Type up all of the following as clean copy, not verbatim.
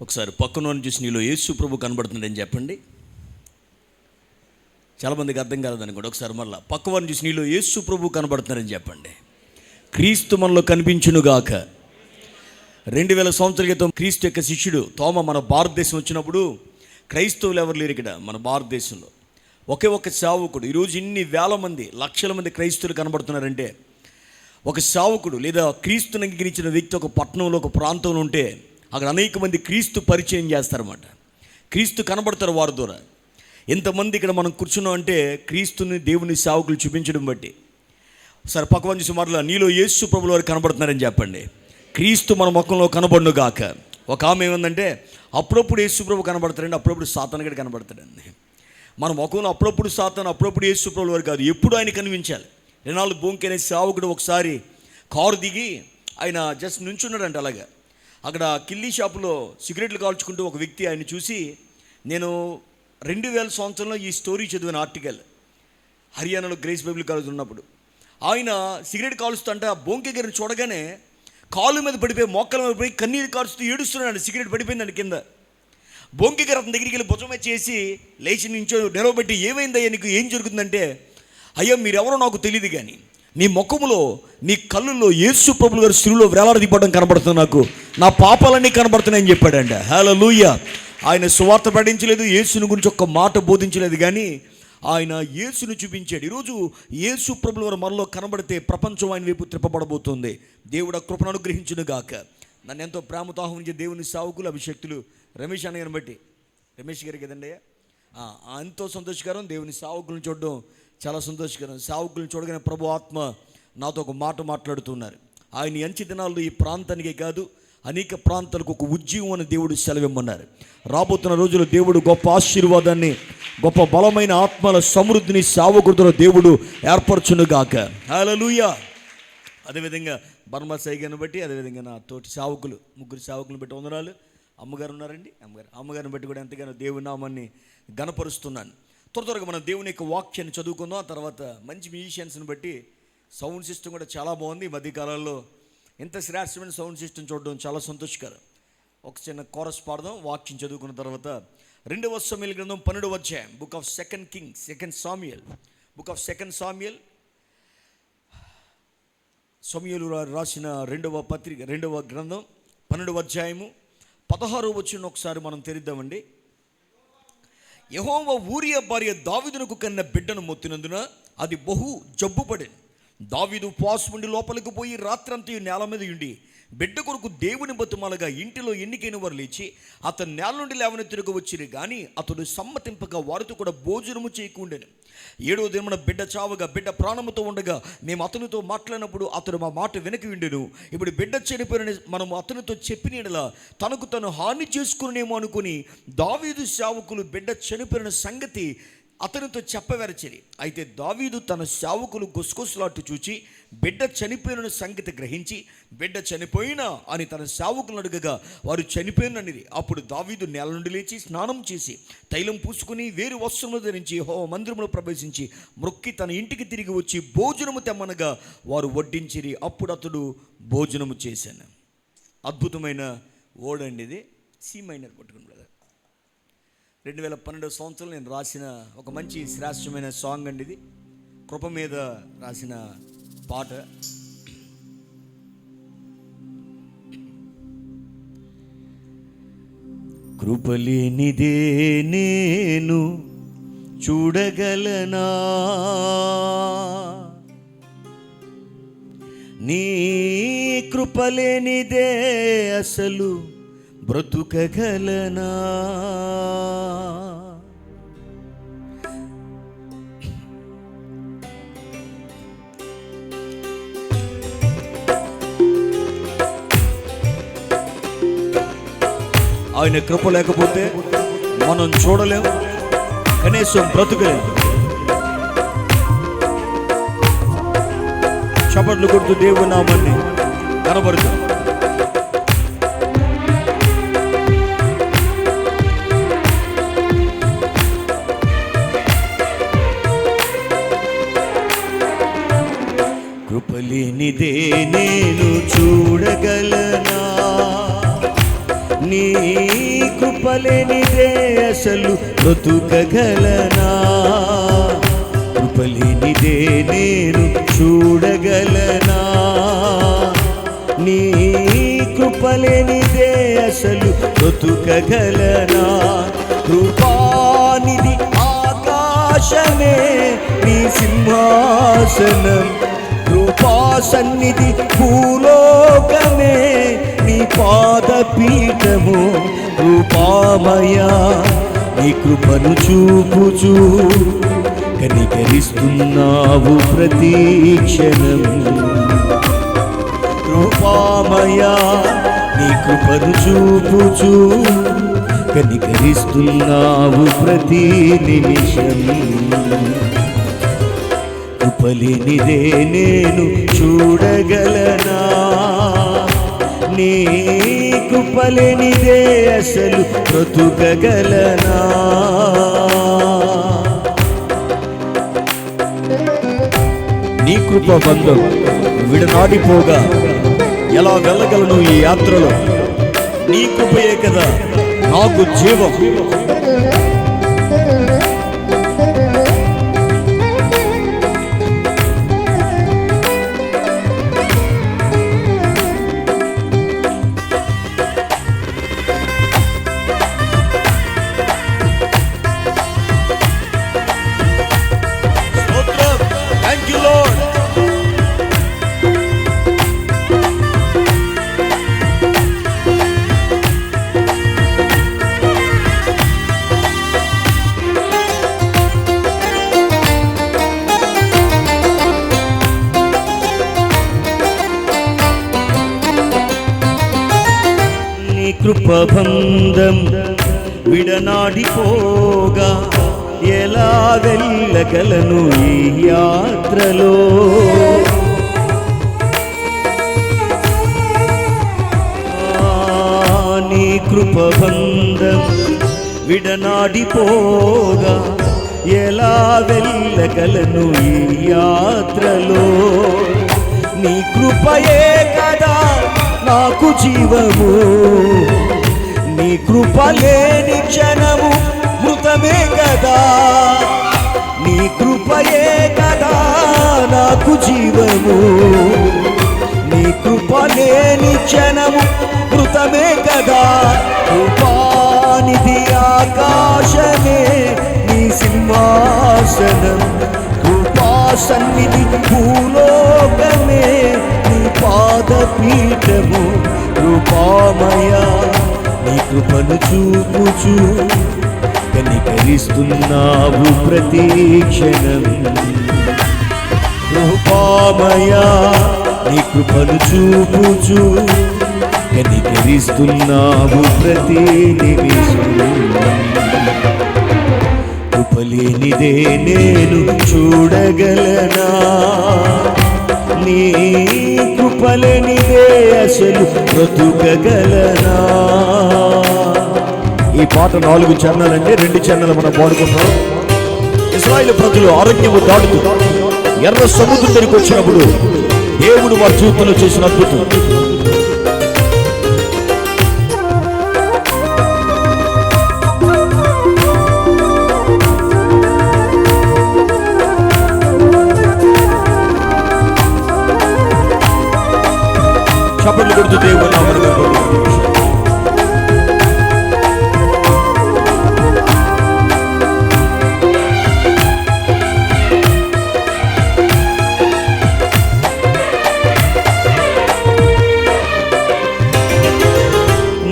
ఒకసారి పక్కన చూసి నీలో యేసు ప్రభు కనబడుతుందని చెప్పండి. చాలామందికి అర్థం కాలేదనుకోండి. ఒకసారి మళ్ళీ పక్కవారిని చూసి నీలో యేసు ప్రభు కనబడుతున్నారని చెప్పండి. క్రీస్తు మనలో కనిపించునుగాక. 2000 సంవత్సరాల క్రితం క్రీస్తు యొక్క శిష్యుడు తోమ మన భారతదేశం వచ్చినప్పుడు క్రైస్తవులు ఎవరు లేరు ఇక్కడ మన భారతదేశంలో. ఒకే ఒక సేవకుడు. ఈరోజు ఇన్ని వేల మంది లక్షల మంది క్రైస్తవులు కనబడుతున్నారంటే ఒక సేవకుడు లేదా క్రీస్తుని అంగీకరించిన వ్యక్తి ఒక పట్టణంలో ఒక ప్రాంతంలో ఉంటే అక్కడ అనేక మంది క్రీస్తు పరిచయం చేస్తారన్నమాట. క్రీస్తు కనబడతారు వారి ద్వారా. ఎంతమంది ఇక్కడ మనం కూర్చున్నాం అంటే క్రీస్తుని దేవుని సేవకులు చూపించడం బట్టి. సరే పక్కన చూసి మరలా నీలో యేసు ప్రభుల వారు కనబడుతున్నారని చెప్పండి. క్రీస్తు మన ముఖంలో కనబడునుగాక. ఒక ఆమె ఏమందంటే అప్పుడప్పుడు యేసు ప్రభు కనబడతారండి, అప్పుడప్పుడు సాతాను కూడా కనబడతాడండి. మన ముఖంలో అప్పుడప్పుడు సాతాను, అప్పుడప్పుడు యేసు ప్రభుల వారు కాదు, ఎప్పుడు ఆయన కనిపించాలి. రెనాల్డ్ బోంకే అనే సేవకుడు ఒకసారి కారు దిగి ఆయన జస్ట్ నుంచున్నాడంట. అలాగా అక్కడ కిల్లీ షాపులో సిగరెట్లు కాల్చుకుంటూ ఒక వ్యక్తి ఆయన చూసి, నేను 2000 సంవత్సరంలో ఈ స్టోరీ చదివిన ఆర్టికల్, హర్యానాలో గ్రేస్ బైబిల్ కాలేజ్ ఉన్నప్పుడు ఆయన సిగరెట్ కాలుస్తుంటే ఆ బోంకే గారిని చూడగానే కాలు మీద పడిపోయి మోక్కల మీద పడిపోయి కన్నీరు కాల్చుతూ ఏడుస్తున్నాడు. సిగరెట్ పడిపోయిందండి కింద. బోంకే గారు అతని దగ్గరికి వెళ్ళి భుజమే చేసి లేచి నుంచో నిలవబెట్టి, ఏమైందయ్యా నీకు, ఏం జరుగుతుందంటే, అయ్యా మీరెవరో నాకు తెలియదు కానీ నీ ముఖములో నీ కళ్ళుల్లో యేసు ప్రభుల గారు సిలువలో వేలాడదీయడం కనబడుతుంది, నాకు నా పాపాలన్నీ కనబడుతున్నాయని చెప్పాడంట. హల్లెలూయా. ఆయన సువార్త ప్రకటించలేదు, యేసుని గురించి ఒక్క మాట బోధించలేదు, కానీ ఆయన యేసును చూపించాడు. ఈరోజు యేసు ప్రభుల వారు మనలో కనబడితే ప్రపంచం ఆయన వైపు త్రిప్పబడబోతుంది. దేవుడు ఆ కృపను అనుగ్రహించును గాక. నన్ను ఎంతో ప్రేమతో ఆహ్వానించే దేవుని సేవకులు అభిషక్తులు రమేష్ అన్న గారిని బట్టి, రమేష్ గారు కదండి, ఎంతో సంతోషకరం. దేవుని సేవకులను చూడడం చాలా సంతోషకరం. సేవకులను చూడగానే ప్రభు ఆత్మ నాతో ఒక మాట మాట్లాడుతున్నారు. ఆయన ఎంచి దినాల్లో ఈ ప్రాంతానికే కాదు అనేక ప్రాంతాలకు ఒక ఉద్యమం అని దేవుడు సెలవిమ్మన్నారు. రాబోతున్న రోజుల్లో దేవుడు గొప్ప ఆశీర్వాదాన్ని, గొప్ప బలమైన ఆత్మల సమృద్ధిని సేవకుడితో దేవుడు ఏర్పరచునుగాక. హల్లెలూయా. అదేవిధంగా బర్మా సైగాన్ని బట్టి, అదేవిధంగా నా తోటి సేవకులు 3 సేవకులను బట్టి వందనాలు. అమ్మగారు ఉన్నారండి, అమ్మగారిని బట్టి కూడా ఎంతగానో దేవుని నామాన్ని గణపరుస్తున్నాను. త్వరగా మనం దేవుని యొక్క వాక్యాన్ని చదువుకుందాం. ఆ తర్వాత మంచి మ్యూజిషియన్స్ని బట్టి సౌండ్ సిస్టమ్ కూడా చాలా బాగుంది. ఈ మధ్యకాలంలో ఇంత శ్రేష్టమైన సౌండ్ సిస్టమ్ చూడడం చాలా సంతోషకరం. ఒక చిన్న కోరస్ పాడదాం వాక్యం చదువుకున్న తర్వాత. 2వ సమూయేలు గ్రంథం 12వ అధ్యాయం, book of second kings, book of second Samuel, సమూయేలు రాసిన 2వ గ్రంథం 12వ అధ్యాయము 16వ వచనం ఒకసారి మనం తెరిద్దామండి. యెహోవా ఊరియా భార్య దావీదునకు కన్న బిడ్డను మొత్తినందున అది బహు జబ్బుపడింది. దావీదు ఉపవాసం ఉండి లోపలికి పోయి రాత్రంతా నేల మీద ఉండి బిడ్డ కొరకు దేవుని బతుమాలగా ఇంటిలో ఎన్నికైన వారు లేచి అతను నేల నుండి లేవని తిరిగి వచ్చిరు, కానీ అతడు సమ్మతింపగా వారితో కూడా భోజనము చేయకుండాను. 7వ దినమున బిడ్డ చావగా బిడ్డ ప్రాణముతో ఉండగా మేము అతనితో మాట్లాడినప్పుడు అతడు మా మాట వెనక్కి ఉండెను. ఇప్పుడు బిడ్డ చనిపోయిన మనం అతనితో చెప్పినలా తనకు తను హాని చేసుకునేమో అనుకుని దావీదు సేవకులు బిడ్డ చనిపోయిన సంగతి అతనితో చెప్పవరచిరి. అయితే దావీదు తన సేవకులు గుసగుసలాట్టు చూచి బిడ్డ చనిపోయిన సంగతి గ్రహించి, బిడ్డ చనిపోయినా అని తన సేవకులను అడగగా వారు చనిపోయిననిది. అప్పుడు దావీదు నేల నుండి లేచి స్నానం చేసి తైలం పూసుకుని వేరు వస్త్రములు ధరించి యెహోవా మందిరములో ప్రవేశించి మొక్కి తన ఇంటికి తిరిగి వచ్చి భోజనము తెమ్మనగా వారు వడ్డించిరి. అప్పుడు అతడు భోజనము చేశాను. అద్భుతమైన ఓడండి ఇది. సి మైనర్ పట్టుకుని బ్రదర్. 2012వ సంవత్సరం నేను రాసిన ఒక మంచి శ్రేష్టమైన సాంగ్ అండి ఇది. కృప మీద రాసిన పాట. కృపలేనిదే నేను చూడగలనా, నీ కృపలేనిదే అసలు బ్రతుకగలనా. ఆయన కృప లేకపోతే మనం చూడలేము, కనీసం బ్రతుకలేము. చప్పట్లు కొడుతూ దేవుని నామాన్ని కనబడుతుంది. కృపలేనిదే నేను చూడగలనా, నీ కృపలేనిదే అసలు బ్రతుకగలనా, కృపలేనిదే నేను చూడగలనా, నీ కృపలేనిదే అసలు బ్రతుకగలనా. కృపానిధి ఆకాశమే నీ సింహాసనం, కృపా సన్నిధి భూలోకమే నీ పాదపీఠము. కృపామయ నీ కృపను చూపుచూ కనికరిస్తున్నావు ప్రతి క్షణం. కృపామయ నీ కృపను చూపుచూ కనికరిస్తున్నావు ప్రతి నిమిషం. కృపలేనిదే నేను చూడగలనా, నీ కృపలేనిదే అసలు బ్రతుకగలనా. నీ కృప బంధం విడనాడిపోగా ఎలా వెళ్ళగలను ఈ యాత్రలో, నీ కృపయే కదా నాకు జీవం. కృపబంధం విడనాడిపోగా ఎలా వెళ్ళగలను ఈ యాత్రలో. నీ కృపబంధం విడనాడిపోగా ఎలా వెళ్ళగలను ఈ యాత్రలో. నీ కృపయే కదా నాకు జీవము, నీ కృప లేని క్షణము మృతమే కదా. నీ కృపయే కదా నాకు జీవము, నీ కృప లేని క్షణము మృతమే కదా. కృపానిధి ఆకాశమే నీ సింహాసనం, కృపా సన్నిధి భూలోకమే నీ పాదపీఠము. కృపామయ నీ కృపను చూపుచూ కనికరిస్తున్నావు ప్రతి క్షణం. కృపామయ నీ కృపను చూపుచూ కనికరిస్తున్నావు ప్రతి నిమిషం. కృపలేనిదే నేను చూడగలనా, నీ కృపలేనిదే అసలు బ్రతుకగలనా. ఈ పాట 4 చరణాలంటే 2 చరణాలు మనం పాడుకున్నాం. ఇశ్రాయేలు ప్రజలు అరణ్యము దాటుతూ ఎర్ర సముద్రం దగ్గరికి వచ్చినప్పుడు దేవుడు వారి జీవితంలో చేసిన అద్భుతం. చప్పట్లు కొడుతూ దేవుని నామమున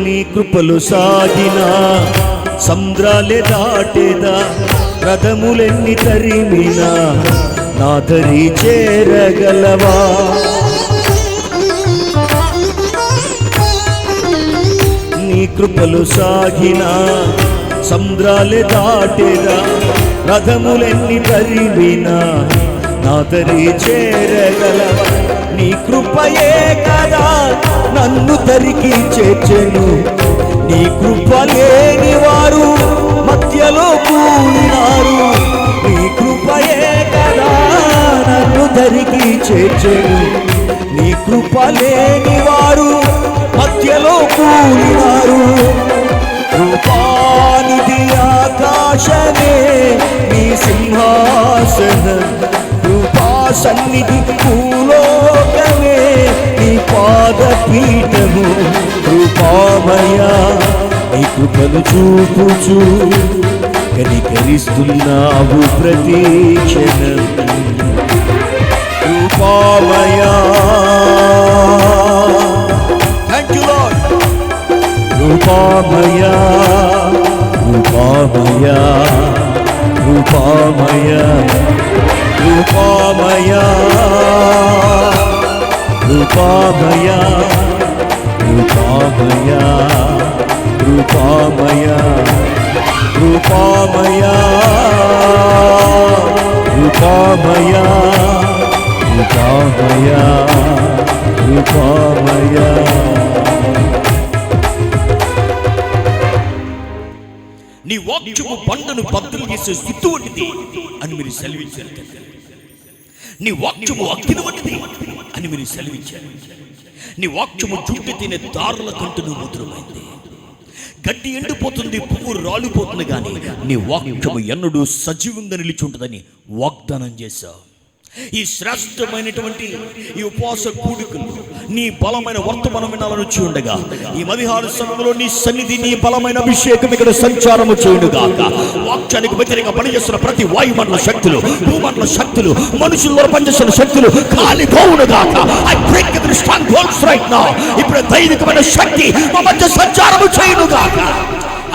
నీ కృపలు సాగిన సముద్రాలే దాటేదా, రథములెన్ని తరిమినా నా దరి చేరగలవా. నీ కృపలు సాగిన సముద్రాలే దాటేదా, రథములెన్ని తరిమినా నా దరి చేరగలవా. నీ కృపయే కదా నన్ను దరికి చేర్చెను, నీ కృప లేని వారు మధ్యలో కూలినారు. నీ కృపయే కదా నన్ను దరికి చేర్చెను, నీ కృప లేని వారు మధ్యలో కూలినారు. కృపానిధి ఆకాశమే నీ సింహాసనం, కృపా సన్నిధి భూలోకమే నీ పాదపీఠము. కృపామయ నీ కృపను చూపుచు కనికరిస్తున్నావు ప్రతి క్షణం. కృపామయ, థ్యాంక్ యూ లార్డ్. కృపామయ, కృపామయ, కృపామయ, కృపామయ, కృపామయ, కృపామయ, కృపామయ, కృపామయ, కృపామయ, కృపామయ, కృపామయ. నీ వాక్యము బండను బద్దలు చేసే సుత్తు వంటిది అని మీరు సెలవించారు. నీ వాక్యము అగ్ని వంటిది అని మీరు సెలవించారు. నీ వాక్యము చుట్టూ తినే దారుల కంటును మధురమైంది. గడ్డి ఎండిపోతుంది, పువ్వు రాలిపోతుంది, కానీ నీ వాక్యము ఎన్నడూ సజీవంగా నిలిచి ఉంటుందని వాగ్దానం చేశావు. ఈ శ్రేష్టమైనటువంటి ఈ ఉపవాస కూడికలు నీ బలమైన వర్తమానం వినాలని వచ్చి ఉండగా, ఈ మదిహార సమయంలో నీ సన్నిధి, నీ బలమైన అభిషేకం ఇక్కడ సంచారము చేయుడుగాక. వాక్యానికి వ్యతిరేకంగా పనిచేస్తున్న ప్రతి వాయుమండల శక్తులు, భూమండల శక్తులు, మనుషుల్లో పనిచేస్తున్న శక్తులు కాలిపోవునుగాక. I break every strongholds right now. ఇప్పుడు దైవికమైన శక్తి మా మధ్య సంచారము చేయునుగాక.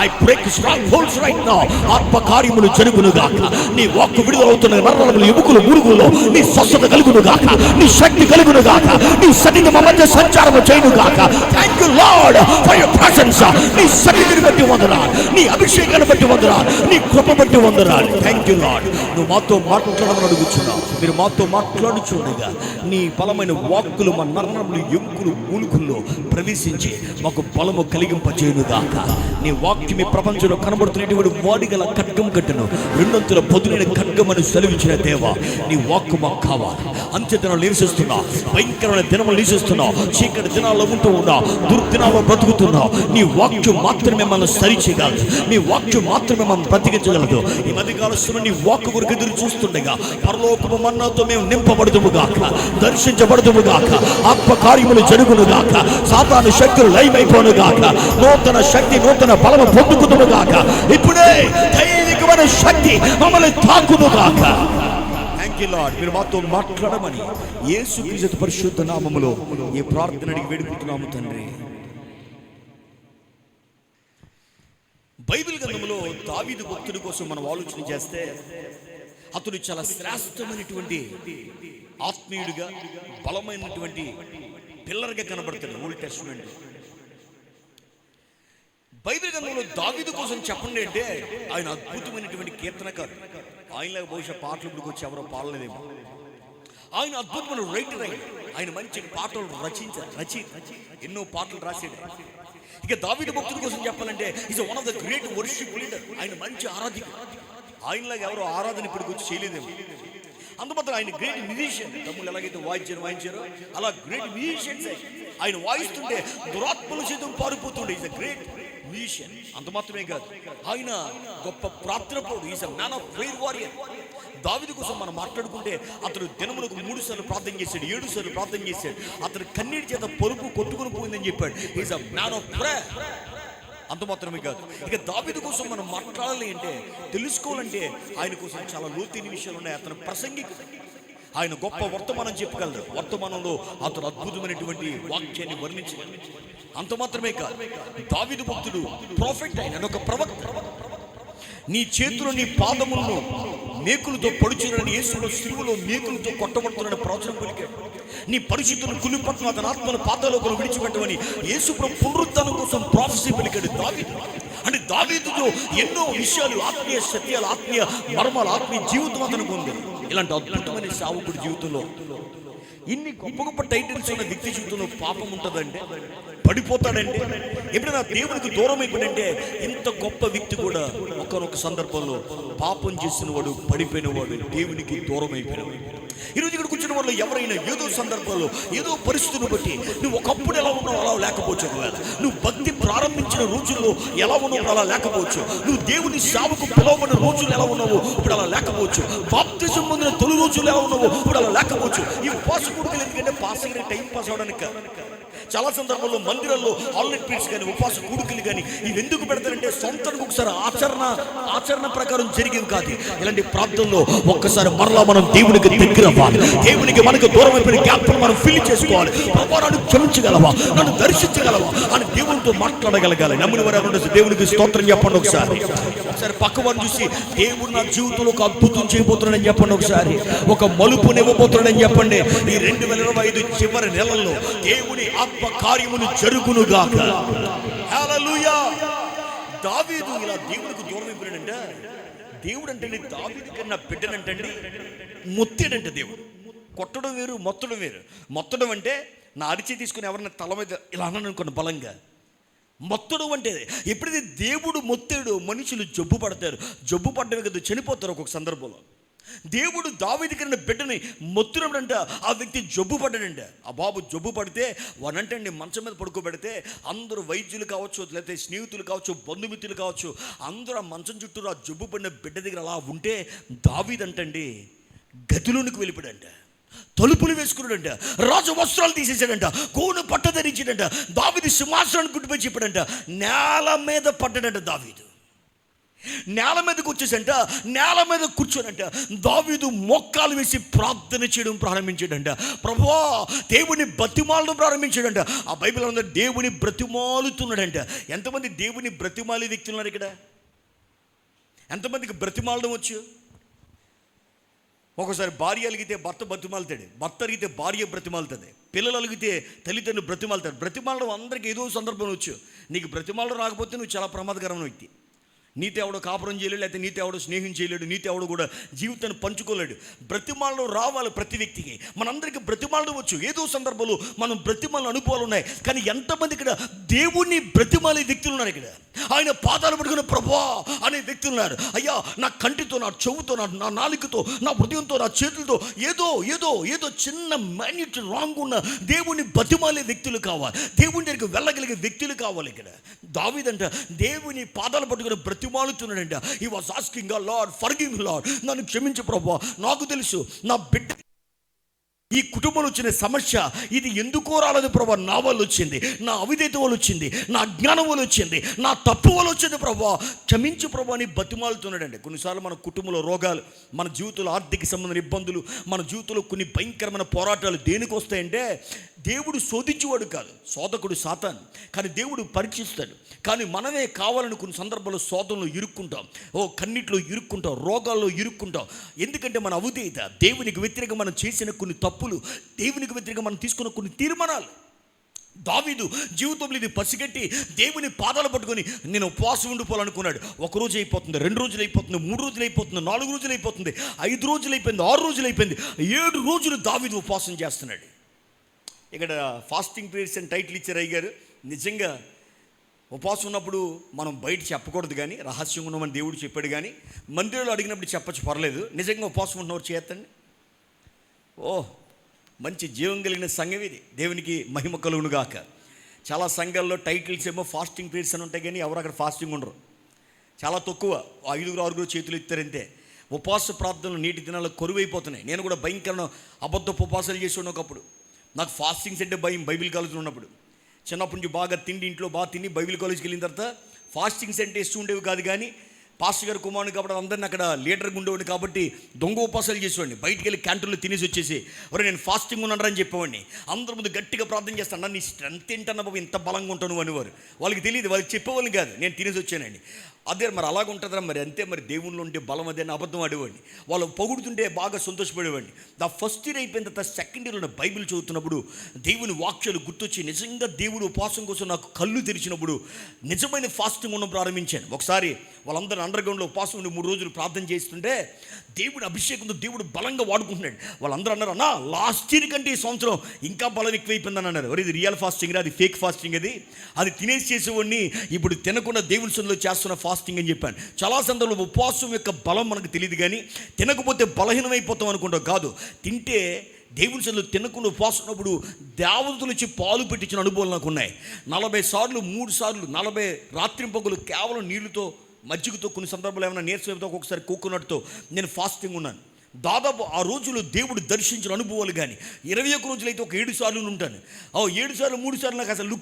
I break strongholds right now. ఆత్మ కార్యములు జరుగునుగాక. నీ వాక్కు విడుదలవుతున్న నరములు, ఎముకలు, మురుగుల్లో నీ స్వస్థత కలుగునుగాక, నీ శక్తి కలుగునుగాక, నీ సన్నిధి మా మధ్య సంచారము చేయునుగాక. Thank you Lord for your presence. నీ సన్నిధిని బట్టి వందనాలు, నీ అభిషేకాన్ని బట్టి వందనాలు, నీ కృప బట్టి వందనాలు. Thank you lord. నువ్వు మాతో మాట్లాడమని అడుగుచున్నావు. మీరు మాతో మాట్లాడుచుండగా నీ బలమైన వాక్కులు మా నరములు, ఎముకలు, మూలుగుల్లో ప్రవేశించి మాకు బలము కలిగింపచేయునుగాక. నీ వాక్కు మీ ప్రపంచంలో కనబడుతున్నటువంటి వాడిగల ఖడ్గం కట్టును, రెండొంతుల పొదునైన ఖడ్గమని సెలవించిన దేవా, నీ వాక్కు మాకు కావాలి. అంత్య దినాలు నివసిస్తున్నావు, భయంకరమైన దినములు నివసిస్తున్నావు, చీకటి దినాల్లో ఉంటూ ఉన్నావు, దుర్దినాల్లో బ్రతుకుతున్నావు. నీ వాక్యం మాత్రమే మనం సరిచేయగలదు, నీ వాక్యం మాత్రమే మనం బ్రతికించగలదు. ఈ మధ్యకాలంలో నీ వాక్కు కొరకు ఎదురు చూస్తుండగా పరలోకము మన్నాతో మేము నింపబడుదుముగాక, దర్శించబడుదుముగాక, ఆత్మ కార్యములు జరుగునుగాక, సాతాను శక్తులు లయమైపోనుగాక, నూతన శక్తి, నూతన బలము పొందుకుదుగాక. ఇప్పుడే దైవికమైన శక్తి మమ్మల్ని తాకుదుగాక. Thank you lord. మీరు మాతో మాట్లాడమని యేసుక్రీస్తు పరిశుద్ధ నామములో ఈ ప్రార్థన అడిగి వేడుకుంటున్నాము తండ్రి. బైబిల్ గ్రంథంలో దావీదు భక్తుడి కోసం మనం ఆలోచన చేస్తే అతడు చాలా శ్రేష్టమైనటువంటి ఆత్మీయుడిగా, బలమైనటువంటి పిల్లర్గా కనబడుతుంది ఓల్డ్ టెస్టమెంట్. బైబిల్ గ్రంథంలో దావీదు కోసం చెప్పండి అంటే ఆయన అద్భుతమైనటువంటి కీర్తనకారు. ఆయనలాగా బహుశా పాటలు ఇప్పుడు వచ్చి ఎవరో పాడలేదేమో. ఆయన అద్భుతమైన రైటర్. ఆయన మంచి పాటలు రచి ఎన్నో పాటలు రాసాడు. ఇక దావీదు భక్తుడి కోసం చెప్పాలంటే is one of the great worship leader. ఆయన మంచి ఆరాధికుడు. ఆయనలాగా ఎవరో ఆరాధన ఇప్పటికి వచ్చి చేయలేదేమో. అందువల్ల ఆయన గ్రేట్ మ్యూజిషియన్. తమ్ముళ్ళు ఎలాగైతే వాయించారో అలా గ్రేట్ మ్యూజిషియన్స్. ఆయన వాయిస్తుంటే దురాత్మల చేతం పారిపోతుండే. Is a great musician. అంత మాత్రమే కాదు, ఆయన గొప్ప ప్రార్థనపరుడు. Is a man of prayer warrior. దావీదు కోసం మనం మాట్లాడుకుంటే అతడు దినములకు 3 సార్లు ప్రార్థన చేశాడు, 7 సార్లు ప్రార్థన చేశాడు. అతడు కన్నీటి చేత పరుపు కొట్టుకుని పోయిందని చెప్పాడు. Is a man of prayer. అంత మాత్రమే కాదు, ఇక దావీదు కోసం మనం మాట్లాడాలి అంటే, తెలుసుకోవాలంటే ఆయన కోసం చాలా లోతైన విషయాలు ఉన్నాయి. అతను ప్రసంగికుడు. ఆయన గొప్ప వర్తమానం చెప్పగలరు. వర్తమానంలో అతను అద్భుతమైనటువంటి వాక్యాన్ని వర్ణించగలరు. అంత మాత్రమే కాదు, దావీదు భక్తుడు ప్రొఫెట్. ఆయన ఒక ప్రవక్త. నీ చేతులు నీ పాదములను మేకులతో పొడుచునని, యేసులో శిలువలో మేకులతో కొట్టబడుతున్న ప్రవచనం పలికాడు. నీ పరిశుద్ధులను కులిపట్టు అతని ఆత్మను పాతాళంలో విడిచిపెట్టమని యేసు ప్రభు పునరుత్థానం కోసం ప్రొఫెసీ పలికాడు దావీదు. అంటే దావీదుతో ఎన్నో విషయాలు, ఆత్మీయ సత్యాలు, ఆత్మీయ మర్మాలు, ఆత్మీయ జీవితం అతనికి ఉంది. ఇలాంటి అద్భుతమైన సేవకుడి జీవితంలో ఇన్ని గొప్ప గొప్ప టైటిల్స్ ఉన్న వ్యక్తి జీవితంలో పాపం ఉంటుందంటే, పడిపోతాడంటే, ఎప్పుడైనా దేవునికి దూరం అయిపోయిందంటే, ఇంత గొప్ప వ్యక్తి కూడా ఒకనొక సందర్భంలో పాపం చేసిన వాడు, పడిపోయిన వాడు, దేవునికి దూరం అయిపోయినవాడు. ఈరోజు ఇక్కడ కూర్చున్న వాళ్ళు ఎవరైనా ఏదో సందర్భంలో ఏదో పరిస్థితులను బట్టి నువ్వు ఒకప్పుడు ఎలా ఉన్నావు అలా లేకపోవచ్చు, ఒకవేళ నువ్వు భక్తి ప్రారంభించిన రోజుల్లో ఎలా ఉన్నావు అలా లేకపోవచ్చు, నువ్వు దేవుని సేవకు పిలవబడిన రోజులు ఎలా ఉన్నావు ఇప్పుడు అలా లేకపోవచ్చు, బాప్తిజం పొందిన తొలి రోజులు ఎలా ఉన్నావు ఇప్పుడు అలా లేకపోవచ్చు. ఈ ఉపవాస కూడికలు ఎందుకంటే పాస్ అయిన టైం పాస్ అవడానికి. చాలా సందర్భాల్లో మందిరాల్లో ఆన్లైన్ పీరియడ్స్ కానీ ఉపవాస కూడికలు కానీ ఇవి ఎందుకు పెడతారంటే సొంతానికి ఒకసారి ఆచరణ ప్రకారం జరిగింది కాదు. ఇలాంటి ప్రాంతంలో ఒక్కసారి మరలా మనం దేవునికి దగ్గర అవ్వాలి, దేవునికి మనకు దూరం అయిపోయిన గ్యాప్ను మనం ఫిల్ చేసుకోవాలి. ప్రభా నన్ను క్షమించగలవా, నన్ను దర్శించగలవా అని దేవునితో మాట్లాడగలగాలి. నమ్మిన వారు దేవునికి స్తోత్రం చెప్పండి. ఒకసారి పక్క వారిని చూసి దేవుడు నా జీవితంలో ఒక అద్భుతం చేయబోతున్నాడని చెప్పండి. ఒకసారి ఒక మలుపునివ్వబోతున్నాడని చెప్పండి. ఈ 2025 చివరి నెలల్లో దేవుని ఆత్మ కార్యమును జరుగునుగాక. హల్లెలూయా. దావీదు ఇలా దేవుడికి దూరం అయిపోయాడంట. దేవుడు అంటే దావీదు కన్నా బిడ్డనంటండి మొత్తాడంట. దేవుడు కొట్టడం వేరు, మొత్తడం వేరు. మొత్తడం అంటే నా అరిచి తీసుకుని ఎవరన్నా తల మీద ఇలా అన్నాను అనుకోండి బలంగా. మొత్తడం అంటే ఎప్పుడైతే దేవుడు మొత్తాడు మనుషులు జబ్బు పడతారు, జబ్బు పడ్డవి కదా చనిపోతారు ఒక్కొక్క సందర్భంలో. దేవుడు దావీదు కన్నా బిడ్డని మొత్తునప్పుడంట ఆ వ్యక్తి జబ్బు పడ్డాడంట. ఆ బాబు జబ్బు పడితే వాడంటే మంచం మీద పడుకోబెడితే అందరూ వైద్యులు కావచ్చు, లేకపోతే స్నేహితులు కావచ్చు, బంధుమిత్రులు కావచ్చు, అందరూ ఆ మంచం చుట్టూ ఆ జబ్బు పడిన బిడ్డ దగ్గర అలా ఉంటే దావీదు అంటండి గదిలోనికి వెళ్ళిపోయాడంట. తలుపులు వేసుకున్నాడంట, రాజు వస్త్రాలు తీసేసాడంట, కోను పట్ట ధరించాడంట, దావీదు సింహాసనాన్ని గుట్టిపోయి చెప్పాడంట, నేల మీద పడ్డాడంట. దావీదు నేల మీదకి వచ్చేసంట, నేల మీద కూర్చోనంట దావీదు మోకాలు వేసి ప్రార్థన చేయడం ప్రారంభించాడంట. ప్రభువా దేవుని బ్రతిమాలడం ప్రారంభించాడంట. ఆ బైబిల్ అంతా దేవుని బ్రతిమాలుతున్నాడంట. ఎంతమంది దేవుని బ్రతిమాలి వ్యక్తులు ఉన్నారు ఇక్కడ? ఎంతమందికి బ్రతిమాలడం వచ్చు? ఒకసారి భార్య అలిగితే భర్త బ్రతిమాలుతాడు, భర్త అలిగితే భార్య బ్రతిమాలుతుంది, పిల్లలు అలిగితే తల్లిదండ్రులు బ్రతిమాలుతాడు. బ్రతిమాలడం అందరికీ ఏదో సందర్భం వచ్చు. నీకు బ్రతిమాలడం రాకపోతే నువ్వు చాలా ప్రమాదకరమైన వ్యక్తి. నీతో ఎవడో కాపురం చేయలేడు, లేకపోతే నీతో ఎవడో స్నేహం చేయలేడు, నీతో ఎవడో కూడా జీవితాన్ని పంచుకోలేడు. బ్రతిమాలడం రావాలి ప్రతి వ్యక్తికి. మనందరికీ బ్రతిమాలడం వచ్చు. ఏదో సందర్భంలో మనం బ్రతిమాల అనుభవాలు ఉన్నాయి. కానీ ఎంతమంది ఇక్కడ దేవుణ్ణి బ్రతిమాలే వ్యక్తులు ఉన్నారు? ఇక్కడ ఆయన పాదాలు పట్టుకున్న ప్రభువా అనే వ్యక్తులు ఉన్నారు. అయ్యా నా కంటితో, నా చెవుతో, నా నాలుకతో, నా హృదయంతో, నా చేతులతో ఏదో ఏదో ఏదో చిన్న మైన్యూట్ రాంగ్ ఉన్న దేవుణ్ణి బతిమాలే వ్యక్తులు కావాలి. దేవుని దగ్గరికి వెళ్ళగలిగే వ్యక్తులు కావాలి. ఇక్కడ దావీదంట దేవుని పాదాలు పట్టుకుని బ్రతిమాలుతున్నాడంట. He was asking Lord forgive me Lord, నన్ను క్షమించు ప్రభువా, నాకు తెలుసు నా బిడ్డ ఈ కుటుంబంలో వచ్చిన సమస్య ఇది ఎందుకో రాలేదు ప్రభా, నా వల్ల వచ్చింది, నా అవిధేయత వల్ల వచ్చింది, నా అజ్ఞానం వల్ల వచ్చింది, నా తప్పు వల్ల వచ్చింది ప్రభా, క్షమించు ప్రభా అని బతిమాలుతున్నాడండి. కొన్నిసార్లు మన కుటుంబంలో రోగాలు, మన జీవితంలో ఆర్థిక సంబంధమైన ఇబ్బందులు, మన జీవితంలో కొన్ని భయంకరమైన పోరాటాలు దేనికి వస్తాయంటే దేవుడు శోధించేవాడు కాదు, శోధకుడు సాతాను. కానీ దేవుడు పరీక్షిస్తాడు. కానీ మనమే కావాలని కొన్ని సందర్భాల్లో శోధనలో ఇరుక్కుంటాం, కన్నిట్లో ఇరుక్కుంటాం, రోగాల్లో ఇరుక్కుంటాం. ఎందుకంటే మన అవిధేయత, దేవునికి వ్యతిరేకంగా మనం చేసిన కొన్ని తప్పులు, దేవునికి వ్యతిరేకంగా మనం తీసుకున్న కొన్ని తీర్మానాలు. దావీదు జీవితంలో ఇది పసిగట్టి దేవుని పాదాలు పట్టుకొని నేను ఉపవాసం ఉండిపోవాలనుకున్నాడు. 1 రోజు అయిపోతుంది, 2 రోజులు అయిపోతుంది, 3 రోజులు అయిపోతుంది, 4 రోజులు అయిపోతుంది, 5 రోజులు అయిపోయింది, 6 రోజులు అయిపోయింది, 7 రోజులు దావీదు ఉపవాసం చేస్తున్నాడు. ఇక్కడ ఫాస్టింగ్ పీరియడ్స్ అని టైటిల్ ఇచ్చారు అయ్యగారు. నిజంగా ఉపవాసం ఉన్నప్పుడు మనం బయట చెప్పకూడదు, కానీ రహస్యంగా ఉన్నామని దేవుడు చెప్పాడు. కానీ మందిరంలో అడిగినప్పుడు చెప్పచ్చు, పర్లేదు. నిజంగా ఉపవాసం ఉన్నవారు చేయొద్దండి. మంచి జీవం కలిగిన సంఘం ఇది, దేవునికి మహిమ కలుగును గాక. చాలా సంఘాల్లో టైటిల్స్ ఏమో ఫాస్టింగ్ పీరియడ్స్ అని ఉంటాయి, కానీ ఎవరు అక్కడ ఫాస్టింగ్ ఉండరు. చాలా తక్కువ, 5-6 చేతులు ఎత్తారంతే. ఉపవాస ప్రార్థనలు నీటి దినాల్లో కొరువైపోతున్నాయి. నేను కూడా భయంకరమైన అబద్ధపు ఉపవాసాలు చేసి ఉన్నప్పుడు నాకు ఫాస్టింగ్స్ అంటే భయం. బైబిల్ కాలేజీలో ఉన్నప్పుడు చిన్నప్పటి నుంచి బాగా తిండి, ఇంట్లో బాగా తిని బైబిల్ కాలేజ్కి వెళ్ళిన తర్వాత ఫాస్టింగ్స్ అంటే ఇష్టం ఉండేవి కాదు. కానీ పాస్టర్ గారు కుమారుని కాబట్టి అందరిని అక్కడ లీడర్గా ఉండేవాడిని కాబట్టి దొంగ ఉపవాసాలు చేసేవాడిని. బయటికి వెళ్ళి క్యాంటీన్లో తినేసి వచ్చేసి నేను ఫాస్టింగ్ ఉన్నానని చెప్పేవాడిని. అందరి ముందు గట్టిగా ప్రార్థన చేస్తాను, నీ స్ట్రెంత్ ఏంటన్నా బాబు ఇంత బలంగా ఉంటాను అనేవారు. వాళ్ళకి తెలియదు, వాళ్ళకి చెప్పేవాళ్ళని కాదు, నేను తినేసి వచ్చానండి. అదే మరి అలాగ ఉంటుందా మరి, అంతే మరి దేవుళ్ళు ఉంటే బలం అదే అని అబద్ధం ఆడేవాడిని. వాళ్ళు పొగుడుతుంటే బాగా సంతోషపడేవాడిని. ఫస్ట్ ఇయర్ అయిపోయిన తర్వాత సెకండ్ ఇయర్లో బైబిల్ చదువుతున్నప్పుడు దేవుని వాక్యాలు గుర్తొచ్చి నిజంగా దేవుడు ఉపవాసం కోసం నాకు కళ్ళు తెరిచినప్పుడు నిజమైన ఫాస్టింగ్ ఉండడం ప్రారంభించాను. ఒకసారి వాళ్ళందరూ అండర్గ్రౌండ్లో ఉపవాసం ఉండి 3 రోజులు ప్రార్థన చేస్తుంటే దేవుడు అభిషేకంతో దేవుడు బలంగా వాడుకుంటున్నాడు. వాళ్ళందరూ అన్నారు, అన్న లాస్ట్ ఇయర్ కంటే ఈ సంవత్సరం ఇంకా బలం ఎక్కువైపోయిందని అన్నారు. ఇది రియల్ ఫాస్టింగ్ రా, అది ఫేక్ ఫాస్టింగ్, అది తినేసి చేసేవాడిని. ఇప్పుడు తినకుండా దేవుని సన్నిధిలో చేస్తున్న ఫాస్టింగ్ ఫాస్టింగ్ అని చెప్పాను. చాలా సందర్భంలో ఉపవాసం యొక్క బలం మనకు తెలియదు, కానీ తినకపోతే బలహీనమైపోతాం అనుకుంటాం. కాదు, తింటే దేవుని సన్నిధిలో తినకుండా ఉపవాసం ఉన్నప్పుడు దేవతలు వచ్చి పాలు పెట్టించిన అనుభవాలు నాకు ఉన్నాయి. 40 సార్లు 3 సార్లు 40 రాత్రింపగలు కేవలం నీళ్ళతో మజ్జిగతో, కొన్ని సందర్భాలు ఏమైనా నీరసంతో, ఒక్కొక్కసారి కోకోనట్తో నేను ఫాస్టింగ్ ఉన్నాను. దాదాపు ఆ రోజులు దేవుడు దర్శించిన అనుభవాలు కానీ 21 రోజులు అయితే ఒక 7 సార్లు ఉంటాను. 7 సార్లు 3 సార్లు నాకు అసలు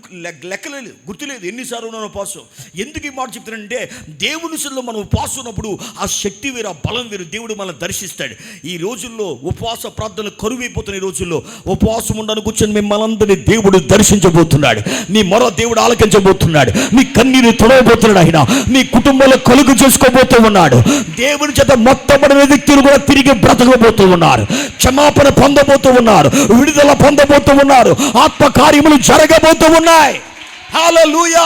లెక్కలేదు, గుర్తులేదు ఎన్నిసార్లు ఉన్నాను ఉపవాసం. ఎందుకు ఈ మాట చెప్తానంటే, దేవుని సన్నిధిలో మనం ఉపవాసం ఉన్నప్పుడు ఆ శక్తి వేరు, ఆ బలం వేరు, దేవుడు మనల్ని దర్శిస్తాడు. ఈ రోజుల్లో ఉపవాస ప్రార్థనలు కరువైపోతున్న ఈ రోజుల్లో ఉపవాసం ఉండను కూర్చొని మిమ్మల్ని అందరినీ దేవుడు దర్శించబోతున్నాడు. మీ మరో దేవుడు ఆలకించబోతున్నాడు. మీ కన్నీరు తొడవబోతున్నాడు. ఆయన మీ కుటుంబంలో కలుగు చేసుకోబోతూ ఉన్నాడు. దేవుని చేత మొత్తబడిన వ్యక్తులు కూడా తిరిగి బ్రతకబోతూ ఉన్నారు. క్షమాపణ పొందబోతూ ఉన్నారు. విడుదల పొందబోతూ ఉన్నారు. ఆత్మకార్యములు జరగబోతూ ఉన్నాయి. హల్లెలూయా.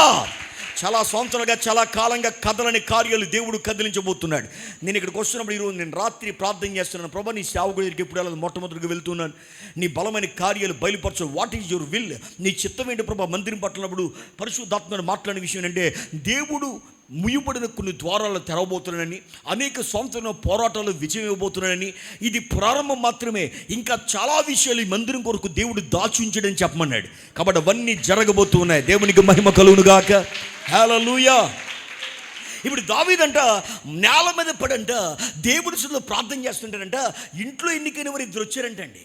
చాలా సంవత్సరాలుగా, చాలా కాలంగా కదలని కార్యాలు దేవుడు కదిలించబోతున్నాడు. నేను ఇక్కడికి వస్తున్నప్పుడు ఈరోజు నేను రాత్రి ప్రార్థన చేస్తున్నాను. ప్రభా, నీ సేవకుడి దగ్గరికి ఎప్పుడు వెళ్ళదు, మొట్టమొదటిగా వెళ్తున్నాను. నీ బలమైన కార్యాలు బయలుపరచు. What is your will? నీ చిత్తం ఏంటి ప్రభా? మందిరం పట్టినప్పుడు పరిశుద్ధాత్మను మాట్లాడిన విషయం ఏంటంటే, దేవుడు ముయ్యబడిన కొన్ని ద్వారాలు తెరవబోతున్నానని, అనేక సంవత్సరాల పోరాటాలు విజయం ఇవ్వబోతున్నానని, ఇది ప్రారంభం మాత్రమే, ఇంకా చాలా విషయాలు ఈ మందిరం కొరకు దేవుడు దాచుంచడని చెప్పమన్నాడు. కాబట్టి అవన్నీ జరగబోతూ ఉన్నాయి. దేవునికి మహిమ కలుగునుగాక. హల్లెలూయా. ఇప్పుడు దావీదంట నేల మీద పడంట దేవుడి సన్నిధిలో ప్రార్థన చేస్తుంటారంట. ఇంట్లో ఎన్నికైన వారు 2 వచ్చారంటండి.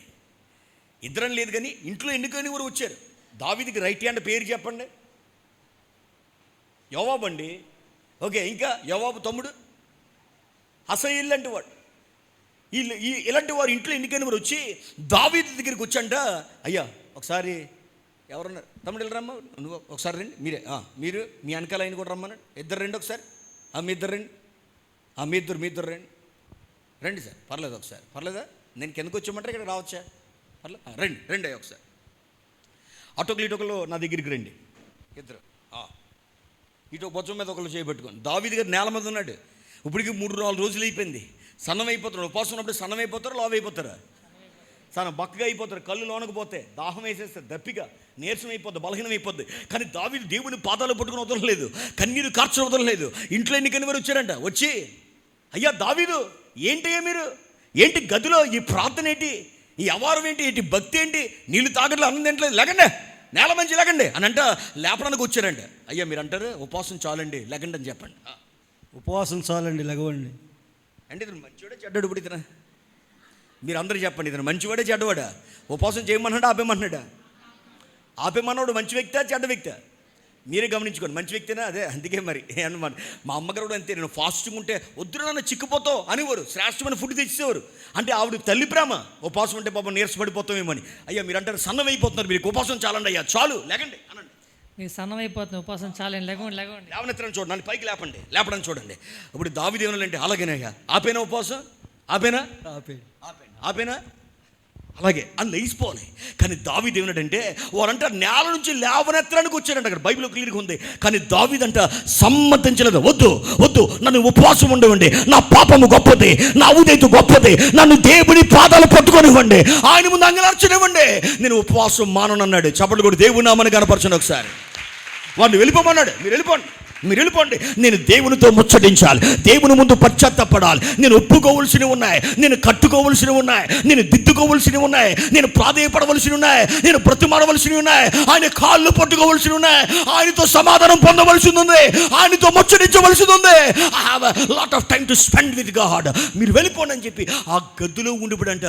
ఇద్దరని లేదు కానీ ఇంట్లో ఎన్నికైన వారు వచ్చారు. దావీదుకి రైట్ హ్యాండ్ పేరు చెప్పండి. యోవాబు అండి. ఓకే, ఇంకా యోవాబు తమ్ముడు హసయేలు లాంటి వాడు. ఇలాంటి వారు ఇంట్లో ఎన్నికైన వారు వచ్చి దావీదు దగ్గరికి వచ్చంట, అయ్యా ఒకసారి ఎవరన్నారు తమ్ముడు వెళ్ళరమ్మా, నువ్వు ఒకసారి రండి, మీరు మీ వెనకాల ఆయన కూడా రమ్మన్నాడు. ఇద్దరు రండి ఒకసారి. మీ ఇద్దరు రండి. మీ ఇద్దరు రండి సార్. పర్లేదు ఒకసారి. పర్లేదా? నేను కిందకు వచ్చామంటారు, ఇక్కడ రావచ్చా? పర్లేదు, రండి అయ్యా ఒకసారి. ఇటొకలు నా దగ్గరికి రండి. ఇద్దరు ఇటు బొచ్చం మీద ఒకళ్ళు చేయబెట్టుకోండి. దావీదు గారు నేల మీద ఉన్నాడు. ఇప్పటికి 3-4 రోజులు అయిపోయింది. సన్నం అయిపోతున్నాడు. ఉపవాసం ఉన్నప్పుడు సన్నం అయిపోతారు, లావు అయిపోతారా? సన్నం బక్కగా అయిపోతారు. కళ్ళు లోనకపోతే దాహం వేసేస్తారు, దప్పిగా నీరసం అయిపోద్ది, బలహీనం అయిపోద్ది. కానీ దావీదు దేవుని పాదాలు పట్టుకుని వదలలేదు, కన్నీరు కార్చడం వదలలేదు. ఇంట్లో ఎన్నికని వారు వచ్చారంట. వచ్చి, అయ్యా దావీదు, ఏంటయ్యా మీరు? ఏంటి గదిలో ఈ ప్రార్థన ఏంటి? ఈ అవారం ఏంటి? ఏంటి భక్తి ఏంటి? నీళ్ళు తాగట్లేదు, అన్నం తింటలేదు, లేకండి నేల మంచి లేకండి అని అంట లేపడానికి వచ్చారండి. అయ్యా మీరు అంటారు ఉపవాసం చాలండి లేకండి అని చెప్పండి. ఉపవాసం చాలండి లెగవండి అంటే ఇతను మంచివాడే చెడ్డాడు? ఇప్పుడు ఇతను మీరు అందరూ చెప్పండి, ఇతను మంచివాడే చెడ్డవాడా? ఉపవాసం చేయమన్నాడా ఆపేమన్నాడా? ఆపేమన్నాడు మంచి వ్యక్తా చెడ్డ వ్యక్తా? మీరే గమనించుకోండి. మంచి వ్యక్తినా? అదే, అందుకే మరి అన్నమాట. మా అమ్మగారు కూడా అంతే, నేను ఫాస్టింగ్ ఉంటే వద్దు నన్ను చిక్కుపోతావు అనేవారు. శ్రేష్టమైన ఫుడ్ తెచ్చేవారు. అంటే ఆవిడ తల్లి ప్రేమ. ఉపవాసం ఉంటే పాపం నీరసపడిపోతామేమని. అయ్యా మీరు అంటారు సన్నం అయిపోతున్నారు, మీరు ఉపవాసం చాలండి అయ్యా, చాలు లేకండి అనండి. మీరు సన్నం అయిపోతుంది, ఉపవాసం చాలండి, లేకండి లేవనెత్తని చూడండి, నన్ను పైకి లేపడానికి చూడండి. ఇప్పుడు దావీదు ఏమన్నాడంటే, అలాగేనయ్యా ఆపేనా ఉపవాసం? ఆపేనా అలాగే అని లేచిపోవాలి. కానీ దావీదు ఏమన్నాడంటే, వారంట నేల నుంచి లేవనెత్తడానికి వచ్చాడంట. అక్కడ బైబిల్లో క్లియర్గా ఉంది. కానీ దావీదంట సమ్మతించలేదు. వద్దు నన్ను ఉపవాసం ఉండవండి, నా పాపము గొప్పది, నా ఉదయత గొప్పది, నన్ను దేవుని పాదాలు పట్టుకొనివ్వండి, ఆయన ముందు అంగలార్చనివ్వండి, నేను ఉపవాసం మాననన్నాడు. చప్పట్లు కూడా దేవుని నామని కనపరచండి ఒకసారి. వాడిని వెళ్ళిపోమన్నాడు. మీరు వెళ్ళిపోండి. నేను దేవునితో ముచ్చటించాలి, దేవుని ముందు పశ్చాత్తపడాలి. నేను ఒప్పుకోవలసినవి ఉన్నాయి, నేను కట్టుకోవలసినవి ఉన్నాయి, నేను దిద్దుకోవలసినవి ఉన్నాయి, నేను ప్రాధేయపడవలసినవి ఉన్నాయి, నేను బ్రతిమాడవలసినవి ఉన్నాయి, ఆయన కాళ్ళు పట్టుకోవలసినవి ఉన్నాయి, ఆయనతో సమాధానం పొందవలసి ఉంది, ఆయనతో ముచ్చటించవలసి ఉంది. I have a lot of time to spend with God. మీరు వెళ్ళిపోండి అని చెప్పి ఆ గదిలో ఉండిపోడంట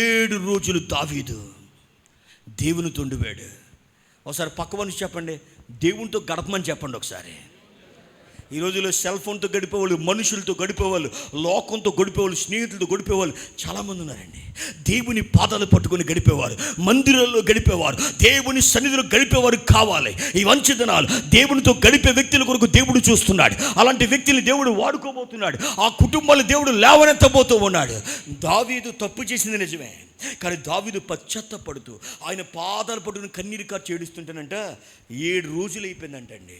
7 రోజులు దావీదు దేవునితో ఉండిపోయాడు. ఒకసారి పక్క నుంచి చెప్పండి, దేవునితో గడపమని చెప్పండి ఒకసారి. ఈ రోజుల్లో సెల్ ఫోన్తో గడిపేవాళ్ళు, మనుషులతో గడిపేవాళ్ళు, లోకంతో గడిపేవాళ్ళు, స్నేహితులతో గడిపేవాళ్ళు చాలామంది ఉన్నారండి. దేవుని పాదాలు పట్టుకొని గడిపేవారు, మందిరాల్లో గడిపేవారు, దేవుని సన్నిధిలో గడిపేవారు కావాలి. ఈ మంచి దినాలు దేవునితో గడిపే వ్యక్తుల కొరకు దేవుడు చూస్తున్నాడు. అలాంటి వ్యక్తులు దేవుడు వాడుకోబోతున్నాడు. ఆ కుటుంబాలు దేవుడు లేవనెత్తబోతూ ఉన్నాడు. దావీదు తప్పు చేసింది నిజమే, కానీ దావీదు పశ్చాత్తపడుతూ ఆయన పాదాలు పట్టుకుని కన్నీరు కార్చి ఏడుస్తుంటానంట. 7 రోజులు అయిపోయిందంటండి.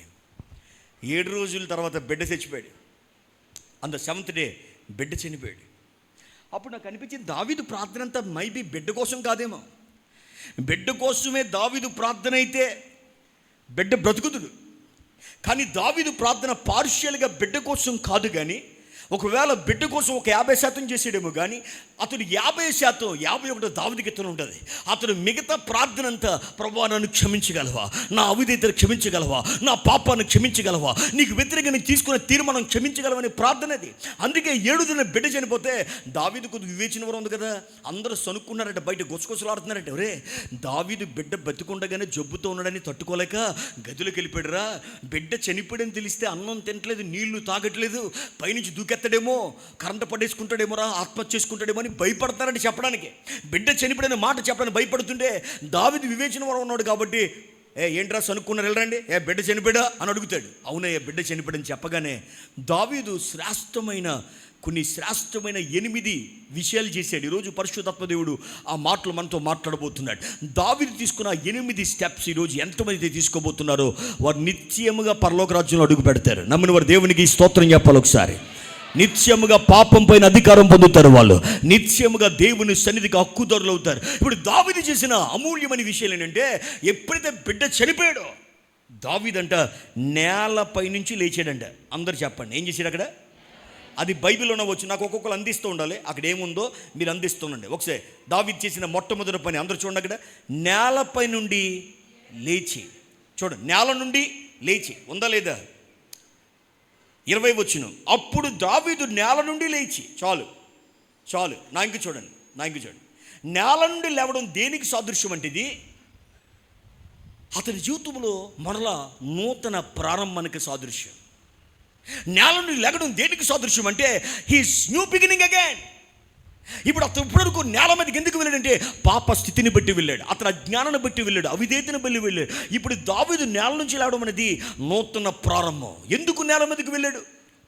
7 రోజుల తర్వాత బిడ్డ చచ్చిపోయాడు. అంత 7th డే బిడ్డ చనిపోయాడు. అప్పుడు నాకు అనిపించింది, దావీదు ప్రార్థన అంతా మైబీ బిడ్డ కోసం కాదేమో. బిడ్డ కోసమే దావీదు ప్రార్థన అయితే బిడ్డ బ్రతుకుతుడు. కానీ దావీదు ప్రార్థన పార్షియల్గా బిడ్డ కోసం కాదు, కానీ ఒకవేళ బిడ్డ కోసం ఒక 50% చేసేడేమో, కానీ అతడు 50%, 51 దావీదుకి ఎత్తున ఉంటుంది. అతడు మిగతా ప్రార్థన అంతా, ప్రభువా నన్ను క్షమించగలవా, నా అవిధేయతను క్షమించగలవా, నా పాపాన్ని క్షమించగలవా, నీకు వ్యతిరేకంగా తీసుకున్న తీర్మానం క్షమించగలవని ప్రార్థన అది. అందుకే 7 దిన బిడ్డ చనిపోతే దావీదు కొద్ది వివేచన వరం ఉంది కదా, అందరూ సనుక్కున్నారంటే, బయట గొసగొసలాడుతున్నారంటే, ఒరే దావీదు బిడ్డ బతికుండగానే జబ్బుతో ఉన్నాడని తట్టుకోలేక గదిలోకి వెళ్ళిపోయాడురా. బిడ్డ చనిపోయాడని తెలిస్తే అన్నం తినట్లేదు, నీళ్లు తాగట్లేదు, పైనుంచి దూకెత్తడేమో, కరెంటు పడేసుకుంటాడేమో రా, ఆత్మహత్య చేసుకుంటాడేమో అని భయపడతారని చెప్పడానికి, బిడ్డ చనిపోయిన మాట చెప్పడానికి భయపడుతుంటే దావీదు వివేచన వరం ఉన్నాడు కాబట్టి, ఏంట్రా సనుక్కున్నారు వెళ్ళరండి, బిడ్డ చనిపోయాడా అని అడుగుతాడు. అవునయ్య బిడ్డ చనిపోయాడని చెప్పగానే దావీదు కొన్ని శ్రేష్టమైన 8 విషయాలు చేశాడు. ఈరోజు పరిశుద్ధాత్మ దేవుడు ఆ మాటలు మనతో మాట్లాడబోతున్నాడు. దావీదు తీసుకున్న 8 స్టెప్స్ ఈరోజు ఎంతమంది తీసుకోబోతున్నారో వారు నిత్యముగా పరలోక రాజ్యంలో అడుగు పెడతారు. నమ్మిన వారు దేవునికి స్తోత్రం చెప్పాలి. ఒకసారి నిత్యముగా పాపం పైన అధికారం పొందుతారు, వాళ్ళు నిత్యముగా దేవుని సన్నిధికి హక్కుదారులు అవుతారు. ఇప్పుడు దావీదు చేసిన అమూల్యమైన విషయాలు ఏంటంటే, ఎప్పుడైతే బిడ్డ చనిపోయాడో దావీదంట నేలపై నుంచి లేచాడంట. అందరు చెప్పండి ఏం చేశాడు అక్కడ? అది బైబిల్లోనే వచ్చి నాకు ఒక్కొక్కరు అందిస్తూ ఉండాలి, అక్కడ ఏముందో మీరు అందిస్తుండండి. ఒకసారి దావీదు చేసిన మొట్టమొదటి పని అందరూ చూడండి, అక్కడ నేలపై నుండి లేచి, చూడండి నేల నుండి లేచి ఉందా లేదా? 20 వచనం, అప్పుడు దావీదు నేల నుండి లేచి, చాలు నా ఇంక చూడండి, నేల నుండి లేవడం దేనికి సాదృశ్యం అంటే, ఇది అతని జీవితంలో మరలా నూతన ప్రారంభానికి సాదృశ్యం. నేల నుండి లేగడం దేనికి సాదృశ్యం అంటే, హీస్ న్యూ బిగినింగ్ అగైన్. ఇప్పుడు అతను ఇప్పటివరకు నేల మీదకి ఎందుకు వెళ్ళాడంటే, పాప స్థితిని బట్టి వెళ్ళాడు, అతను అజ్ఞానాన్ని బట్టి వెళ్ళాడు, అవిధేయతను బట్టి వెళ్ళాడు. ఇప్పుడు దావీదు నేల నుంచి లేవడం అనేది నూతన ప్రారంభం. ఎందుకు నేల మీదకి వెళ్ళాడు?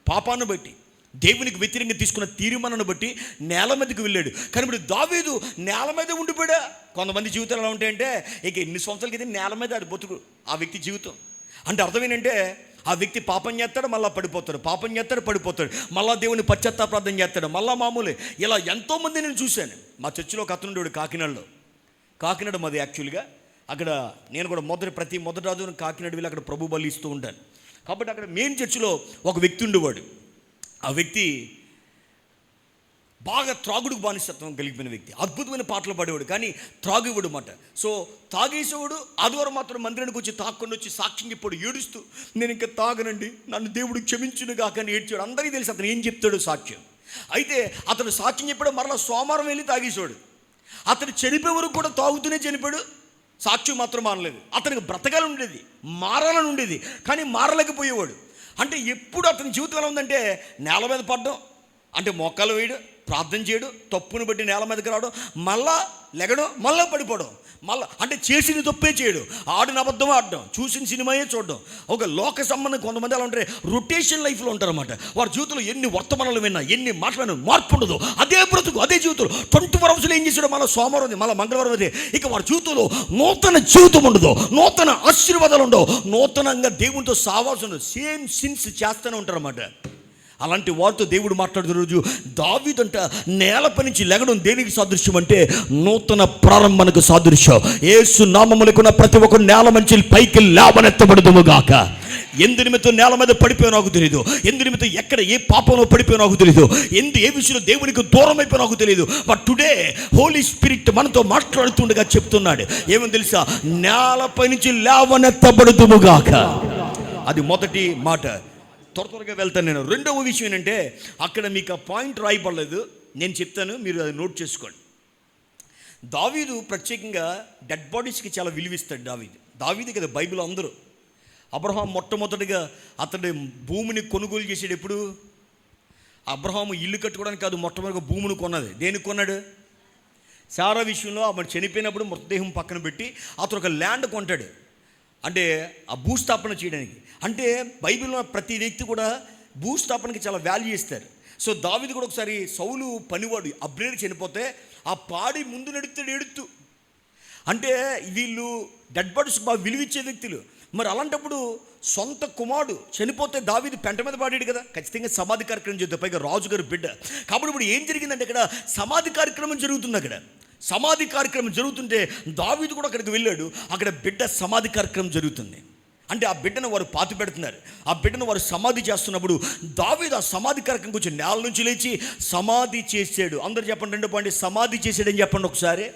పాపాన్ని బట్టి, దేవునికి వ్యతిరేకంగా తీసుకున్న తీర్మానాన్ని బట్టి నేల మీదకి వెళ్ళాడు. కానీ ఇప్పుడు దావీదు నేల మీదే ఉండిపోయాడా? కొంతమంది జీవితాలు ఎలా ఉంటాయంటే, ఇక ఎన్ని సంవత్సరాలకి అయితే నేల మీద అది బతుకు ఆ వ్యక్తి జీవితం. అంటే అర్థం ఏంటంటే, ఆ వ్యక్తి పాపం చేస్తాడు, మళ్ళీ పడిపోతాడు, మళ్ళీ దేవుని పశ్చాత్తాపరాధం చేస్తాడు, మళ్ళీ మామూలే. ఇలా ఎంతోమంది నేను చూశాను. మా చర్చిలో ఒక అతను ఉండేవాడు కాకినాడ మాది యాక్చువల్గా. అక్కడ నేను కూడా ప్రతి మొదటి రోజు కాకినాడ వెళ్ళి అక్కడ ప్రభు బలి ఇస్తూ ఉంటాను. కాబట్టి అక్కడ మెయిన్ చర్చిలో ఒక వ్యక్తి ఉండేవాడు. ఆ వ్యక్తి బాగా త్రాగుడుకు బానిసత్వం కలిగిపోయిన వ్యక్తి, అద్భుతమైన పాటలు పాడేవాడు, కానీ త్రాగేవాడు మాట. సో తాగేసేవాడు. ఆదివారం మాత్రం మందిరానికి వచ్చి తాక్కుండా వచ్చి సాక్ష్యం చెప్పాడు ఏడుస్తూ, నేను ఇంకా తాగనండి, నన్ను దేవుడు క్షమించునుగా కానీ ఏడ్చాడు. అందరికీ తెలుసు అతను ఏం చెప్తాడు సాక్ష్యం. అయితే అతను సాక్ష్యం చెప్పాడు, మరలా సోమవారం వెళ్ళి తాగేసేవాడు. అతను చనిపోయే వరకు కూడా తాగుతూనే చనిపోయాడు, సాక్ష్యం మాత్రం మారలేదు. అతనికి బ్రతకాలని ఉండేది, మారాలని ఉండేది, కానీ మారలేకపోయేవాడు. అంటే ఎప్పుడు అతని జీవితం ఎలా ఉందంటే, నేల మీద పడడం అంటే మోకాలు వేయడం, ప్రార్థన చేయడం, తప్పును బట్టి నేల మీదకి రావడం, మళ్ళా లెగడం, మళ్ళీ పడిపోవడం, మళ్ళీ అంటే చేసిన తప్పే చేయడం, ఆడిన అబద్ధం ఆడడం, చూసిన సినిమాయే చూడడం. ఒక లోక సంబంధం కొంతమంది అలా ఉంటారు, రొటేషన్ లైఫ్లో ఉంటారన్నమాట. వారి జీవితంలో ఎన్ని వర్తమానాలు విన్నా, ఎన్ని మాట్లాడినా మార్పు ఉండదు, అదే బ్రతుకు, అదే జీవితంలో 24 అవర్స్లో ఏం చేసాడో మళ్ళీ సోమవారం ఉంది, మళ్ళీ మంగళవారం అదే. ఇక వారి జీవితంలో నూతన జీవితం ఉండదు, నూతన ఆశీర్వాదాలు ఉండవు, నూతనంగా దేవునితో సావాసం ఉండదు, సేమ్ సిన్స్ చేస్తూనే ఉంటారన్నమాట. అలాంటి వారితో దేవుడు మాట్లాడుతున్న రోజు దావీదంట నేలపై నుంచి లెగడం దేనికి సాదృశ్యం అంటే, నూతన ప్రారంభానికి సాదృశ్యం. యేసు నామములకున్న ప్రతి ఒక్కరు నేల మంచి పైకి లేవనెత్తబడదుముగాక. ఎందు నిమిత్తం నేల మీద పడిపోయా నాకు తెలియదు, ఎందు నిమిత్తం ఎక్కడ ఏ పాపంలో పడిపోయా నాకు తెలియదు, ఏ విషయంలో దేవునికి దూరం అయిపోయా నాకు తెలియదు. బట్ టుడే హోలీ స్పిరిట్ మనతో మాట్లాడుతుండగా చెప్తున్నాడు, ఏమని తెలుసా? నేలపై నుంచి లేవనెత్తబడదుముగాక. అది మొదటి మాట. త్వరగా వెళ్తాను నేను. రెండవ విషయం ఏంటంటే, అక్కడ మీకు ఆ పాయింట్ రాయబడలేదు, నేను చెప్తాను, మీరు అది నోట్ చేసుకోండి. దావీదు ప్రత్యేకంగా డెడ్ బాడీస్కి చాలా విలువిస్తాడు. దావీదు కదా బైబిల్ అందరూ. అబ్రహాం మొట్టమొదటిగా అతడి భూమిని కొనుగోలు చేసాడు. ఎప్పుడు? అబ్రహాము ఇల్లు కట్టుకోవడానికి కాదు, మొట్టమొదటిగా భూమిని కొన్నది. దేనికి కొన్నాడు? సారా విషయంలో ఆమె చనిపోయినప్పుడు మృతదేహం పక్కన పెట్టి అతను ఒక ల్యాండ్ కొంటాడు, అంటే ఆ భూస్థాపన చేయడానికి. అంటే బైబిల్లో ప్రతి వ్యక్తి కూడా భూస్థాపనకి చాలా వాల్యూ ఇస్తారు. సో దావీదు కూడా ఒకసారి సౌలు పనివాడు అబ్నేరు చనిపోతే ఆ పాడి ముందు నడుస్తాడు ఎడుతూ. అంటే వీళ్ళు డెడ్ బాడీస్ బాగా విలువిచ్చే వ్యక్తులు. మరి అలాంటప్పుడు సొంత కుమారుడు చనిపోతే దావీదు పెంట మీద పాడాడు కదా, ఖచ్చితంగా సమాధి కార్యక్రమం చేద్దాం, పైగా రాజుగారి బిడ్డ. కాబట్టి ఇప్పుడు ఏం జరిగిందంటే, అక్కడ సమాధి కార్యక్రమం జరుగుతుంది. అక్కడ సమాధి కార్యక్రమం జరుగుతుంటే దావీదు కూడా అక్కడికి వెళ్ళాడు. అక్కడ బిడ్డ సమాధి కార్యక్రమం జరుగుతుంది. అంటే ఆ బిడ్డను వారు పాతి పెడుతున్నారు. ఆ బిడ్డను వారు సమాధి చేస్తున్నప్పుడు దావీదు ఆ సమాధి కార్యక్రమం వచ్చి నేల నుంచి లేచి సమాధి చేసాడు. అందరూ చెప్పండి, 2 పాయింట్ సమాధి చేసాడని చెప్పండి ఒకసారి.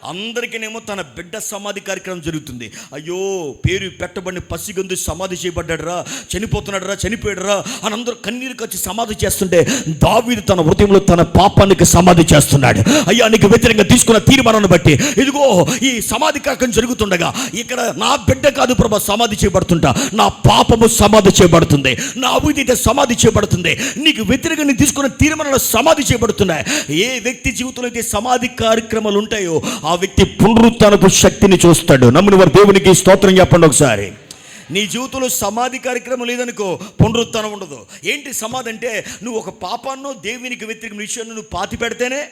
అందరికీనేమో తన బిడ్డ సమాధి కార్యక్రమం జరుగుతుంది. అయ్యో, పేరు పెట్టబడిన పసిగందు సమాధి చేయబడ్డాడురా, చనిపోయాడురా అని అందరూ కన్నీరుకి వచ్చి సమాధి చేస్తుంటే దావీదు తన హృదయంలో తన పాపానికి సమాధి చేస్తున్నాడు. అయ్యా, నీకు వ్యతిరేకంగా తీసుకున్న తీర్మానాన్ని బట్టి ఇదిగో ఈ సమాధి కార్యక్రమం జరుగుతుండగా ఇక్కడ నా బిడ్డ కాదు ప్రభా సమాధి చేయబడుతుంటా, నా పాపము సమాధి చేయబడుతుంది, నా అవిధేయత సమాధి చేయబడుతుంది, నీకు వ్యతిరేకంగా తీసుకున్న తీర్మానాలు సమాధి చేయబడుతున్నాయి. ఏ వ్యక్తి జీవితంలో అయితే సమాధి కార్యక్రమాలు ఉంటాయో ఆ వ్యక్తి పునరుత్థానపు శక్తిని చూస్తాడు. నమ్మిన వారు దేవునికి స్తోత్రం చెప్పండి ఒకసారి. నీ జీవితంలో సమాధి కార్యక్రమం లేదనుకో, పునరుత్థానం ఉండదు. ఏంటి సమాధి అంటే, నువ్వు ఒక పాపాన్నో దేవునికి వ్యతిరేక విషయాన్ని నువ్వు పాతి పెడితేనే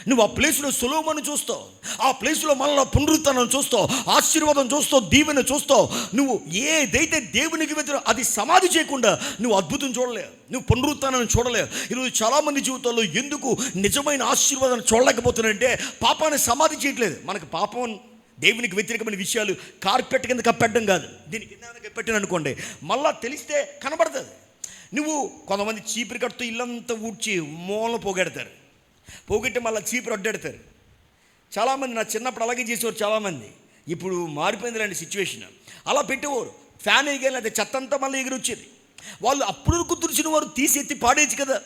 నువ్వు ఆ ప్లేస్లో సొలొమోను చూస్తావు, ఆ ప్లేస్లో మళ్ళీ పునరుత్థానం చూస్తావు, ఆశీర్వాదం చూస్తావు, దీవెన చూస్తావు. నువ్వు ఏదైతే దేవునికి వ్యతిరేకం అది సమాధి చేయకుండా నువ్వు అద్భుతం చూడలేవు, నువ్వు పునరుత్థానం చూడలేవు. ఈరోజు చాలామంది జీవితాల్లో ఎందుకు నిజమైన ఆశీర్వాదాన్ని చూడలేకపోతున్నారంటే పాపాన్ని సమాధి చేయట్లేదు. మనకు పాపం దేవునికి వ్యతిరేకమైన విషయాలు కార్పెట్ కింద కప్పెట్టడం కాదు, దీని కింద పెట్టాను అనుకోండి మళ్ళా తెలిస్తే కనబడుతుంది. నువ్వు కొంతమంది చీపురు కట్టుతో ఇల్లంతా ఊడ్చి మూల పోగొట్టి మళ్ళీ చీపురు అడ్డెడతారు. చాలామంది నా చిన్నప్పుడు అలాగే చేసేవారు చాలామంది. ఇప్పుడు మారిపోయిందిలాంటి సిచ్యువేషన్. అలా పెట్టేవారు, ఫ్యాన్ ఎగిరి అయితే చెత్త అంతా మళ్ళీ ఎగిరి వచ్చేది. వాళ్ళు అప్పుడు తుడిచిన వారు తీసి ఎత్తి పాడేయచ్చు కదా.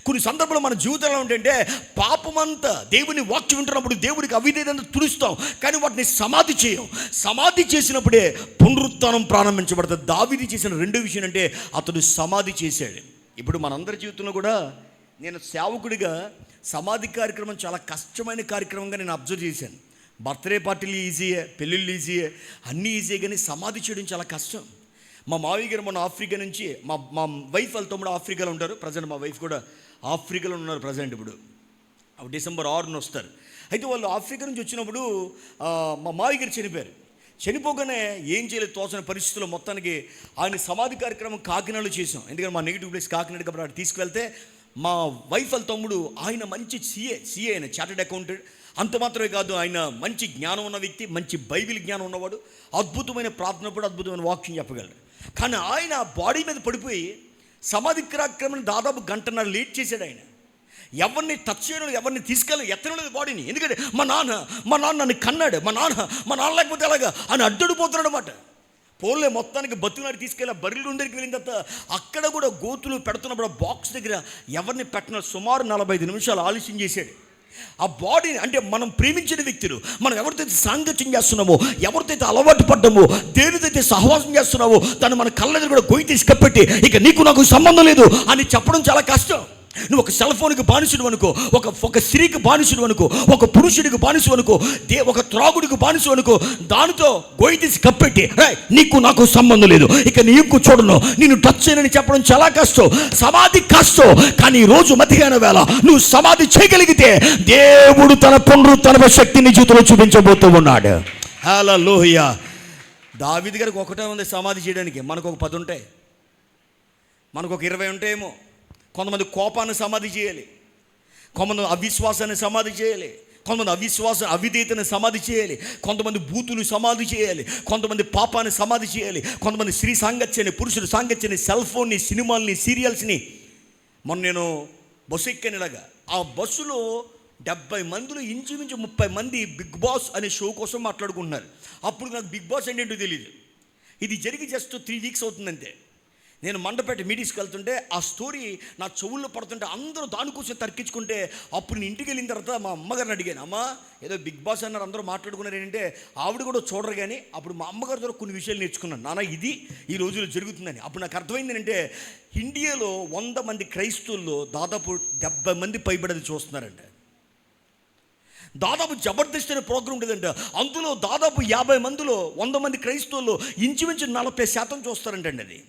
కొన్ని సందర్భాలు మన జీవితంలో ఏంటంటే పాపమంతా దేవుని వాక్యం వింటున్నప్పుడు దేవునికి అవిధేయత తుడుస్తాం, కానీ వాటిని సమాధి చేయం. సమాధి చేసినప్పుడే పునరుత్థానం ప్రారంభించబడుతుంది. దావీదు చేసిన రెండో విషయం అంటే అతడు సమాధి చేశాడు. ఇప్పుడు మనందరి జీవితంలో కూడా నేను సేవకుడిగా సమాధి కార్యక్రమం చాలా కష్టమైన కార్యక్రమంగా నేను అబ్జర్వ్ చేశాను. బర్త్డే పార్టీలు ఈజీయే, పెళ్ళిళ్ళు ఈజీయే, అన్నీ ఈజీయే, కానీ సమాధి చేయడం చాలా కష్టం. మా మావయ్య గారు మొన్న ఆఫ్రికా నుంచి మా వైఫ్ వాళ్ళ తమ్ముడు ఆఫ్రికాలో ఉంటారు ప్రజెంట్. మా వైఫ్ కూడా ఆఫ్రికాలో ఉన్నారు ప్రజెంట్. ఇప్పుడు డిసెంబర్ 6న వస్తారు. అయితే వాళ్ళు ఆఫ్రికా నుంచి వచ్చినప్పుడు మా మావయ్య గారు చనిపోయారు. చనిపోగానే ఏం చేయలేదు తోచని పరిస్థితుల్లో మొత్తానికి ఆయన సమాధి కార్యక్రమం కాకినాడలో చేసాం. ఎందుకంటే మా నెగిటివ్ ప్లేస్ కాకినాడ కాబట్టి అక్కడ తీసుకువెళ్తే మా వైఫ్ వాళ్ళ తమ్ముడు ఆయన మంచి సిఏ ఆయన చార్టెడ్ అకౌంటెంట్. అంత మాత్రమే కాదు, ఆయన మంచి జ్ఞానం ఉన్న వ్యక్తి, మంచి బైబిల్ జ్ఞానం ఉన్నవాడు, అద్భుతమైన ప్రార్థన కూడా అద్భుతమైన వాక్యం చెప్పగలరు. కానీ ఆయన బాడీ మీద పడిపోయి సమాధి కార్యక్రమం దాదాపు 1.5 గంటన్నర లేట్ చేశాడు. ఆయన ఎవరిని టచ్ చేయడం, ఎవరిని తీసుకెళ్ళి ఎత్తనలేదు బాడీని. ఎందుకంటే మా నాన్న నన్ను కన్నాడు, మా నాన్న లేకపోతే ఎలాగా అని అడ్డడిపోతున్నాడు అన్నమాట. పోలే మొత్తానికి బతుకునాడు తీసుకెళ్ళి బర్రెల దగ్గరికి వెళ్ళిన తర్వాత అక్కడ కూడా గోతులు పెడుతున్నప్పుడు బాక్స్ దగ్గర ఎవరిని పెట్టిన సుమారు 45 నిమిషాలు ఆలస్యం చేశాడు. ఆ బాడీని అంటే మనం ప్రేమించిన వ్యక్తులు, మనం ఎవరితో సాంగత్యం చేస్తున్నామో, ఎవరితో అలవాటు పడ్డామో, దేనితో సహవాసం చేస్తున్నామో దాన్ని మన కళ్ళ దగ్గర కూడా గొయ్యి తీసి కప్పెట్టి ఇక నీకు నాకు సంబంధం లేదు అని చెప్పడం చాలా కష్టం. నువ్వు ఒక సెల్ ఫోన్కి బానిసుడు అనుకో, ఒక స్త్రీకి బానిసుడు అనుకో, ఒక పురుషుడికి బానిసు అనుకో, ఒక త్రాగుడికి బానిసు అనుకో, దానితో గొయ్యి తీసి కప్పెట్టి నీకు నాకు సంబంధం లేదు, ఇక నీకు చూడను, నేను టచ్ చేయనని చెప్పడం చాలా కష్టం. సమాధి కష్టం. కానీ ఈరోజు మధ్యాహ్న వేళ నువ్వు సమాధి చేయగలిగితే దేవుడు తన పునరుత్థాన శక్తిని జీవితంలో చూపించబోతూ ఉన్నాడు. హల్లెలూయా. దావీదు గారికి ఒకటే ఉంది సమాధి చేయడానికి, మనకు ఒక 10 ఉంటాయి, మనకు ఒక 20 ఉంటాయేమో. కొంతమంది కోపాన్ని సమాధి చేయాలి, కొంతమంది అవిశ్వాసాన్ని సమాధి చేయాలి, కొంతమంది అవిధేయతను సమాధి చేయాలి, కొంతమంది బూతులు సమాధి చేయాలి, కొంతమంది పాపాన్ని సమాధి చేయాలి, కొంతమంది స్త్రీ సాంగత్యాన్ని, పురుషుడు సాంగత్యాన్ని, సెల్ ఫోన్ని, సినిమాల్ని, సీరియల్స్ని. మొన్న నేను బస్సు ఎక్కానిలాగా, ఆ బస్సులో 70 మందిలో ఇంచుమించు 30 మంది బిగ్ బాస్ అనే షో కోసం మాట్లాడుకుంటున్నారు. అప్పుడు నాకు బిగ్ బాస్ ఏంటో తెలియదు. ఇది జరిగి జస్ట్ 3 వీక్స్ అవుతుందంతే. నేను మండపేట మీటింగ్స్కి వెళ్తుంటే ఆ స్టోరీ నా చెవుల్లో పడుతుంటే అందరూ దానికోసం తర్కించుకుంటే అప్పుడు నేను ఇంటికి వెళ్ళిన తర్వాత మా అమ్మగారిని అడిగాను, అమ్మ ఏదో బిగ్ బాస్ అన్నారు అందరూ మాట్లాడుకున్నారు ఏంటంటే ఆవిడ కూడా చూడరు. కానీ అప్పుడు మా అమ్మగారి ద్వారా కొన్ని విషయాలు నేర్చుకున్నాను, నాన్న ఇది ఈ రోజుల్లో జరుగుతుందని. అప్పుడు నాకు అర్థమైంది ఏంటంటే ఇండియాలో 100 మంది క్రైస్తవుల్లో దాదాపు 70 మంది పైబడేది చూస్తున్నారంట. దాదాపు జబర్దస్త్ అనే ప్రోగ్రాం ఉంటుందంట, అందులో దాదాపు 50 మందిలో 100 మంది క్రైస్తవుల్లో ఇంచుమించు 40% చూస్తారంటండి. అది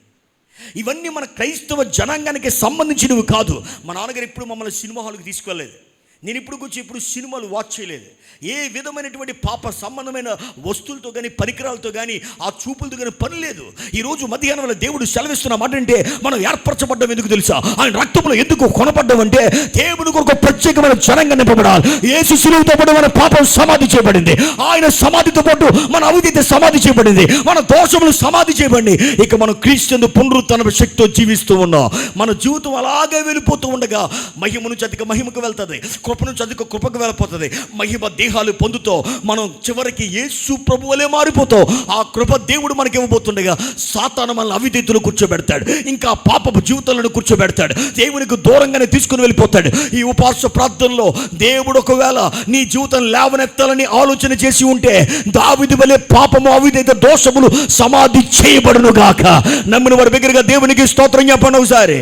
ఇవన్నీ మన క్రైస్తవ జనాంగానికి సంబంధించినవి కాదు. మా నాన్నగారు ఎప్పుడు మమ్మల్ని సినిమా హాల్కి తీసుకెళ్ళలేదు. నేను ఇప్పుడు సినిమాలు వాచ్ చేయలేదు. ఏ విధమైనటువంటి పాప సంబంధమైన వస్తువులతో కానీ పరికరాలతో కానీ ఆ చూపులతో కానీ పని లేదు. ఈరోజు మధ్యాహ్నం వల్ల దేవుడు సెలవిస్తున్న మాట అంటే మనం ఏర్పరచబడ్డం ఎందుకు తెలుసా? ఆయన రక్తంలో ఎందుకు కొనపడ్డం అంటే దేవుని కొరకు ప్రత్యేకమైన జనంగా నింపబడాలి. యేసు శిలువతో పాటు మన పాపం సమాధి చేయబడింది. ఆయన సమాధితో పాటు మన అవిధేయత సమాధి చేయబడింది. మన దోషములు సమాధి చేయబడి ఇక మనం క్రీస్తు పునరుత్థాన శక్తితో జీవిస్తూ ఉన్నాం. మన జీవితం అలాగే వెళ్ళిపోతూ ఉండగా మహిమ నుంచి అధిక మహిమకు వెళ్తుంది, కృప నుంచి అధిక కృపకు వెళ్ళిపోతుంది. మహిమ దేహాలు పొందుతో మనం చివరికి యేసు ప్రభువులే మారిపోతాం. ఆ కృప దేవుడు మనకి ఇవ్వబోతుండగా సాతాను మనల్ని అవిధేయతలో కూర్చోబెడతాడు, ఇంకా పాపపు జీవితాలను కూర్చోబెడతాడు, దేవునికి దూరంగానే తీసుకుని వెళ్ళిపోతాడు. ఈ ఉపవాస ప్రార్థనలో దేవుడు ఒకవేళ నీ జీవితం లేవనెత్తాలని ఆలోచన చేసి ఉంటే దావీదు వలె పాపము అవిధేయత దోషములు సమాధి చేయబడును గాక. నమ్మిన వారి దగ్గరగా దేవునికి స్తోత్రం చెప్పండి ఒకసారి.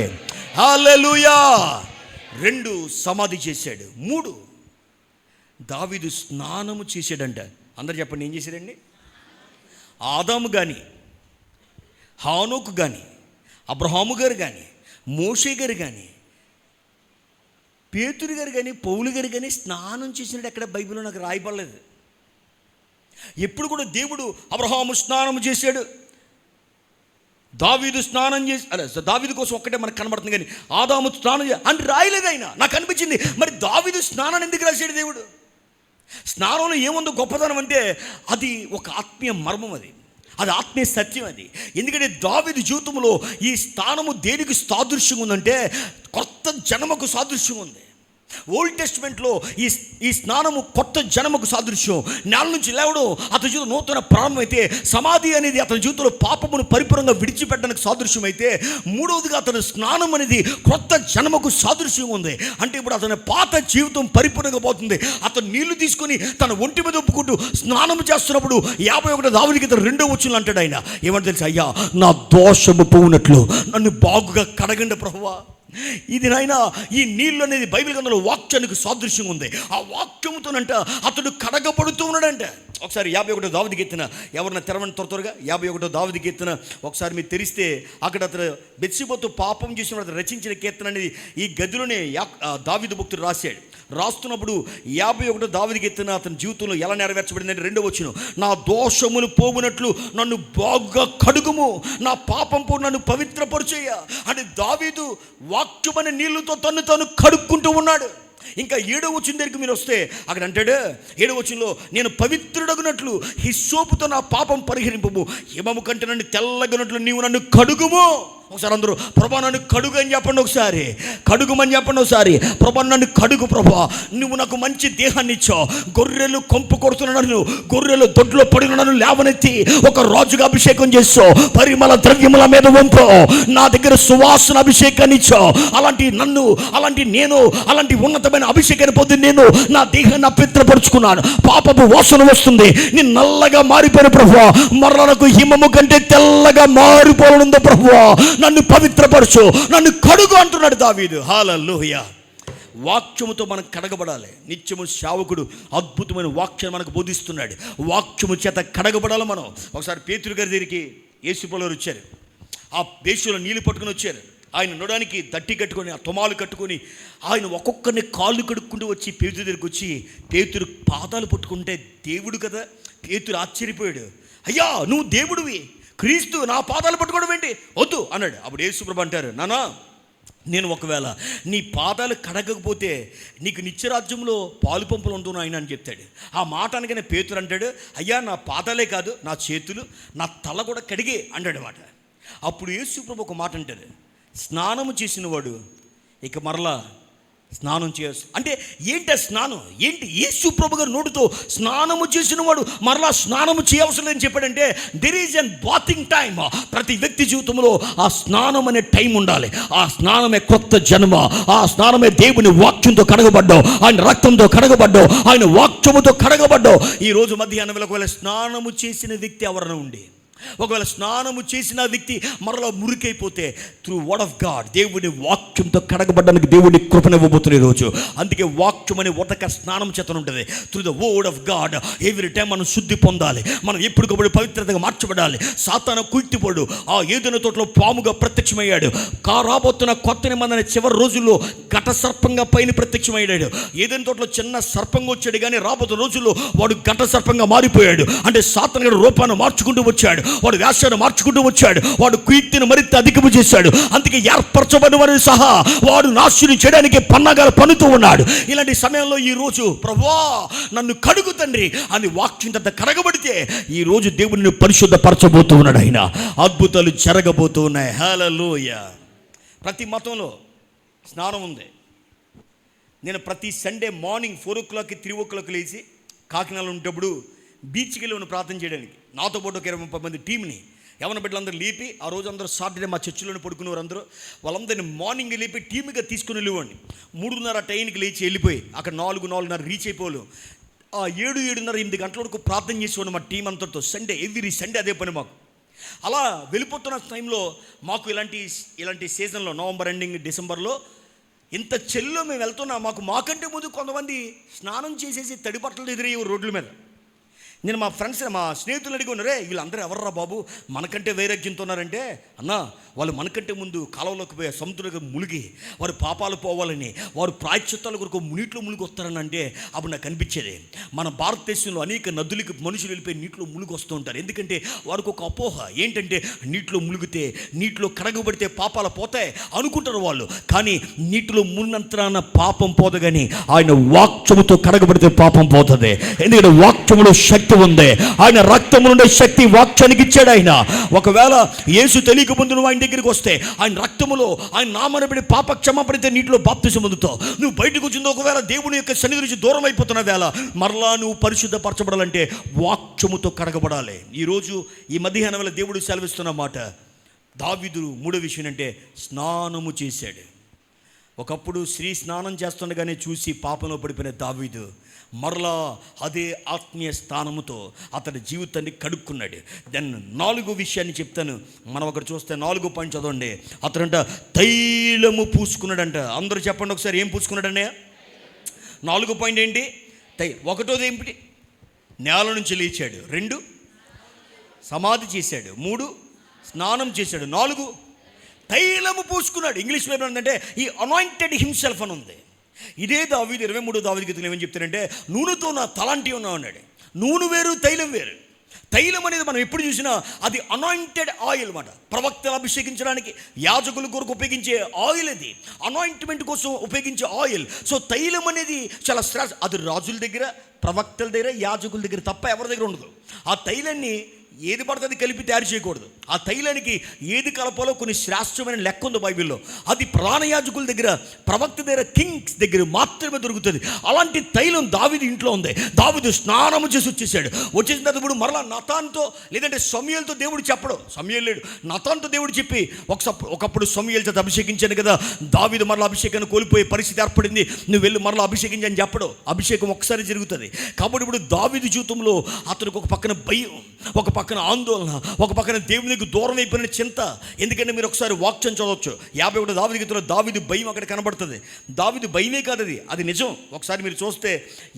హల్లెలూయా. 2 సమాధి చేశాడు. 3 దావీదు స్నానము చేశాడంట. అందరు చెప్పండి, ఏం చేశాడండి? ఆదాము కానీ, హానోకు కానీ, అబ్రహాము గారు కానీ, మోషే గారు కానీ, పేతురు గారు కానీ, పౌలు గారు కానీ స్నానం చేసినట్టు ఎక్కడ బైబిల్లో నాకు రాయబడలేదు. ఎప్పుడు కూడా దేవుడు అబ్రహాము స్నానం చేశాడు, దావీదు స్నానం చేసి దావీదు కోసం ఒక్కటే మనకు కనబడుతుంది, కానీ ఆదాము స్నానం అని రాయలేదు. ఆయన నాకు అనిపించింది, మరి దావీదు స్నానాన్ని ఎందుకు రాశాడు దేవుడు? స్నానంలో ఏముందో గొప్పతనం అంటే అది ఒక ఆత్మీయ మర్మం, అది ఆత్మీయ సత్యం. అది ఎందుకంటే దావీదు జీవితంలో ఈ స్థానము దేనికి సాదృశ్యంగా ఉందంటే కొత్త జన్మకు సాదృశ్యం ఉంది. ఓల్డ్ టెస్ట్మెంట్లో ఈ స్నానము కొత్త జన్మకు సాదృశ్యం. నేల నుంచి లేవడం అతని జీవితం నూతన ప్రారంభం అయితే, సమాధి అనేది అతని జీవితంలో పాపమును పరిపూర్ణంగా విడిచిపెట్టడానికి సాదృశ్యం అయితే, 3వదిగా అతని స్నానం అనేది కొత్త జన్మకు సాదృశ్యం ఉంది. అంటే ఇప్పుడు అతని పాత జీవితం పరిపూర్ణంగా పోతుంది. అతను నీళ్లు తీసుకొని తన ఒంటి మీద ఒప్పుకుంటూ స్నానం చేస్తున్నప్పుడు 51 దావీదుకి 2వ వచనంలో అంటాడు ఆయన, ఏమంటే తెలుసు? అయ్యా, నా దోషము పోవునట్లు నన్ను బాగుగా కడగండి ప్రభువా. ఇది నాయన, ఈ నీళ్ళు అనేది బైబిల్ గ్రంథంలో వాక్యానికి సాదృశ్యంగా ఉంది. ఆ వాక్యముతోనంట అతడు కడగబడుతూ ఉన్నాడంట. ఒకసారి 51 దావీదు కీర్తన ఎవరన్నా తెరవని త్వరగా 51 దావీదు కీర్తన ఒకసారి మీరు తెరిస్తే అక్కడ అతను బెత్షెబతో పాపం చేసిన అతను రచించిన కీర్తన అనేది ఈ గదిలోనే దావీదు భక్తుడు రాస్తున్నప్పుడు 51 దావీదు కీర్తన అతని జీవితంలో ఎలా నెరవేర్చబడిందంటే 2వ వచనం, నా దోషములు పోవునట్లు నన్ను బాగా కడుగుము, నా పాపంపు నన్ను పవిత్రపరుచేయ. అంటే దావీదు వాక్యమనే నీళ్లతో తను కడుక్కుంటూ ఉన్నాడు. ఇంకా 7వ వచనం దగ్గరికి మీరు వస్తే అక్కడ అంటాడు, 7వ వచనంలో, నేను పవిత్రుడగునట్లు హిస్సోపుతో నా పాపం పరిహరింపము, హిమము కంటే నన్ను తెల్లగనట్లు నీవు నన్ను కడుగుము. ఒకసారి అందరూ ప్రభా నన్ను కడుగు అని చెప్పండి, ఒకసారి కడుగుమని చెప్పండి ఒకసారి. ప్రభా నన్ను కడుగు ప్రభా, నువ్వు నాకు మంచి దేహాన్ని ఇచ్చావు. గొర్రెలు కొంపు కొడుతున్న నన్ను, గొర్రెలు దొడ్లో పడిన నన్ను లేవనెత్తి ఒక రాజుగా అభిషేకం చేస్తావు, పరిమళ ద్రవ్యముల మీద వంపు నా దగ్గర సువాసన అభిషేకాన్ని ఇచ్చావు. అలాంటి నేను అలాంటి ఉన్నతమైన అభిషేకాన్ని పొంది నేను నా దేహాన్ని అపవిత్రపరుచుకున్నాను. పాపపు వాసన వస్తుంది, నేను నల్లగా మారిపోయిన ప్రభువా, మరల నాకు హిమము కంటే తెల్లగా మారిపోనుంది ప్రభువా, నన్ను పవిత్రపరచు, నన్ను కడుగు అంటున్నాడు దావీదు. హల్లెలూయా. వాక్యముతో మనం కడగబడాలి. నిత్యము సేవకుడు అద్భుతమైన వాక్యం మనకు బోధిస్తున్నాడు. వాక్యము చేత కడగబడాలి మనం. ఒకసారి పేతురు గారి దగ్గరికి యేసుప్రభువారు వచ్చారు. ఆ దేశంలో నీళ్లు పట్టుకుని వచ్చారు. ఆయన నడడానికి దట్టి కట్టుకొని, ఆ తొమాలు కట్టుకొని ఆయన ఒక్కొక్కరిని కాళ్ళు కడుక్కుంటూ వచ్చి పేతురు దగ్గరికి వచ్చి పేతురు పాదాలు పట్టుకుంటే దేవుడు కదా. పేతురు ఆశ్చర్యపోయాడు, అయ్యా నువ్వు దేవుడివి, క్రీస్తు, నా పాదాలు పట్టుకోవడం ఏంటి, వద్దు అన్నాడు. అప్పుడు యేసుప్రభు అంటారు, నానా నేను ఒకవేళ నీ పాదాలు కడగకపోతే నీకు నిత్యరాజ్యంలో పాలు పంపులు ఉంటున్నాను ఆయన అని చెప్తాడు. ఆ మాట అనగానే పేతురు అంటాడు, అయ్యా నా పాదాలే కాదు నా చేతులు నా తల కూడా కడిగే అంటాడు మాట. అప్పుడు యేసుప్రభు ఒక మాట అంటారు, స్నానము చేసిన వాడు ఇక మరలా స్నానం చేయవచ్చు. అంటే ఏంటి స్నానం? ఏంటి? యేసు ప్రభు గారు నోటితో స్నానము చేసిన వాడు మరలా స్నానము చేయవసరం లేదని చెప్పాడంటే there is an bathing time. ప్రతి వ్యక్తి జీవితంలో ఆ స్నానం అనే టైం ఉండాలి. ఆ స్నానమే కొత్త జన్మ. ఆ స్నానమే దేవుని వాక్యంతో కడగబడ్డావు, ఆయన రక్తంతో కడగబడ్డావు, ఆయన వాక్యముతో కడగబడ్డావు. ఈరోజు మధ్యాహ్నం వేళ ఒకవేళ స్నానము చేసిన వ్యక్తి ఎవరైనా ఉండి ఒకవేళ స్నానము చేసిన వ్యక్తి మరలా మురికైపోతే త్రూ వర్డ్ ఆఫ్ గాడ్, దేవుని వాక్యంతో కడగబడ్డానికి దేవుని కృపనివ్వబోతున్న ఈరోజు. అందుకే వాక్యం అనే ఉదక స్నానం చేత ఉంటుంది. Through the word of God every time మనం శుద్ధి పొందాలి. మనం ఎప్పటికప్పుడు పవిత్రతగా మార్చబడాలి. సాతాను కుయితిపోడు ఆ ఏదైనా తోటలో పాముగా ప్రత్యక్షమయ్యాడు. రాబోతున్న కొత్త నిబంధన చివరి రోజుల్లో ఘట సర్పంగా పైన ప్రత్యక్షమయ్యాడు. ఏదైనా తోటలో చిన్న సర్పంగా వచ్చాడు, కానీ రాబోతున్న రోజుల్లో వాడు ఘట సర్పంగా మారిపోయాడు. అంటే సాతాను రూపాన్ని మార్చుకుంటూ వచ్చాడు, వాడు వేషాన్ని మార్చుకుంటూ వచ్చాడు, వాడు కీర్తిని మరింత అధికము చేశాడు. అందుకే ఏర్పరచబడిన వారిని సహా వాడు నాశనం చేయడానికి పన్నాగాలు పన్నుతూ ఉన్నాడు. ఇలాంటి సమయంలో ఈరోజు ప్రభువా నన్ను కడుగు తండ్రి అని వాక్యం అంత కడగబడితే ఈరోజు దేవుడిని పరిశుద్ధపరచబోతూ ఉన్నాడు. ఆయన అద్భుతాలు జరగబోతూ ఉన్నాయి. హల్లెలూయా. ప్రతి మతంలో స్నానం ఉంది. నేను ప్రతి సండే మార్నింగ్ 4 o'clock 3 o'clock లేచి కాకినాడలో ఉండేటప్పుడు బీచ్కి వెళ్ళి ప్రార్థన చేయడానికి నాతో పాటు ఒక 20-30 మంది టీంని యవన బిడ్డలందరూ లేపి, ఆ రోజు అందరూ సాటర్డే మా చర్చిలోనే పడుకునేవారు. అందరూ వాళ్ళందరినీ మార్నింగ్ లేపి టీమ్గా తీసుకుని వెళ్ళేవాడిని. 3:30 టైంకి లేచి వెళ్ళిపోయి అక్కడ 4-4:30 రీచ్ అయిపోవాలి. 7-7:30-8 గంటల వరకు ప్రార్థన చేసేవాడు మా టీం అంతటితో. సండే ఎవ్రీ సండే అదే పని మాకు. అలా వెళ్ళిపోతున్న టైంలో మాకు ఇలాంటి సీజన్లో నవంబర్ ఎండింగ్ డిసెంబర్లో ఇంత చెల్లో మేము వెళ్తున్నా మాకంటే ముందు కొంతమంది స్నానం చేసేసి తడి బట్టలు ఎదురయ్యేవారు రోడ్ల మీద. నేను మా స్నేహితులు అడిగి ఉన్నారే, వీళ్ళందరూ ఎవర్రా బాబు మనకంటే వైరాగ్యంతో ఉన్నారంటే, అన్న వాళ్ళు మనకంటే ముందు కాలంలోకి పోయి సముద్రంలో మునిగి వారు పాపాలు పోవాలని వారు ప్రాయశ్చిత్తాల కొరకు నీటిలో మునిగి వస్తారని అంటే అప్పుడు నాకు అనిపించేది, మన భారతదేశంలో అనేక నదులకి మనుషులు వెళ్ళిపోయి నీటిలో మునిగి వస్తూ ఉంటారు. ఎందుకంటే వారికి ఒక అపోహ ఏంటంటే నీటిలో మునిగితే నీటిలో కడగబడితే పాపాలు పోతాయి అనుకుంటారు వాళ్ళు. కానీ నీటిలో మున్నంతరాన పాపం పోదు, కానీ ఆయన వాక్యముతో కడగబడితే పాపం పోతుంది. ఎందుకంటే వాక్యములో శక్తి ఉంది. ఆయన రక్తము నుండే శక్తి వాక్యానికి ఇచ్చాడు ఆయన. ఒకవేళ యేసు తెలియక ముందు నువ్వు ఆయన దగ్గరికి వస్తే ఆయన రక్తములో ఆయన నామనబడి పాప క్షమాపడితే నీటిలో బాప్తిసం పొందుతావు. నువ్వు బయటకు వచ్చిందో ఒకవేళ దేవుని యొక్క సన్నిధి నుంచి దూరం అయిపోతున్న వేళ మరలా నువ్వు పరిశుద్ధపరచబడాలంటే వాక్యముతో కడగబడాలి. ఈరోజు ఈ మధ్యాహ్నం వేళ దేవుడు సెలవిస్తున్న మాట, దావీదు 3వ విషయం అంటే స్నానము చేశాడు. ఒకప్పుడు స్త్రీ స్నానం చేస్తుండగానే చూసి పాపంలో పడిపోయిన దావీదు మరలా అదే ఆత్మీయ స్థానముతో అతడి జీవితాన్ని కడుక్కున్నాడు. దెన్ 4వ విషయాన్ని చెప్తాను. మనం అక్కడ చూస్తే 4వ పాయింట్ చదవండి. అతడంట తైలము పూసుకున్నాడంట. అందరూ చెప్పండి ఒకసారి, ఏం పూసుకున్నాడండి? 4వ పాయింట్ ఏంటి? 1వ ఏంటి? నేల నుంచి లేచాడు. 2 సమాధి చేశాడు. 3 స్నానం చేశాడు. 4 తైలము పూసుకున్నాడు. ఇంగ్లీష్ పేపర్ ఏంటంటే ఈ అనాయింటెడ్ హిమ్సెల్ఫ్ అని ఉంది. ఇదే దావీదు 23వ దావీదు గీతలో ఏమని చెప్తారంటే, నూనెతో నా తలాంటి ఉన్నా అన్నాడు. నూనె వేరు, తైలం వేరు. తైలం అనేది మనం ఎప్పుడు చూసినా అది అనాయింటెడ్ ఆయిల్ అన్నమాట. ప్రవక్తలు అభిషేకించడానికి యాజకుల కొరకు ఉపయోగించే ఆయిల్, అది అనాయింట్మెంట్ కోసం ఉపయోగించే ఆయిల్. సో తైలం అనేది చాలా అది రాజుల దగ్గర, ప్రవక్తల దగ్గర, యాజకుల దగ్గర తప్ప ఎవరి దగ్గర ఉండదు. ఆ తైలాన్ని ఏది పడుతుంది కలిపి తయారు చేయకూడదు. ఆ తైలానికి ఏది కలపాలో కొన్ని శాస్త్రమైన లెక్క ఉంది బైబిల్లో. అది ప్రాణయాజకుల దగ్గర, ప్రవక్త దగ్గర, కింగ్స్ దగ్గర మాత్రమే దొరుకుతుంది. అలాంటి తైలం దావీదు ఇంట్లో ఉంది. దావీదు స్నానము చేసి వచ్చేసాడు. వచ్చేసిన తర్వాత ఇప్పుడు మరలా నతాన్తో లేదంటే సమూయేలుతో దేవుడు చెప్పడం, సమూయేలు లేడు, నతాన్తో దేవుడు చెప్పి ఒకప్పుడు సమూయేలు చేత అభిషేకించాను కదా, దావీదు మరలా అభిషేకాన్ని కోల్పోయే పరిస్థితి ఏర్పడింది, నువ్వు వెళ్ళి మరలా అభిషేకించని చెప్పడం. అభిషేకం ఒకసారి జరుగుతుంది. కాబట్టి ఇప్పుడు దావీదు జీవితంలో అతనికి ఒక పక్కన భయం, ఒక పక్కన ఆందోళన, ఒక పక్కన దేవునికి దూరం అయిపోయిన చింత. ఎందుకంటే మీరు ఒకసారి వాక్యం చదవచ్చు. 51 దావీదు గీతలో దావీదు భయం అక్కడ కనబడుతుంది. దావీదు భయమే కాదు, అది నిజం. ఒకసారి మీరు చూస్తే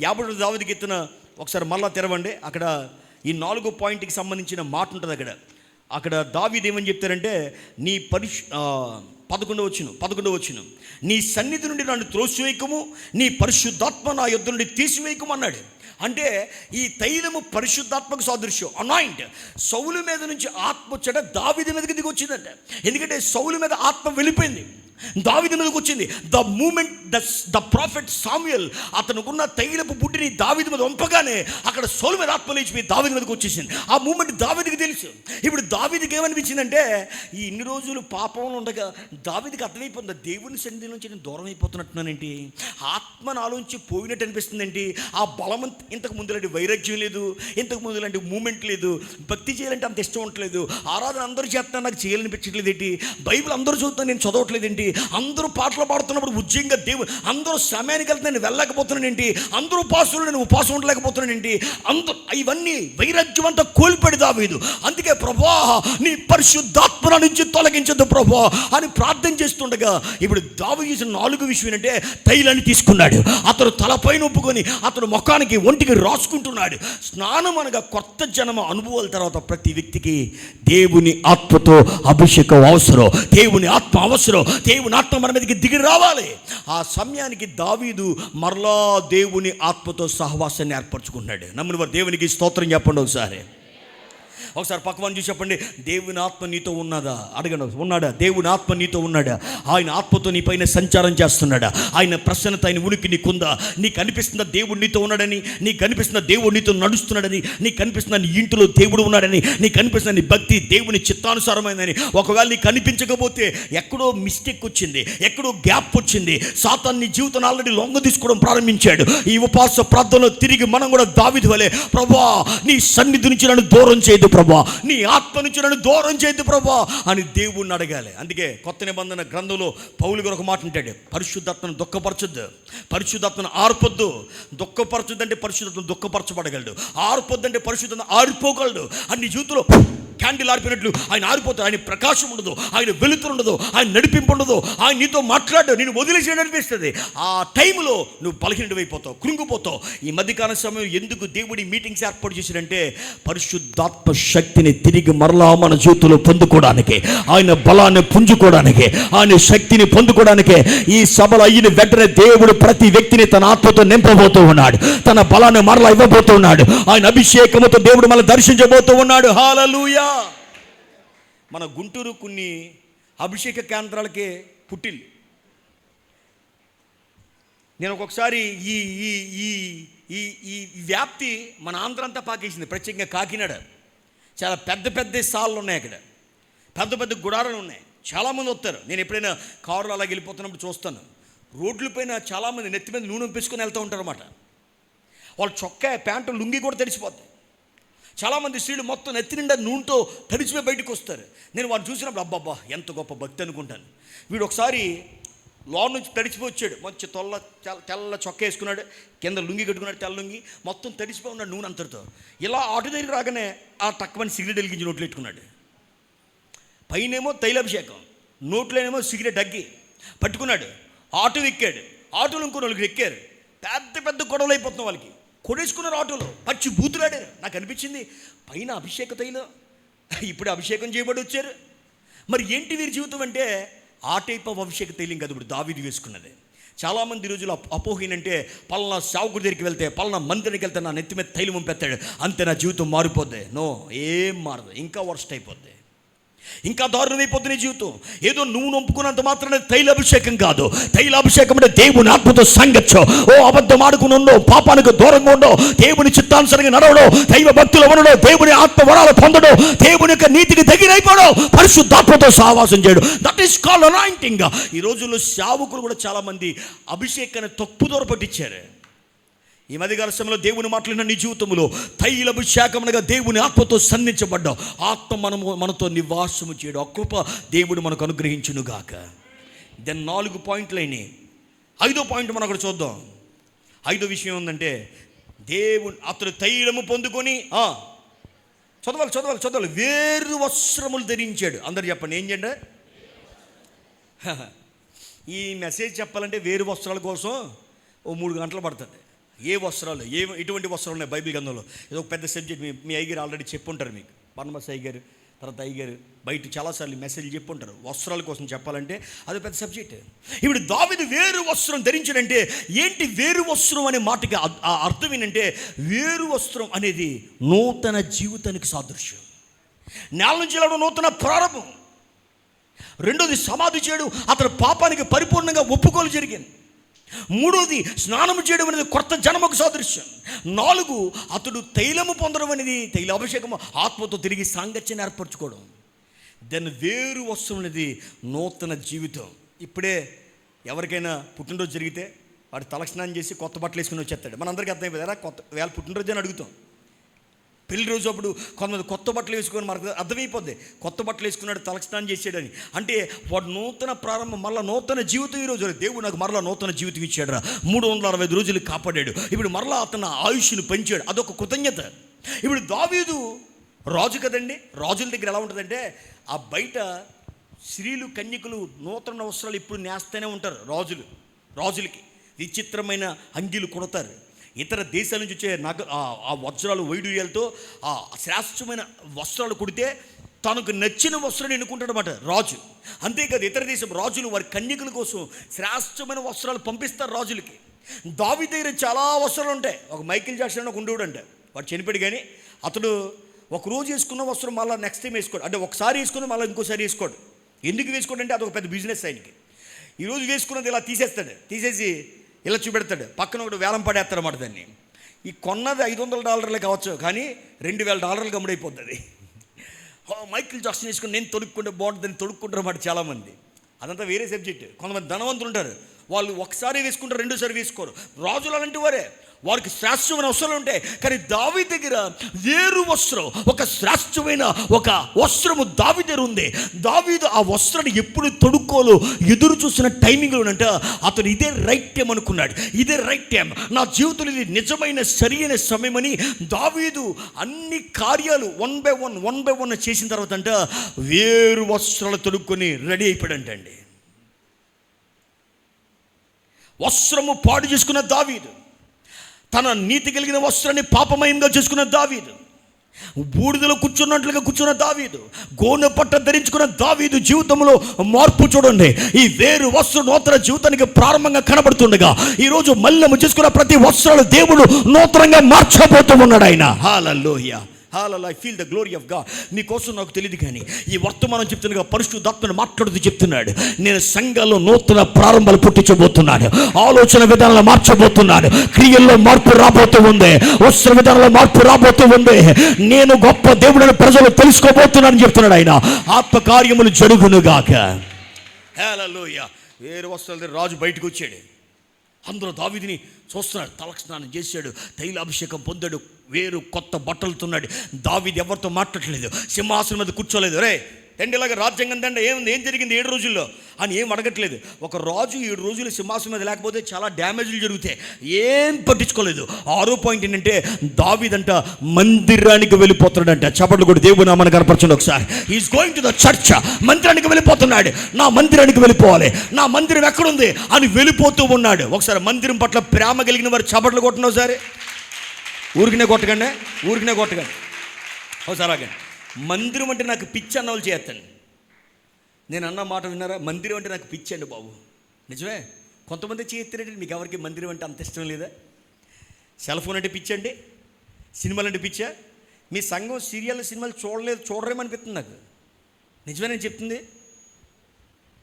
51 దావీదు గీతన ఒకసారి మళ్ళా తెరవండి. అక్కడ ఈ 4వ పాయింట్కి సంబంధించిన మాట ఉంటుంది. అక్కడ దావీదు ఏమని చెప్తారంటే, నీ 11వ వచనం, నీ సన్నిధి నుండి నన్ను త్రోసివేయకము, నీ పరిశుద్ధాత్మ నా యొద్ద నుండి తీసివేయకము అన్నాడు. అంటే ఈ తైలము పరిశుద్ధాత్మకు సాదృశ్యం. అనాయింట్ సౌలు మీద నుంచి ఆత్మ వచ్చాడ దావీదు మీదకి దిగి వచ్చిందంట. ఎందుకంటే సౌలు మీద ఆత్మ వెళ్ళిపోయింది, దావీదు మీదకి వచ్చింది. The moment the prophet Samuel అతనుకున్న తైలపు బుడ్డిని దావీదు మీద వంపగానే అక్కడ సౌలు మీద ఆత్మ లేచిపోయి దావీదు మీదకి వచ్చేసింది. ఆ మూమెంట్ దావీదుకి తెలుసు. ఇప్పుడు దావీదుకి ఏమనిపించిందంటే, ఈ ఇన్ని రోజులు పాపంలో ఉండగా దావీదుకి అర్థమైపోతుంది, దేవుని సన్నిధి నుంచి నేను దూరం అయిపోతున్నట్టున్నానేంటి, ఆత్మ నాలోంచి పోయినట్టు అనిపిస్తుంది ఏంటి, ఆ బలం ఇంతకు ముందు లాంటి వైరాగ్యం లేదు, ఇంతకు ముందు లాంటి మూమెంట్ లేదు, భక్తి చేయాలంటే అంత ఇష్టం ఉండట్లేదు, ఆరాధన అందరూ చేస్తున్నా నాకు చేయాలనిపించట్లేదు ఏంటి, బైబిల్ అందరూ చదువుతున్నా నేను చదవట్లేదు ఏంటి, అందరూ పాటలు పాడుతున్నప్పుడు ఉద్యంగా దేవుని అందరూ సమయానికి వెళ్తే నేను వెళ్ళలేకపోతున్నాను ఏంటి, అందరూ ఉపాసులు నేను ఉపాసం ఉండలేకపోతున్నాను ఏంటి, అందరూ ఇవన్నీ వైరాగ్యం అంతా కోల్పోయాడు దావీదు. అందుకే ప్రభువా నీ పరిశుద్ధాత్మ నుంచి తొలగించద్దు ప్రభువా అని ప్రార్థన చేస్తుండగా ఇప్పుడు దావీదు చేసిన 4 విషయం ఏంటంటే తైలాన్ని తీసుకున్నాడు. అతను తలపైన ఒప్పుకొని అతను ముఖానికి ఒంటికి రాసుకుంటున్నాడు. స్నానం అనగా కొత్త జన్మ అనుభవాల తర్వాత ప్రతి వ్యక్తికి దేవుని ఆత్మతో అభిషేకం అవసరం, దేవుని ఆత్మ అవసరం, దేవుని ఆత్మ మన మీదకి దిగి రావాలి. ఆ సమయానికి దావీదు మరలా దేవుని ఆత్మతో సహవాసాన్ని ఏర్పరచుకున్నాడు. నమ్మిన వారు దేవునికి స్తోత్రం చెప్పండి. ఒకసారి పక్కవాన్ని చూసి చెప్పండి, దేవుని ఆత్మ నీతో ఉన్నదా అడగండి. ఉన్నాడా? దేవుని ఆత్మ నీతో ఉన్నాడా? ఆయన ఆత్మతో నీ పైన సంచారం చేస్తున్నాడా? ఆయన ప్రసన్నత, ఆయన ఉనికి నీకుందా? నీకు అనిపిస్తుందా దేవుడు నీతో ఉన్నాడని? నీకు అనిపిస్తుందా దేవుడు నీతో నడుస్తున్నాడని? నీకు అనిపిస్తుందా నీ ఇంటిలో దేవుడు ఉన్నాడని? నీకు అనిపిస్తుందా నీ భక్తి దేవుని చిత్తానుసారమైందని? ఒకవేళ నీకు కనిపించకపోతే ఎక్కడో మిస్టేక్ వచ్చింది, ఎక్కడో గ్యాప్ వచ్చింది. సాతాను నీ జీవితాన్ని ఆల్రెడీ లొంగ తీసుకోవడం ప్రారంభించాడు. ఈ ఉపవాస ప్రార్థనలో తిరిగి మనం కూడా దావీదు వలె ప్రభువా నీ సన్నిధి నుంచి నన్ను దూరం చేయదు ప్రభా, నీ ఆత్మ నుంచి నన్ను దూరం చేయదు ప్రభా అని దేవుణ్ణి అడగాలి. అందుకే కొత్త నిబంధన గ్రంథంలో పౌలు గారు ఒక మాట అంటాడు, పరిశుద్ధాత్మను దుఃఖపరచొద్దు, పరిశుద్ధాత్మను ఆర్పొద్దు. దుఃఖపరచొద్దు అంటే పరిశుద్ధాత్మను దుఃఖపరచబడగలడు, ఆర్పొద్దు అంటే పరిశుద్ధాత్మ ఆరిపోగలడు. అన్ని జీవితంలో క్యాండిల్ ఆరిపోయినట్లు ఆయన ఆరిపోతాడు. ఆయన ప్రకాశం ఉండదు, ఆయన వెలుతురు ఉండదు, ఆయన నడిపింపు ఉండదు, ఆయన నీతో మాట్లాడు, నేను వదిలేసి అనిపిస్తుంది. ఆ టైంలో నువ్వు బలహీనుడివైపోతావు, కృంగిపోతావు. ఈ మధ్యకాల సమయం ఎందుకు దేవుడి మీటింగ్స్ ఏర్పాటు చేశాడంటే పరిశుద్ధాత్మ శక్తిని తిరిగి మరలా మన జీవితంలో పొందుకోవడానికి, ఆయన బలాన్ని పుంజుకోవడానికి, ఆయన శక్తిని పొందుకోవడానికి. ఈ సభలు అయిన వెంటనే దేవుడు ప్రతి వ్యక్తిని తన ఆత్మతో నింపబోతూ ఉన్నాడు, తన బలాన్ని మరలా ఇవ్వబోతూ ఉన్నాడు. ఆయన అభిషేకముతో దేవుడు మనల్ని దర్శించబోతూ ఉన్నాడు. హల్లెలూయా. మన గుంటూరు కొన్ని అభిషేక కేంద్రాలకే పుట్టిల్లు. నేను ఒక్కొక్కసారి ఈ ఈ ఈ ఈ ఈ వ్యాప్తి మన ఆంధ్ర అంతా పాకేసింది. ప్రత్యేకంగా కాకినాడ చాలా పెద్ద పెద్ద సాళ్ళు ఉన్నాయి, అక్కడ పెద్ద పెద్ద గుడారాలు ఉన్నాయి, చాలామంది వస్తారు. నేను ఎప్పుడైనా కారులో అలా వెళ్ళిపోతున్నప్పుడు చూస్తాను, రోడ్లపైన చాలామంది నెత్తి మీద నూనె పెంచుకొని వెళ్తూ ఉంటారు అన్నమాట. వాళ్ళు చొక్కా ప్యాంటు లుంగి కూడా తడిసిపోతాయి. చాలామంది స్త్రీలు మొత్తం నెత్తి నిండా నూనెతో తడిచిపోయి బయటకు వస్తారు. నేను వాడిని చూసినప్పుడు అబ్బాబ్బా ఎంత గొప్ప భక్తి అనుకుంటాను. వీడు ఒకసారి లోన్ నుంచి తడిచిపోయి వచ్చాడు, మంచి తెల్ల చొక్కా వేసుకున్నాడు, కింద లుంగి కట్టుకున్నాడు, తెల్ల లుంగి, మొత్తం తడిచిపోయి ఉన్నాడు నూనె అంతటితో. ఇలా ఆటో దగ్గరికి రాగానే ఆ తక్కువని సిగరెట్ వెలిగించి నోట్లు పెట్టుకున్నాడు. పైనేమో తైలాభిషేకం, నోట్లోనేమో సిగరెట్ అగ్గి పట్టుకున్నాడు. ఆటో ఎక్కాడు, ఆటోలో ఇంకో నలుగురు ఎక్కారు. పెద్ద పెద్ద గొడవలు అయిపోతున్నాం వాళ్ళకి. కొడేసుకున్నారు ఆటోలో, పచ్చి బూతులాడారు. నాకు అనిపించింది పైన అభిషేక తైలం, ఇప్పుడు అభిషేకం చేయబడి వచ్చారు. మరి ఏంటి వీరి జీవితం అంటే ఆ టైప్ ఆఫ్ అభిషేక తైలం కాదు ఇప్పుడు దావీదు వేసుకున్నది. చాలామంది ఈ రోజులు అపోహీనంటే పలానా సావుకుడి దగ్గరికి వెళ్తే, పలానా మందిరికి వెళ్తే నా నెత్తి మీద తైలం పంపెత్తాడు అంతే నా జీవితం మారిపోద్ది. నో, ఏం మారదు, ఇంకా వర్స్ట్ అయిపోద్ది, ఇంకా దారుణమైపోతుంది జీవితం. ఏదో నువ్వు నొప్పుకున్నంత మాత్రమే తైలాభిషేకం కాదు. తైలాభిషేకం అంటే దేవుని ఆత్మతో సంగచ్చో, ఓ అబద్ధం ఆడుకుని ఉండో, పాపానికి దూరంగా ఉండో, దేవుని చిత్తానుసరంగా నడవడం, దైవ భక్తులు ఉండడం, దేవుని ఆత్మ వరాలు పొందడం, దేవుని యొక్క నీతికి దగ్గరైపోవడం, పరిశుద్ధాత్మతో సహవాసం చేయడం, దట్ ఈస్ కాల్డ్ అనాయింటింగ్. ఈ రోజుల్లో సేవకులు కూడా చాలామంది అభిషేకాన్ని తప్పుదోర పట్టించారు. ఈ మధ్యకాల సమయంలో దేవుని మాట్లాడిన నీ జీవితంలో తైలాభిషేకమునగా దేవుని ఆత్మతో సన్నిధించబడ్డావు. ఆత్మ మనతో నివాసము చేయడం, ఆ కృప దేవుడు మనకు అనుగ్రహించునుగాక. దెన్ 4 పాయింట్లు అయినాయి. 5వ పాయింట్ మనం అక్కడ చూద్దాం. 5వ విషయం ఏంటంటే దేవుడు అతడు తైలము పొందుకొని చదవాలి వేరు వస్త్రములు ధరించాడు. అందరు చెప్పండి ఏం చేయండి. ఈ మెసేజ్ చెప్పాలంటే వేరు వస్త్రాల కోసం ఓ 3 గంటలు పడుతుంది. ఏ వస్త్రాలు, ఎటువంటి వస్త్రాలు ఉన్నాయి బైబిల్ గ్రంథంలో, ఇది ఒక పెద్ద సబ్జెక్ట్. మీ అయ్యగారు ఆల్రెడీ చెప్పుంటారు, మీకు బర్నబాస్ అయ్యగారు, తర్వాత అయ్యగారు బయట చాలాసార్లు మెసేజ్ చెప్పుంటారు. వస్త్రాల కోసం చెప్పాలంటే అది పెద్ద సబ్జెక్ట్. ఇప్పుడు దావీదు వేరు వస్త్రం ధరించాడంటే ఏంటి? వేరు వస్త్రం అనే మాటకి అర్థం ఏంటంటే వేరు వస్త్రం అనేది నూతన జీవితానికి సాదృశ్యం. నేల నుంచి వెళ్ళడం నూతన ప్రారంభం. రెండోది సమాధి చేయడం, అతని పాపానికి పరిపూర్ణంగా ఒప్పుకోలు జరిగింది. 3వది స్నానము చేయడం అనేది కొత్త జన్మకు సాదృశ్యం. 4 అతడు తైలము పొందడం అనేది తైలాభిషేకము, ఆత్మతో తిరిగి సాంగత్యాన్ని ఏర్పరచుకోవడం. దాన్ని వేరు వస్త్రం అనేది నూతన జీవితం. ఇప్పుడే ఎవరికైనా పుట్టినరోజు జరిగితే వాడు తలస్నానం చేసి కొత్త బట్టలు వేసుకుని వచ్చేస్తాడు. మనందరికీ అర్థమైపోయారా? కొత్త వేళ పుట్టినరోజు అని అడుగుతాం. పెళ్లి రోజు అప్పుడు కొంతమంది కొత్త బట్టలు వేసుకొని మనకు అర్థమైపోద్ది, కొత్త బట్టలు వేసుకున్నాడు, తలస్నానం చేసాడని. అంటే వాడు నూతన ప్రారంభం, మళ్ళీ నూతన జీవితం. ఈరోజు దేవుడు నాకు మరలా నూతన జీవితం ఇచ్చాడు రా, 365 రోజులు కాపాడాడు, ఇప్పుడు మరలా అతను ఆయుష్ను పెంచాడు, అదొక కృతజ్ఞత. ఇప్పుడు దావీదు రాజు కదండి, రాజుల దగ్గర ఎలా ఉంటుందంటే ఆ బయట స్త్రీలు కన్యకులు నూతన వస్త్రాలు ఇప్పుడు నేస్తూనే ఉంటారు. రాజులకి విచిత్రమైన అంగీలు కొడతారు. ఇతర దేశాల నుంచి వచ్చే ఆ వజ్రాలు వైడూర్యాలతో ఆ శ్రేష్టమైన వస్త్రాలు కుడితే తనకు నచ్చిన వస్త్రాన్ని ఎన్నుకుంటాడు అన్నమాట రాజు. అంతేకాదు ఇతర దేశం రాజులు వారి కన్యకుల కోసం శ్రేష్టమైన వస్త్రాలు పంపిస్తారు రాజులకి. దావీదు దగ్గర చాలా వస్త్రాలు ఉంటాయి. ఒక మైకేల్ జాక్సన్ ఒక ఉండేవాడు అంట, వాడు చనిపోయాడు. కానీ అతడు ఒక రోజు వేసుకున్న వస్త్రం మళ్ళీ నెక్స్ట్ టైం వేసుకోడు, అంటే ఒకసారి వేసుకుని మళ్ళీ ఇంకోసారి వేసుకోడు. ఎందుకు వేసుకోడు అంటే అదొక పెద్ద బిజినెస్ ఆయనకి. ఈరోజు వేసుకున్నది ఇలా తీసేసి ఇలా చూపెడతాడు, పక్కన ఒకటి వేలం పడేస్తాడు అన్నమాట. దాన్ని ఈ కొన్నది $500 కావచ్చు, కానీ $2000 గమ్ముడైపోతుంది. మైకిల్ జాక్సన్ వేసుకుని నేను తొడుక్కుంటే బాగుంటుందని తొడుక్కుంటారు అన్నమాట చాలామంది. అదంతా వేరే సబ్జెక్ట్. కొంతమంది ధనవంతులు ఉంటారు, వాళ్ళు ఒకసారి వేసుకుంటారు, రెండోసారి వేసుకోరు. రాజులు అలాంటి వారే, వారికి శ్రేష్టమైన వస్త్రాలు ఉంటాయి. కానీ దావీదు దగ్గర వేరు వస్త్రం, ఒక శ్రేష్టమైన ఒక వస్త్రము దావీదు దగ్గర ఉంది. దావీదు ఆ వస్త్రాన్ని ఎప్పుడు తొడుక్కోలో ఎదురు చూసిన టైమింగ్లోనంట అతను ఇదే రైట్ టైం అనుకున్నాడు. ఇదే రైట్ టైం, నా జీవితంలో ఇది నిజమైన సరైన సమయమని దావీదు అన్ని కార్యాలు వన్ బై వన్ చేసిన తర్వాత అంట వేరు వస్త్రాలు తొడుక్కొని రెడీ అయిపోయాడంటండి. వస్త్రము పాడు చేసుకున్న దావీదు, తన నీతి కలిగిన వస్త్రాన్ని పాపమయంగా చేసుకున్న దావీదు, బూడిదలో కూర్చున్న దావీదు, గోనె పట్ట ధరించుకున్న దావీదు జీవితంలో మార్పు చూడండి. ఈ వేరు వస్త్రం నూతన జీవితానికి ప్రారంభంగా కనబడుతుండగా ఈరోజు మల్లెము చేసుకున్న ప్రతి వస్త్రాలు దేవుడు నూతనంగా మార్చబోతూ ఉన్నాడు ఆయన. Hallelujah, I feel the glory of God. నీకోసం నాకు తెలియదు, కానీ ఈ వర్తమానం చెప్తున్నగా పరిశుద్ధాత్మను మాట్లాడుతూ చెప్తున్నాడు, నేను సంఘాల్లో నూతన ప్రారంభాలు పుట్టించబోతున్నాడు, ఆలోచన విధానాలు మార్చబోతున్నాడు, క్రియల్లో మార్పు రాబోతూ ఉంది, వస్త్ర విధానంలో మార్పు రాబోతూ ఉంది. నేను గొప్ప దేవుడని ప్రజలు తెలుసుకోబోతున్నానని చెప్తున్నాడు ఆయన. ఆత్మకార్యములు జరుగునుగాక. హల్లెలూయా. వేరు వస్త్రాలు రాజు బయటకు వచ్చాడు. అందులో దావీదుని చూస్తున్నాడు, తలస్నానం చేశాడు, తైలాభిషేకం పొందాడు, వేరు కొత్త బట్టలుతున్నాడు. దావీదు ఎవరితో మాట్లాడలేదు, సింహాసనం మీద కూర్చోలేదు. రే తండ్రిలాగా రాజ్యాంగం దండ ఏం జరిగింది 7 రోజుల్లో అని ఏం అడగట్లేదు. ఒక రాజు 7 రోజులు సింహాసనం మీద లేకపోతే చాలా డ్యామేజ్లు జరుగుతాయి, ఏం పట్టించుకోలేదు. 6వ పాయింట్ ఏంటంటే దావీదంట మందిరానికి వెళ్ళిపోతున్నాడంట. చప్పట్లు కూడా దేవుని నామాన్ని కనపరచండి ఒకసారి. Is going to the church. మందిరానికి వెళ్ళిపోతున్నాడు. నా మందిరానికి వెళ్ళిపోవాలి, నా మందిరం ఎక్కడుంది అని వెళ్ళిపోతూ ఉన్నాడు. ఒకసారి మందిరం పట్ల ప్రేమ కలిగిన వారు చప్పట్లు కొట్టిన ఒకసారి. ఊరికినే కొట్టకండి ఒకసారి ఆగండి. మందిరం అంటే నాకు పిచ్చి అన్న వాళ్ళు చేస్తాను. నేను అన్న మాట విన్నారా? మందిరం అంటే నాకు పిచ్చి అండి బాబు. నిజమే. కొంతమంది చేస్తారంటే మీకు ఎవరికి మందిరం అంటే అంత ఇష్టం లేదా? సెల్ ఫోన్ అంటే పిచ్చి అండి, సినిమాలు అంటే పిచ్చా? మీ సంఘం సినిమాలు చూడరేమనిపిస్తుంది నాకు. నిజమే నేను చెప్తుంది,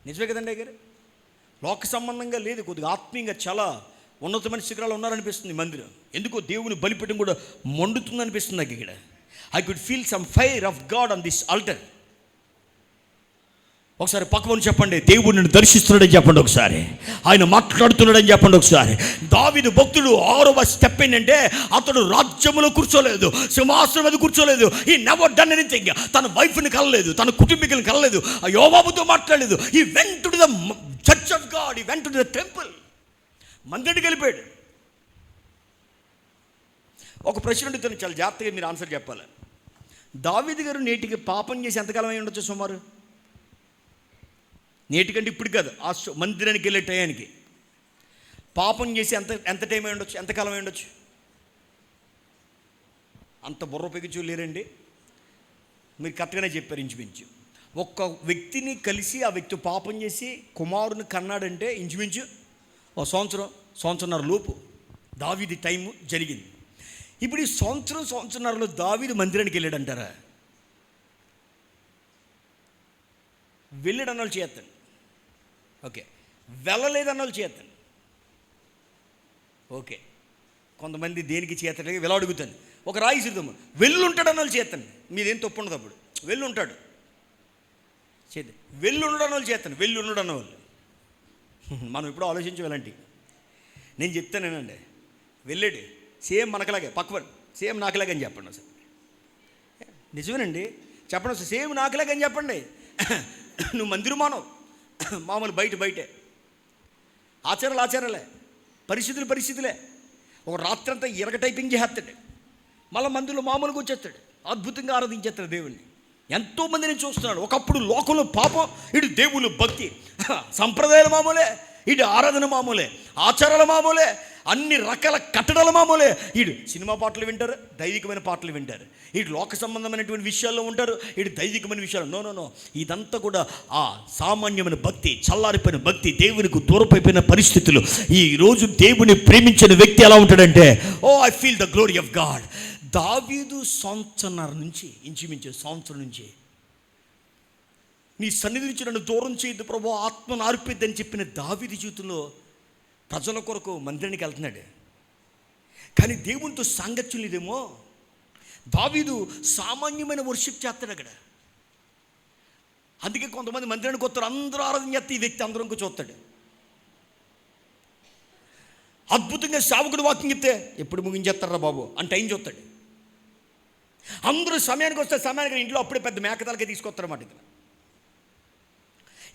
నిజమే కదండి గారు. లోక సంబంధంగా లేదు, కొద్దిగా ఆత్మీయంగా చాలా ఉన్నతమైన శిఖరాలు ఉన్నారనిపిస్తుంది మందిరం. ఎందుకో దేవుని బలిపీఠం కూడా మండుతుంది అనిపిస్తుంది నాకు ఇక్కడ. I could feel some fire of God on this altar. ఒకసారి పక్కన చెప్పండి, దేవుడు నిన్ను దర్శిస్తున్నాడని చెప్పండి ఒకసారి, ఆయన మాట్లాడుతున్నాడని చెప్పండి ఒకసారి. దావీదు భక్తుడు 6వ స్టెప్ ఏంటంటే అతడు రాజ్యములో కూర్చోలేదు, సింహాసనం మీద కూర్చోలేదు. ఈ నెవర్ డన్ ఎనీథింగ్. తన వైఫ్ని కలలేదు, తన కుటుంబీకులను కలలేదు, యోవాబుతో మాట్లాడలేదు. ఈ went to the church of God, ఈ వెంట్ టు ద టెంపుల్. మందిరానికి వెళ్ళిపోయాడు. ఒక ప్రశ్న అడుగుతాను, చాలా జాగ్రత్తగా మీరు ఆన్సర్ చెప్పాలి. దావీదు గారు నేటికి పాపం చేసి ఎంతకాలం అయి ఉండొచ్చు సుమారు? నేటికంటే ఇప్పుడు కాదు, ఆ మందిరానికి వెళ్ళే టయానికి పాపం చేసి ఎంత టైం అయి ఉండొచ్చు, ఎంతకాలం అయి ఉండొచ్చు? అంత బుర్ర పెగిచూ లేరండి మీరు, కరెక్ట్గానే చెప్పారు. ఇంచుమించు ఒక్క వ్యక్తిని కలిసి ఆ వ్యక్తి పాపం చేసి కుమారుని కన్నాడంటే ఇంచుమించు సంవత్సరంన్నర లోపు దావీదు టైము జరిగింది. ఇప్పుడు ఈ సంవత్సరంన్నరలో దావీదు మందిరానికి వెళ్ళాడంటారా? వెళ్ళాడన్న వాళ్ళు చేస్తాను, ఓకే. వెళ్ళలేదన్న వాళ్ళు చేస్తాను, ఓకే. కొంతమంది దేనికి చేస్తాడు వెళ్ళ అడుగుతాను. ఒక రాయి సిద్ధము వెళ్ళుంటాడన్న వాళ్ళు చేస్తాను, మీదేం తప్పు ఉండదు. అప్పుడు వెళ్ళుంటాడు చేద్దాం. వెళ్ళుండడం వాళ్ళు చేస్తాను, వెళ్ళుండడం వాళ్ళు. మనం ఇప్పుడు ఆలోచించి వెళ్ళండి. నేను చెప్తానేనండి, వెళ్ళాడు సేమ్ మనకలాగే, పక్కన సేమ్ నాకులాగే అని చెప్పండి సార్. నిజమేనండి. చెప్పండి అసలు సేమ్ నాకులాగని చెప్పండి. నువ్వు మందిరం మామూలు బయటే ఆచారాలే, పరిస్థితులే. ఒక రాత్రంతా టైపింగ్ చేస్తాడు, మళ్ళీ మందిరంలో మామూలుగా వచ్చేస్తాడు, అద్భుతంగా ఆరాధించేస్తాడు దేవుణ్ణి. ఎంతోమంది నేను చూస్తున్నాడు. ఒకప్పుడు లోకంలో పాపం, ఇటు దేవుళ్ళు భక్తి, సంప్రదాయాల మామూలే, ఇటు ఆరాధన మామూలే, ఆచారాల మామూలే, అన్ని రకాల కట్టడాల మామూలే. ఇటు సినిమా పాటలు వింటారు, దైవికమైన పాటలు వింటారు, ఇటు లోక సంబంధమైనటువంటి విషయాల్లో ఉంటారు, ఇటు దైవికమైన విషయాలు. నో ఇదంతా కూడా ఆ సామాన్యమైన భక్తి, చల్లారిపోయిన భక్తి, దేవునికి దూరపైపోయిన పరిస్థితులు. ఈరోజు దేవుని ప్రేమించిన వ్యక్తి ఎలా ఉంటాడంటే, I feel the glory of God. దావీదు సంవత్సరం నుంచి నీ సన్నిధి నుంచి నన్ను దూరం చేయొద్దు ప్రభు, ఆత్మను ఆర్పిద్దని చెప్పిన దావీదు జీవితంలో ప్రజల కొరకు మందిరానికి వెళ్తున్నాడు. కానీ దేవునితో సాంగత్యం లేదేమో. దావీదు సామాన్యమైన వర్షిప్ చేస్తాడు అక్కడ. అందుకే కొంతమంది మందిరానికి వస్తారు, అందరూ ఆరాధన చేస్తే ఈ వ్యక్తి అందరం చూస్తాడు. అద్భుతంగా సేవకుడు వాకింగ్ చెప్తే ఎప్పుడు ముగించేస్తారా బాబు అని టైం చూస్తాడు. అందరూ సమయానికి వస్తే సమయానికి ఇంట్లో అప్పుడే పెద్ద మేకతలకే తీసుకొస్తారన్నమాట.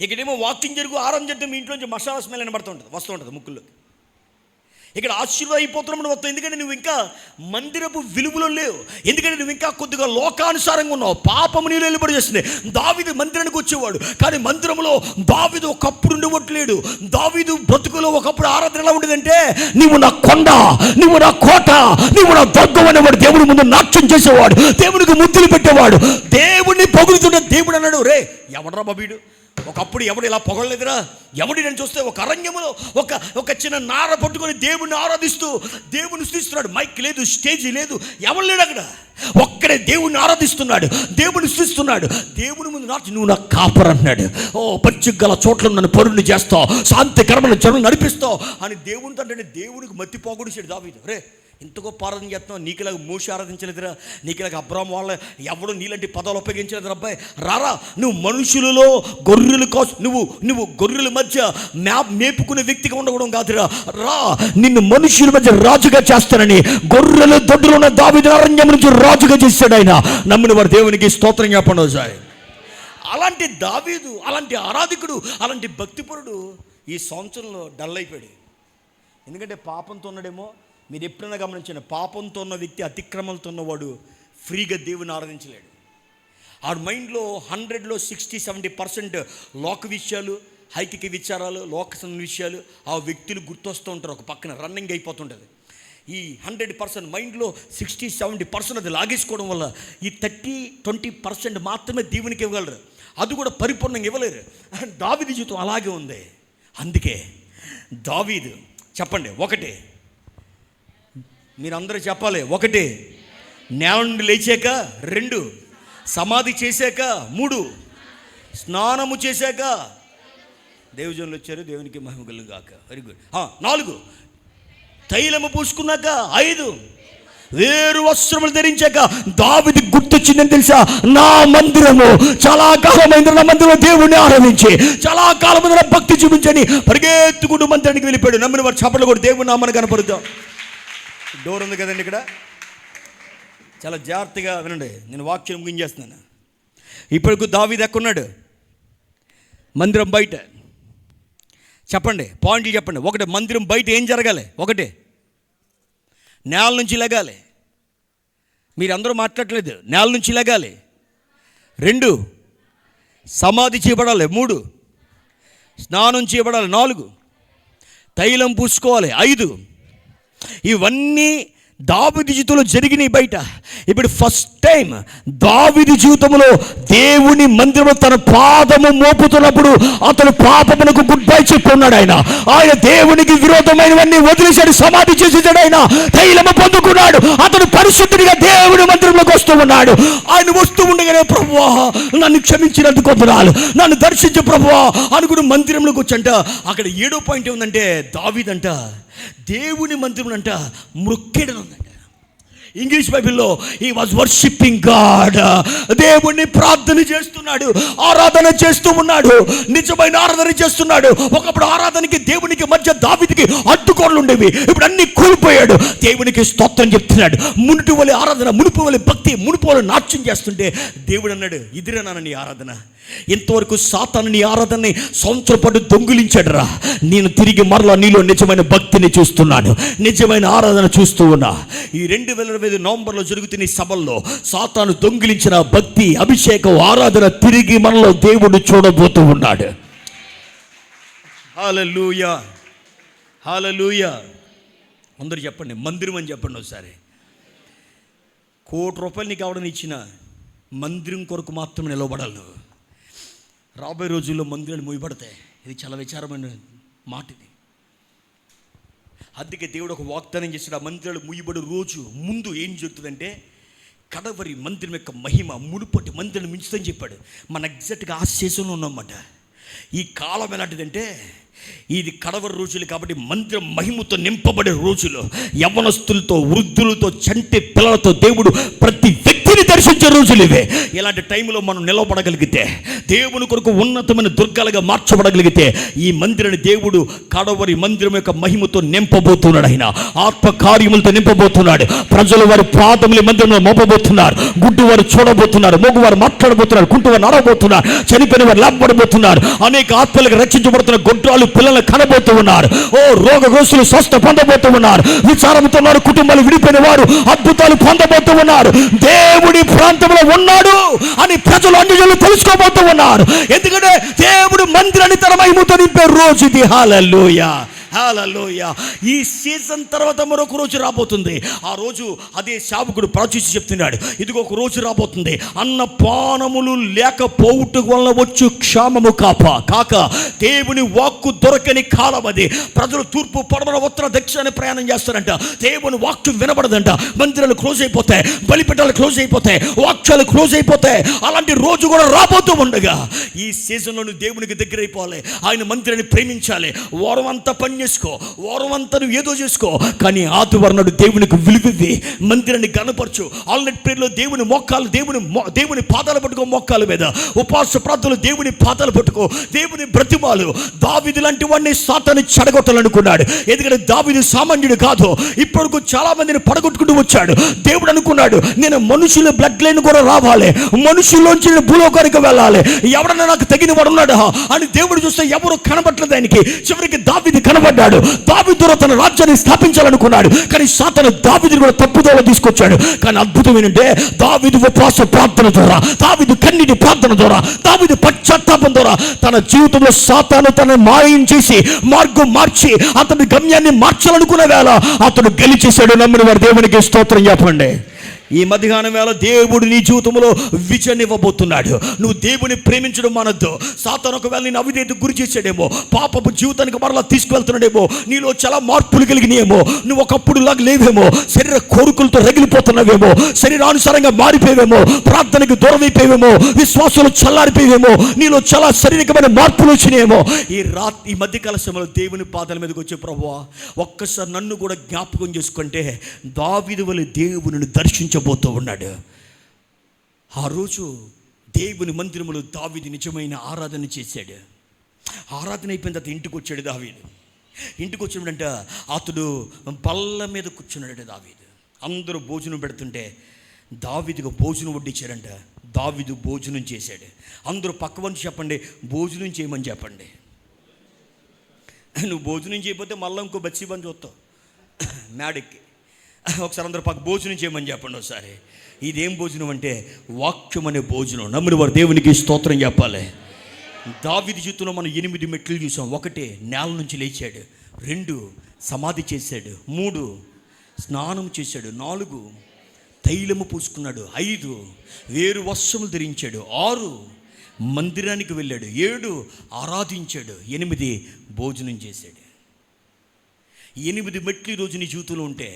ఇక్కడేమో వాకింగ్ జరుగు ఆరాధన చేస్తే మీ ఇంట్లో నుంచి మసాలా స్మెల్ వస్తూ ఉంటుంది ముక్కుల్లో. ఇక్కడ ఆశీర్వాదం అయిపోతున్నామని వస్తావు. ఎందుకంటే నువ్వు ఇంకా మందిరపు విలువలో లేవు, ఎందుకంటే నువ్వు ఇంకా కొద్దిగా లోకానుసారంగా ఉన్నావు. పాపము నీళ్ళు వెళ్ళిపడి చేస్తుంది. దావీదు మందిరానికి వచ్చేవాడు, కానీ మందిరంలో దావీదు ఒకప్పుడు ఉండవట్లేడు. దావీదు బ్రతుకులో ఒకప్పుడు ఆరాధన ఎలా ఉండేదంటే, నీవు నా కొండ, నీవు నా కోట, నీవు నా దుర్గం అనేవాడు. దేవుని ముందు నాట్యం చేసేవాడు, దేవునికి ముద్దులు పెట్టేవాడు, దేవుడిని పొగుడుతున్న దేవుడు అన్నాడు, రే ఎవడరా బాబీడు, ఒకప్పుడు ఎవడు ఇలా పొగలేదురా, ఎవడి నేను చూస్తే ఒక అరణ్యములో ఒక చిన్న నార పట్టుకొని దేవుడిని ఆరాధిస్తూ దేవుని స్థుతిస్తున్నాడు. మైక్ లేదు, స్టేజ్ లేదు, ఎవరు లేడు అక్కడ, ఒక్కడే దేవుడిని ఆరాధిస్తున్నాడు, దేవుని స్థుతిస్తున్నాడు. దేవుని ముందు నాటి నువ్వు నా కాపర్ అన్నాడు. పచ్చిగల చోట్ల నన్ను పరుణ్ణి చేస్తావు, శాంతికరమైన జనం నడిపిస్తావు అని దేవునితో అంటే దేవునికి మత్తి పోగొడిచాడు దావీదు. రే ఇంత గొప్ప ఆరాధన చేస్తున్నావు, నీకులాగా మోషే ఆరాధించలేదురా, నీకులాగా అబ్రాహాం వాళ్ళ ఎవడు నీలాంటి పదాలు ఉపయోగించలేదురా. అబ్బాయి రారా, నువ్వు మనుషులలో గొర్రెలు కోసం నువ్వు గొర్రెల మధ్య మేపుకునే వ్యక్తిగా ఉండకూడదు కాదురా, రా నిన్ను మనుషుల మధ్య రాజుగా చేస్తానని గొర్రెలు దొడ్డులు ఉన్న దావీదు అరణ్యం నుంచి రాజుగా చేశాడు ఆయన. నమ్మిన వారు దేవునికి స్తోత్రం చెప్పండి ఒకసారి. అలాంటి దావీదు, అలాంటి ఆరాధికుడు, అలాంటి భక్తిపరుడు ఈ సంవత్సరంలో డల్ అయిపోయాడు. ఎందుకంటే పాపంతో ఉన్నాడేమో. మీరు ఎప్పుడైనా గమనించిన, పాపంతో ఉన్న వ్యక్తి, అతిక్రమంతో ఉన్నవాడు ఫ్రీగా దేవుని ఆరాధించలేడు. ఆ మైండ్లో 100లో 60-70% లోక విషయాలు, హైకిక విచారాలు, లోక విషయాలు ఆ వ్యక్తులు గుర్తొస్తూ ఉంటారు, ఒక పక్కన రన్నింగ్ అయిపోతుంటుంది. ఈ 100% మైండ్లో 60-70% అది లాగేసుకోవడం వల్ల ఈ 30-20% మాత్రమే దేవునికి ఇవ్వగలరు, అది కూడా పరిపూర్ణంగా ఇవ్వలేరు. దావీదు జీవితం అలాగే ఉంది. అందుకే దావీదు చెప్పండి, ఒకటి మీరందరూ చెప్పాలి, ఒకటి నేల నుండి లేచాక, 2 సమాధి చేశాక, 3 స్నానము చేశాక దేవజనులు వచ్చారు, దేవునికి మహిమ కలుగును గాక. Very good. 4 తైలము పూసుకున్నాక, 5 వేరు వస్త్రములు ధరించాక. దావీదు గుర్తొచ్చిందని తెలుసా, నా మందిరము చాలా కాలమైంది, నా మందిరంలో దేవుణ్ణి ఆరాధించి చాలా కాలమైంది నా భక్తి చూపించని పరిగెత్తుకుంటూ మందిరానికి వెళ్ళిపోయాడు. నమ్మిన వారు చప్పట్లు కూడా దేవుని నామని కనపడుతాం. డోర్ ఉంది కదండి ఇక్కడ, చాలా జాగ్రత్తగా వినండి, నేను వాక్యం ముగించేస్తున్నాను. ఇప్పటికు దావీదు ఎక్కడున్నాడు? మందిరం బయట. చెప్పండి, పాయింట్లు చెప్పండి. 1 మందిరం బయట ఏం జరగాలి? 1 నేల నుంచి లెగాలి. మీరందరూ మాట్లాడలేదు, నేల నుంచి లెగాలి. 2 సమాధి చేయబడాలి. 3 స్నానం చేయబడాలి. 4 తైలం పూసుకోవాలి. 5 ఇవన్నీ దావీదు జీవితంలో జరిగినాయి బయట. ఇప్పుడు ఫస్ట్ టైం దావీదు జీవితంలో దేవుని మందిరంలో తన పాదము మోపుతున్నప్పుడు అతను పాపమునకు గుడ్ బై చెప్పున్నాడు. ఆయన దేవునికి విరోధమైనవన్నీ వదిలేశాడు, సమాధి చేసేసాడు. ఆయన తైలము పొందుకున్నాడు. అతను పరిశుద్ధుడిగా దేవుని మందిరంలోకి వస్తూ ఉన్నాడు. ఆయన వస్తూ ఉండగానే, ప్రభువా నన్ను క్షమించినందుకు వందనాలు, నన్ను దర్శించు ప్రభువా అనుకుని మందిరంలోకి వచ్చంట. అక్కడ 7వ పాయింట్ ఏముందంటే, దావీదంట దేవుని మందిరం అంట మొక్కేడని ఉందంట. ఇంగ్లీష్ బైబిల్లో హీ వాజ్ వర్షిప్పింగ్ గాడ్. దేవుణ్ణి ప్రార్థన చేస్తున్నాడు, ఆరాధన చేస్తూ ఉన్నాడు, నిజమైన ఆరాధన చేస్తున్నాడు. ఒకప్పుడు ఆరాధనకి దేవునికి మధ్య దావీదుకి అడ్డుకోళ్ళు ఉండేవి, ఇప్పుడు అన్ని కోల్పోయాడు. దేవునికి స్తోత్రం చెప్తున్నాడు. మునుటి వలె ఆరాధన, మునుపు వలె భక్తి, మునుపు వలె నాట్యం చేస్తుంటే దేవుడు అన్నాడు, ఇదిరేనా నీ ఆరాధన? ఇంతవరకు సాతాను నీ ఆరాధనని సంవత్సరం పాటు దొంగిలించాడు రా, నేను తిరిగి మరలా నీలో నిజమైన భక్తిని చూస్తున్నాను, నిజమైన ఆరాధన చూస్తూ ఉన్నా. ఈ 2025 నవంబర్లో జరుగుతున్న ఈ సభల్లో సాతాను దొంగిలించిన భక్తి, అభిషేకం, ఆరాధన తిరిగి మనలో దేవుడు చూడబోతూ ఉన్నాడు. హల్లెలూయా, హల్లెలూయా. అందరూ చెప్పండి, మందిరం అని చెప్పండి ఒకసారి. ₹1,00,00,000 నీకు ఎవడని ఇచ్చిన మందిరం కొరకు మాత్రం నిలబడాలి నువ్వు. రాబోయే రోజుల్లో మందిరాలు మూయబడతాయి. ఇది చాలా విచారమైన మాట ఇది. అందుకే దేవుడు ఒక వాగ్దానం చేశాడు, ఆ మందిరాలు మూయబడి రోజు ముందు ఏం జరుగుతుందంటే కడవరి మందిరం యొక్క మహిమ మునుపటి మందిరం మించుదని చెప్పాడు. మన ఎగ్జాక్ట్గా ఆ సీజన్లో ఉన్నమాట. ఈ కాలం ఎలాంటిదంటే ఇది కడవరి రోజులు కాబట్టి మందిరం మహిమతో నింపబడే రోజులు. యవ్వనస్తులతో, వృద్ధులతో, చంటి పిల్లలతో దేవుడు ప్రతి వ్యక్తిని దర్శించే రోజులు ఇవే. ఇలాంటి టైంలో మనం నిలబడగలిగితే, దేవుని కొరకు ఉన్నతమైన దుర్గాలుగా మార్చబడగలిగితే, ఈ మందిరాన్ని దేవుడు కడవరి మందిరం యొక్క మహిమతో నింపబోతున్నాడు. ఆయన ఆత్మ కార్యములతో నింపబోతున్నాడు. ప్రజలు వారి పాదములు మందిరంలో మోపబోతున్నారు, గుడ్డి వారు చూడబోతున్నారు, మోగువారు మాట్లాడబోతున్నారు, కుంటువారు నడవబోతున్నారు, చనిపోయిన వారు లేపబడబోతున్నారు, అనేక ఆత్మలకు రక్షించబడుతున్న గొడ్రాలు పిల్లలు కనబోతూ ఉన్నారు. ఓ రోగగ్రస్తులు స్వస్థ పొందబోతూ ఉన్నారు, విచారంతో ఉన్నారు, కుటుంబాలు విడిపోయిన వారు అద్భుతాలు పొందబోతూ ఉన్నారు. దేవుడి ప్రాంతంలో ఉన్నాడు అని ప్రజలు అన్యజనులు తెలుసుకోబోతూ ఉన్నారు. ఎందుకంటే దేవుడు మందిరాన్ని తన మహిమతో నింపే రోజు ఇది. హల్లెలూయా, హల్లెలూయా. ఈ సీజన్ తర్వాత మరొక రోజు రాబోతుంది. ఆ రోజు అదే సేవకుడు ప్రవచించి చెప్తున్నాడు, ఇదిగో ఒక రోజు రాబోతుంది, అన్నపానములు లేకపోవుట వల్ల వచ్చు క్షామము కాక దేవుని వాక్కు దొరకని కాలం అది. ప్రజలు తూర్పు, పడమర, ఉత్తర, దక్షిణ ప్రయాణం చేస్తారంట. దేవుని వాక్యం వినబడదంట. మందిరాలు క్లోజ్ అయిపోతాయి, బలిపీఠాలు క్లోజ్ అయిపోతాయి, వాక్యాలు క్లోజ్ అయిపోతాయి. అలాంటి రోజు కూడా రాబోతూ ఉండగా ఈ సీజన్లో నువ్వు దేవునికి దగ్గర అయిపోవాలి. ఆయన మందిరాన్ని ప్రేమించాలి. వారం అంతా పని చేసుకో, వారం అంతా నువ్వు ఏదో చేసుకో, కానీ ఆదివారం నాడు దేవునికి విలువివ్వి, మందిరాన్ని గణపరచు. ఆల్నెట్ ప్రేయర్లో దేవుని మోకాలు, దేవుని పాదాలు పట్టుకో, మోకాల మీద ఉపవాస ప్రార్థనలు దేవుని పాదాలు పట్టుకో, దేవుని బ్రతిమాలు. దావీదు లాంటి వాడిని సాతాను చెడగొట్టాలనుకున్నాడు. ఎందుకంటే దావీదు సామాన్యుడు కాదు. ఇప్పటికు చాలా మందిని పడగొట్టుకుంటూ వచ్చాడు. దేవుడు అనుకున్నాడు, నేను మనుషుల బ్లడ్ లైన్ కూడా రావాలి, మనుషుల్లోంచి నేను భూలోకానికి వెళ్ళాలి, ఎవడన్నా నాకు తగిన వాడు ఉన్నాడా అని దేవుడు చూస్తే ఎవరు కనబట్టలేదు ఆయనకి. చివరికి దావీదు కనబడ్డాడు. దావీదు ద్వారా తన రాజ్యాన్ని స్థాపించాలనుకున్నాడు, కానీ సాతాను దావీదుని కూడా తప్పుదోవ తీసుకొచ్చాడు. కానీ అద్భుతం ఏంటంటే దావీదు ఉపవాస ప్రార్థన ద్వారా, దావీదు కన్నీటి ప్రార్థన ద్వారా, దావీదు పశ్చాత్తాపం ద్వారా తన జీవితంలో సాతాను తన మాయం చేసి మార్గం మార్చి అతని గమ్యాన్ని మార్చాలనుకునే వేళ అతడు గెలిచేశాడు. నమ్మిన వారు దేవునికి స్తోత్రం చెప్పండి. ఈ మధ్యాహ్నం వేళ దేవుడు నీ జీవితంలో విజయనివ్వబోతున్నాడు. నువ్వు దేవుని ప్రేమించడం మానద్దు. సాతాను ఒకవేళ నేను అవిధేయతకు గురి చేసాడేమో, పాపపు జీవితానికి మరలా తీసుకువెళ్తున్నాడేమో, నీలో చాలా మార్పులు కలిగినాయేమో, నువ్వు ఒకప్పుడు లాగా లేవేమో, శరీర కోరికలతో రగిలిపోతున్నావేమో, శరీరానుసారంగా మారిపోయేవేమో, ప్రార్థనకు దూరం అయిపోయేవేమో, విశ్వాసాలు చల్లారిపోయేవేమో, నీలో చాలా శారీరకమైన మార్పులు వచ్చినాయేమో. ఈ మధ్యకాల సమయంలో దేవుని పాదాల మీదకి వచ్చే ప్రభువా, ఒక్కసారి నన్ను కూడా జ్ఞాపకం చేసుకుంటే దావీదు వలె దేవుని దర్శించబోతూ ఉన్నాడు. ఆ రోజు దేవుని మందిరములో దావీదు నిజమైన ఆరాధన చేశాడు. ఆరాధన అయిపోయిన తర్వాత ఇంటికి వచ్చాడు దావీదు. ఇంటికి వచ్చినాడంట, అతడు బల్ల మీద కూర్చున్నాడు దావీదు. అందరూ భోజనం పెడుతుంటే దావీదుకు భోజనం వడ్డించాడంట. దావీదు భోజనం చేశాడు. అందరూ పక్క వంచి చెప్పండి, భోజనం చేయమని చెప్పండి. నువ్వు భోజనం చేయకపోతే మళ్ళీ ఇంకో బచ్చి పని చూస్తావు మేడకి. ఒకసారి అందరూ పక్క భోజనం చేయమని చెప్పండి ఒకసారి. ఇదేం భోజనం అంటే వాక్యం అనే భోజనం. నమ్మిన వారు దేవునికి స్తోత్రం చెప్పాలి. దావీదు జీవితంలో మనం 8 మెట్లు చూసాం. 1 నేల నుంచి లేచాడు, 2 సమాధి చేశాడు, 3 స్నానం చేశాడు, 4 తైలము పూసుకున్నాడు, 5 వేరు వస్త్రములు ధరించాడు, 6 మందిరానికి వెళ్ళాడు, 7 ఆరాధించాడు, 8 భోజనం చేశాడు. 8 మెట్లు ఈరోజు నీ జీవితంలో ఉంటే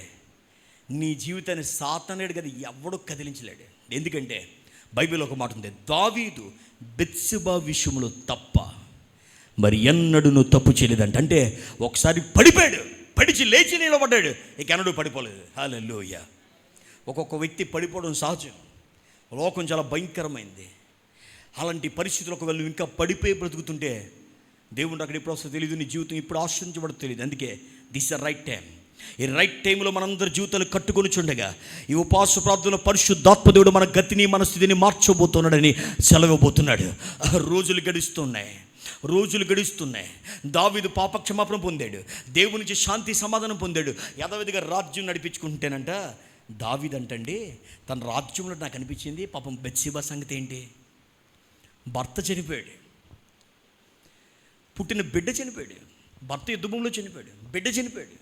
నీ జీవితాన్ని సాతానుడు కదా ఎవడో కదిలించలేడు. ఎందుకంటే బైబిల్ ఒక మాట ఉంది, దావీదు బెత్షెబా విషయంలో తప్ప మరి ఎన్నడూ తప్పు చేయలేదంట. అంటే ఒకసారి పడిపోయాడు, పడిచి లేచి నిలబడ్డాడు, ఇక ఎన్నడూ పడిపోలేదు. హల్లెలూయా. ఒక్కొక్క వ్యక్తి పడిపోవడం సహజం. లోకం చాలా భయంకరమైంది. అలాంటి పరిస్థితులకు వెళ్ళి ఇంకా పడిపోయి బ్రతుకుతుంటే దేవుడు అక్కడ ఎప్పుడు వస్తుందో తెలియదు, నీ జీవితం ఇప్పుడు ఆశ్రయించబడదు తెలియదు. అందుకే దిస్ ద రైట్ టైం. ఈ రైట్ టైంలో మనందరి జీవితాలు కట్టుకొని చుండగా ఈ ఉపవాస ప్రార్థనలో పరిశుద్ధాత్మ దేవుడు మన గతిని మన స్థితిని మార్చబోతున్నాడని సెలవబోతున్నాడు. రోజులు గడుస్తున్నాయి. దావీదు పాపక్షమాపణ పొందాడు, దేవుని నుంచి శాంతి సమాధానం పొందాడు, యథావిధిగా రాజ్యం నడిపించుకుంటేనంట. దావీదు అంటండి, తన రాజ్యంలో నాకు అనిపించింది పాపం బెత్షెబా సంగతి ఏంటి? భర్త చనిపోయాడు, పుట్టిన బిడ్డ చనిపోయాడు, భర్త యుద్ధభూమిలో చనిపోయాడు, బిడ్డ చనిపోయాడు.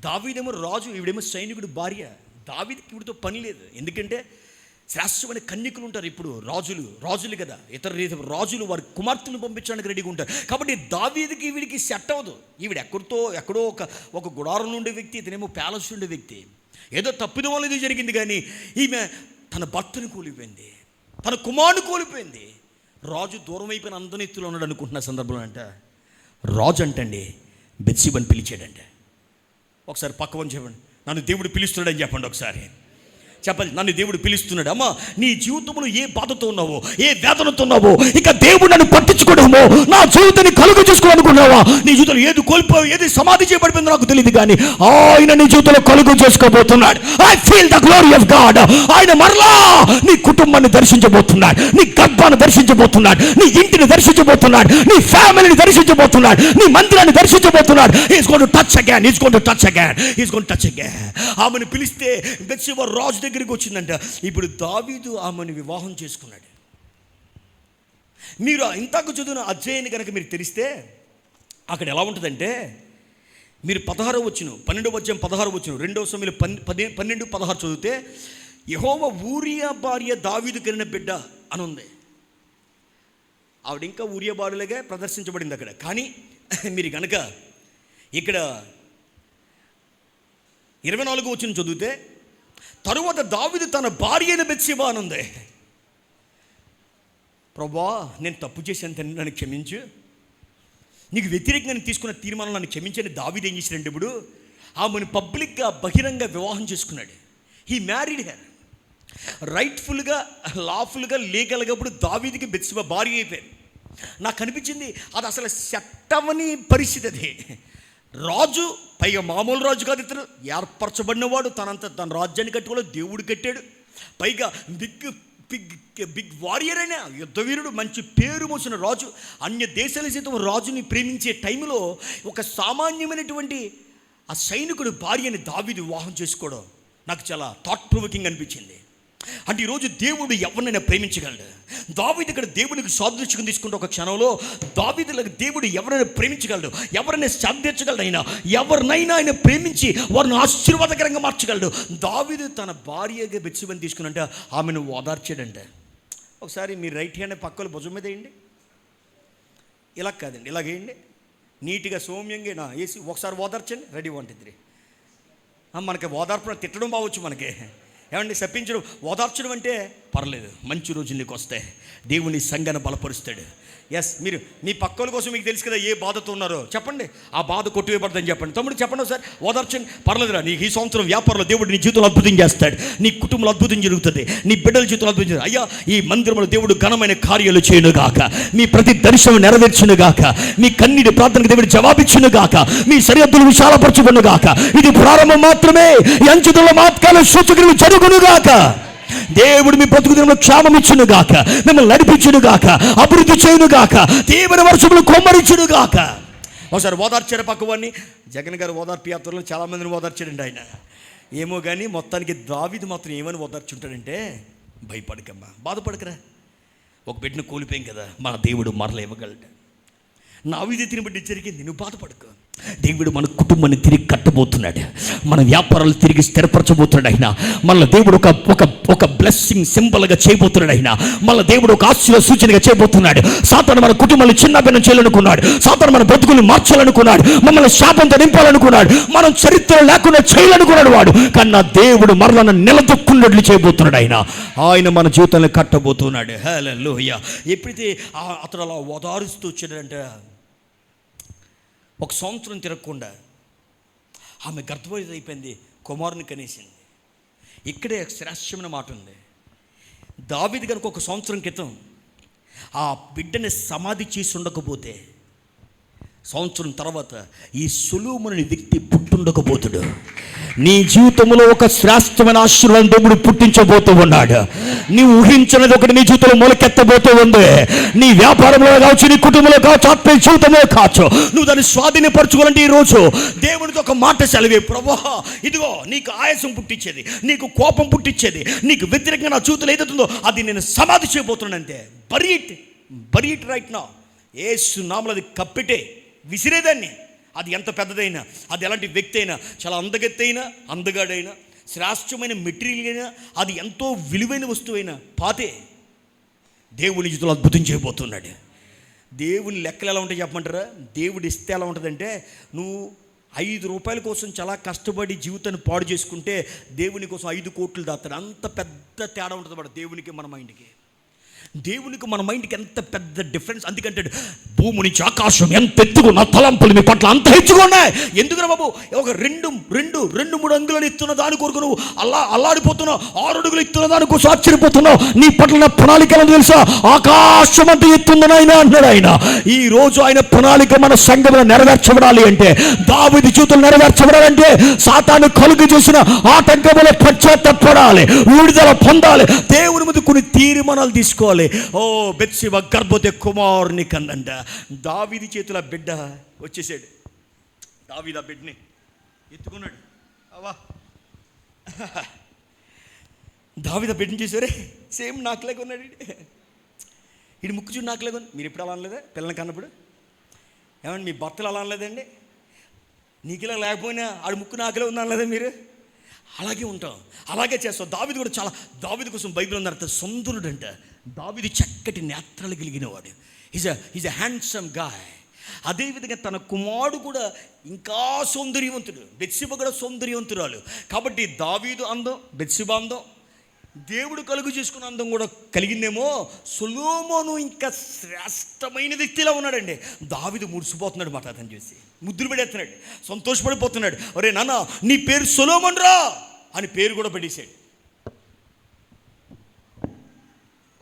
దావీదేమో రాజు, ఈవిడేమో సైనికుడు భార్య. దావీదుకి ఈవిడితో పని లేదు, ఎందుకంటే శ్రేష్టమైన కన్యకులు ఉంటారు. ఇప్పుడు రాజులు కదా, ఇతర రాజులు వారి కుమార్తెను పంపించడానికి రెడీగా ఉంటారు. కాబట్టి దావీదుకి ఈవిడికి సెట్ అవ్వదు. ఈవిడ ఎక్కడో ఒక గుడారంలో ఉండే వ్యక్తి, ఇతనేమో ప్యాలెస్ ఉండే వ్యక్తి. ఏదో తప్పిదం వల్ల ఇది జరిగింది, కానీ ఈమె తన భర్తను కోల్పోయింది, తన కుమారుని కోల్పోయింది. రాజు దూరం అయిపోయిన అందనెత్తులో ఉన్నాడు అనుకుంటున్న సందర్భంలో అంట రాజు అంటండి బెత్షెబాని పిలిచాడంట. ఒకసారి పక్కవని చెప్పండి, నన్ను దేవుడు పిలుస్తున్నాడని చెప్పండి. ఒకసారి చెప్పండి, నన్ను దేవుడు పిలుస్తున్నాడు. అమ్మా, నీ జీవితంలో ఏ బాధతో ఉన్నావో, ఏ వేదనతో ఉన్నావో, ఇక దేవుడు నన్ను పట్టించుకోవడమో, నా జీవితాన్ని కలుగు చేసుకోవాలనుకున్నావా? నీ జీవితంలో ఏది కోల్పోయావు, ఏది సమాధి చేయబడిపోయిందో నాకు తెలియదు, కానీ ఆయన నీ జీవితంలో కలుగు చేసుకోబోతున్నాడు. I feel the glory of God. ఆయన మరలా నీ కుటుంబాన్ని దర్శించబోతున్నాడు, నీ గర్భాన్ని దర్శించబోతున్నాడు, నీ ఇంటిని దర్శించబోతున్నాడు, నీ ఫ్యామిలీని దర్శించబోతున్నాడు, నీ మందిరాన్ని దర్శించబోతున్నాడు. He's going to touch again. ఆమెను పిలిస్తే బెత్షెబా రాజు దగ్గరికి వచ్చిందంట. ఇప్పుడు దావీదు ఆమెను వివాహం చేసుకున్నాడు. మీరు ఇంతకు చదివిన అధ్యాయాన్ని కనుక మీరు తెలిస్తే అక్కడ ఎలా ఉంటుందంటే, మీరు 16వ వచనం 12వ అధ్యాయం 16వ వచనం 2వ సమయంలో 12-16 చదివితే, యెహోవా ఊరియా భార్య దావీదు కనిన బిడ్డ అని ఉంది. ఆవిడ ఇంకా ఊరియా భార్యలుగా ప్రదర్శించబడింది అక్కడ. కానీ మీరు కనుక ఇక్కడ 24వ వచనం చదివితే, తరువాత దావీదు తన భార్య అయిన బెత్షెబా అని ఉంది. ప్రభువా, నేను తప్పు చేశాను తండ్రి, నన్ను క్షమించు, నీకు వ్యతిరేకంగా నేను తీసుకున్న తీర్మానం నన్ను క్షమించని దావీదు ఏం చేశాడంటే, ఇప్పుడు ఆమెను పబ్లిక్గా బహిరంగ వివాహం చేసుకున్నాడు. హీ మ్యారీడ్ హెర్ రైట్ఫుల్గా, లాఫుల్గా, లీగల్గా. ఇప్పుడు దావీదుకి బెత్షెబా భార్య అయిపోయింది. నాకు అనిపించింది అది అసలు సెట్ అవ్వని పరిస్థితి. అది రాజు, పైగా మామూలు రాజు కాదు, ఇతను ఏర్పరచబడినవాడు, తన రాజ్యాన్ని కట్టుకోలేదు, దేవుడు కట్టాడు. పైగా బిగ్ వారియర్ అయినా యుద్ధవీరుడు, మంచి పేరు మోసిన రాజు. అన్య దేశాల సైతం రాజుని ప్రేమించే టైంలో ఒక సామాన్యమైనటువంటి ఆ సైనికుడు భార్యని దావీదు వివాహం చేసుకోవడం నాకు చాలా థాట్ ప్రొవోకింగ్ అనిపించింది. అంటే ఈరోజు దేవుడు ఎవరినైనా ప్రేమించగలడు. దావీదు ఇక్కడ దేవునికి సాదృశ్యం తీసుకుంటే ఒక క్షణంలో దావీదులకు దేవుడు ఎవరైనా ప్రేమించగలడు, ఎవరైనా శాంతించగలడు. అయినా ఎవరినైనా ఆయన ప్రేమించి వారిని ఆశీర్వాదకరంగా మార్చగలడు. దావీదు తన భార్యగా బెత్షెబాని తీసుకున్నంటే ఆమెను ఓదార్చాడంట. ఒకసారి మీ రైట్ హ్యాండ్ పక్కల భుజం మీద వేయండి, ఇలా కాదండి, ఇలాగేయండి, నీట్గా సౌమ్యంగా వేసి ఒకసారి ఓదార్చండి. రెడీ 1 2 3. మనకి ఓదార్పు తిట్టడం బావచ్చు, మనకి ఏమండి శపించడం. ఓదార్చడం అంటే పర్లేదు, మంచి రోజులు నీకు వస్తాయి, దేవుని సంఘాన్ని బలపరుస్తాడు. ఎస్, మీరు మీ పక్కల కోసం మీకు తెలుసు కదా ఏ బాధతో ఉన్నారో, చెప్పండి, ఆ బాధ కొట్టివేయబడదని చెప్పండి. తమ్ముడు చెప్పండి ఒకసారి, ఓదార్చండి, పర్లేదురా, నీకు ఈ సంవత్సరం వ్యాపారంలో దేవుడు నీ జీవితంలో అద్భుతం చేస్తాడు, నీ కుటుంబంలో అద్భుతం జరుగుతుంది, నీ బిడ్డల జీవితంలో అద్భుతం జరుగుతుంది. అయ్యా, ఈ మందిరంలో దేవుడు ఘనమైన కార్యాలు చేయనుగాక, మీ ప్రతి దర్శనం నెరవేర్చునుగాక, మీ కన్నీటి ప్రార్థనకు దేవుడు జవాబిచ్చునుగాక, మీ సరిహద్దులు విశాలపరచుకునుగాక. ఇది ప్రారంభం మాత్రమే, ఈ అంచుతుల మాత్కాల సూచకులు జరుగునుగాక. దేవుడు మీ బ్రతుకు దినంలో క్షేమం ఇచ్చునుగాక, మిమ్మల్ని నడిపించునుగాక, అభివృద్ధి చేయునుగాక, తీవ్ర వర్షములు కొమ్మరించునుగాక. ఒకసారి ఓదార్చారు పక్కవాడిని. జగన్ గారు ఓదార్పు యాత్రలో చాలామందిని ఓదార్చాడండి ఆయన. ఏమో కానీ మొత్తానికి దావీదు మాత్రం ఏమని ఓదార్చుంటాడంటే, భయపడకమ్మా, బాధపడకరా, ఒక బిడ్డను కోల్పోయాం కదా, మన దేవుడు మరల ఇవ్వగలడు. నా విధేయతని బట్టి జరిగింది, నువ్వు బాధపడకు. దేవుడు మన కుటుంబాన్ని తిరిగి కట్టబోతున్నాడు, మన వ్యాపారాలు తిరిగి స్థిరపరచబోతున్నాడు. అయినా మళ్ళీ దేవుడు ఒక బ్లెస్సింగ్ సింబల్గా చేయబోతున్నాడు. అయినా మళ్ళీ దేవుడు ఒక ఆశీర్వాద సూచనగా చేయబోతున్నాడు. సాతాను మన కుటుంబాన్ని చిన్నభిన్నం చేయాలనుకున్నాడు, సాతాను మన బ్రతుకులు మార్చాలనుకున్నాడు, మమ్మల్ని శాపంతో నింపాలనుకున్నాడు, మనం చరిత్ర లేకుండా చేయాలనుకున్నాడు వాడు. కన్నా దేవుడు మరలా నిలదొక్కున్నట్లు చేయబోతున్నాడు. ఆయన మన జీవితాన్ని కట్టబోతున్నాడు. హల్లెలూయా. ఎప్పుడైతే అతను అలా ఓదారుస్తూ వచ్చాడంటే, 1 సంవత్సరం తిరగకుండా ఆమె గర్భవతి అయిపోయింది, కుమారుని కనేసింది. ఇక్కడే శ్రేష్టమైన మాట ఉంది. దావీదు కనుక ఒక సంవత్సరం క్రితం ఆ బిడ్డని సమాధి చేసి ఉండకపోతే, సంవత్సరం తర్వాత ఈ సొలొమోను వ్యక్తి పుట్టుండకపోతాడు. నీ జీవితంలో ఒక శ్రేష్టమైన ఆశీర్వాదం దేవుడు పుట్టించబోతూ ఉన్నాడు. నీవు ఊహించినది ఒకటి నీ జీవితంలో మొలకెత్తబోతూ ఉంది. నీ వ్యాపారంలో కావచ్చు, నీ కుటుంబంలో కావచ్చు, ఆత్మీయ జీవితంలో కావచ్చు, నువ్వు దాన్ని స్వాధీనపరచుకోవాలంటే ఈరోజు దేవునితో ఒక మాట సెలవే. ప్రభువా, ఇదిగో నీకు ఆయాసం పుట్టించేది, నీకు కోపం పుట్టించేది, నీకు వ్యతిరేకంగా నా జీవితంలో ఏదైతుందో అది నేను సమాధి చేయబోతున్నాను. అంతే. Bury it right now. యేసు నామములో అది కప్పిటే, విసిరేదాన్ని. అది ఎంత పెద్దదైనా, అది ఎలాంటి వ్యక్తి అయినా, చాలా అందగత్తైనా, అందగాడైనా, శ్రేష్టమైన మెటీరియల్ అయినా, అది ఎంతో విలువైన వస్తువైనా పాతే. దేవుని జీవితంలో అద్భుతం చేయబోతున్నాడు. దేవుని లెక్కలు ఎలా ఉంటాయి చెప్పమంటారా? దేవుడు ఇస్తే ఎలా ఉంటుందంటే, నువ్వు 5 రూపాయల కోసం చాలా కష్టపడి జీవితాన్ని పాడు చేసుకుంటే దేవుని కోసం 5 కోట్లు దాస్తాడు. అంత పెద్ద తేడా ఉంటుంది అన్నమాట దేవునికి మన మైండ్కి. దేవునికి మన మైండ్కి ఎంత పెద్ద డిఫరెన్స్. అందుకంటే భూమి నుంచి ఆకాశం ఎంత ఎత్తుకు నా తలంపులు మీ పట్ల అంత హెచ్చుగా ఉన్నాయి. ఎందుకురా బాబు, ఒక రెండు 3 అంగుళాలు ఇస్తున్న దాని కొరకు నువ్వు అల్లాడిపోతున్నావు, 6 అడుగులు ఇస్తున్న దాని కోసం ఆశ్చర్యపోతున్నావు. నీ పట్ల నా ప్రణాళిక ఎలా తెలుసా? ఆకాశం అంత ఎత్తుందని ఆయన అన్నాడు. ఆయన ఈ రోజు ఆయన ప్రణాళిక మన సంఘంలో నెరవేర్చబడాలి అంటే, దావీదు జీవితంలో నెరవేర్చబడాలంటే, సాతాను కలుగు చేసిన ఆటంకములో పశ్చాత్తాపడాలి, విడుదల పొందాలి, దేవుని ముందు కొన్ని తీర్మానాలు తీసుకోవాలి. ఓ బెత్షెబ గర్భవతి కుమారుని కన్నంట. దావీదు చేతుల బిడ్డ వచ్చేసాడు. దావీదు ఆ బిడ్డని ఎత్తుకున్నాడు. అవా, దావీదు ఆ బిడ్డని చేశారే, సేమ్ నాకులాగా ఉన్నాడు. ఇది ముక్కు చూడు నాకులాగా ఉంది. మీరు ఎప్పుడు అలా అనలేదా పిల్లల్ని కన్నప్పుడు? ఏమండి మీ భర్తలు అలా అనలేదండి? నీకు ఇలా లేకపోయినా ఆడు ముక్కు నాకులే ఉంది అనలేదా మీరు? అలాగే ఉంటాం, అలాగే చేస్తాం. దావీదు కూడా చాలా, దావీదు కోసం బైబిల్ ఉందంట, సుందరుడు అంట. దావీదు చక్కటి నేత్రాలు కలిగినవాడు. Is a handsome guy. అదేవిధంగా తన కుమారుడు కూడా ఇంకా సౌందర్యవంతుడు. బెత్షెబ కూడా సౌందర్యవంతురాలు. కాబట్టి దావీదు అందం, బెత్షెబ అందం, దేవుడు కలుగు చేసుకున్న అందం కూడా కలిగిందేమో. సొలొమోను ఇంకా శ్రేష్టమైన వ్యక్తిలా ఉన్నాడండి. దావీదు మురిసిపోతున్నాడు మాట. అతను చూసి ముద్దులు పెడేస్తున్నాడు, సంతోషపడిపోతున్నాడు. ఒరే నాన్న, నీ పేరు సొలొమోను రా అని పేరు కూడా పెట్టేశాడు.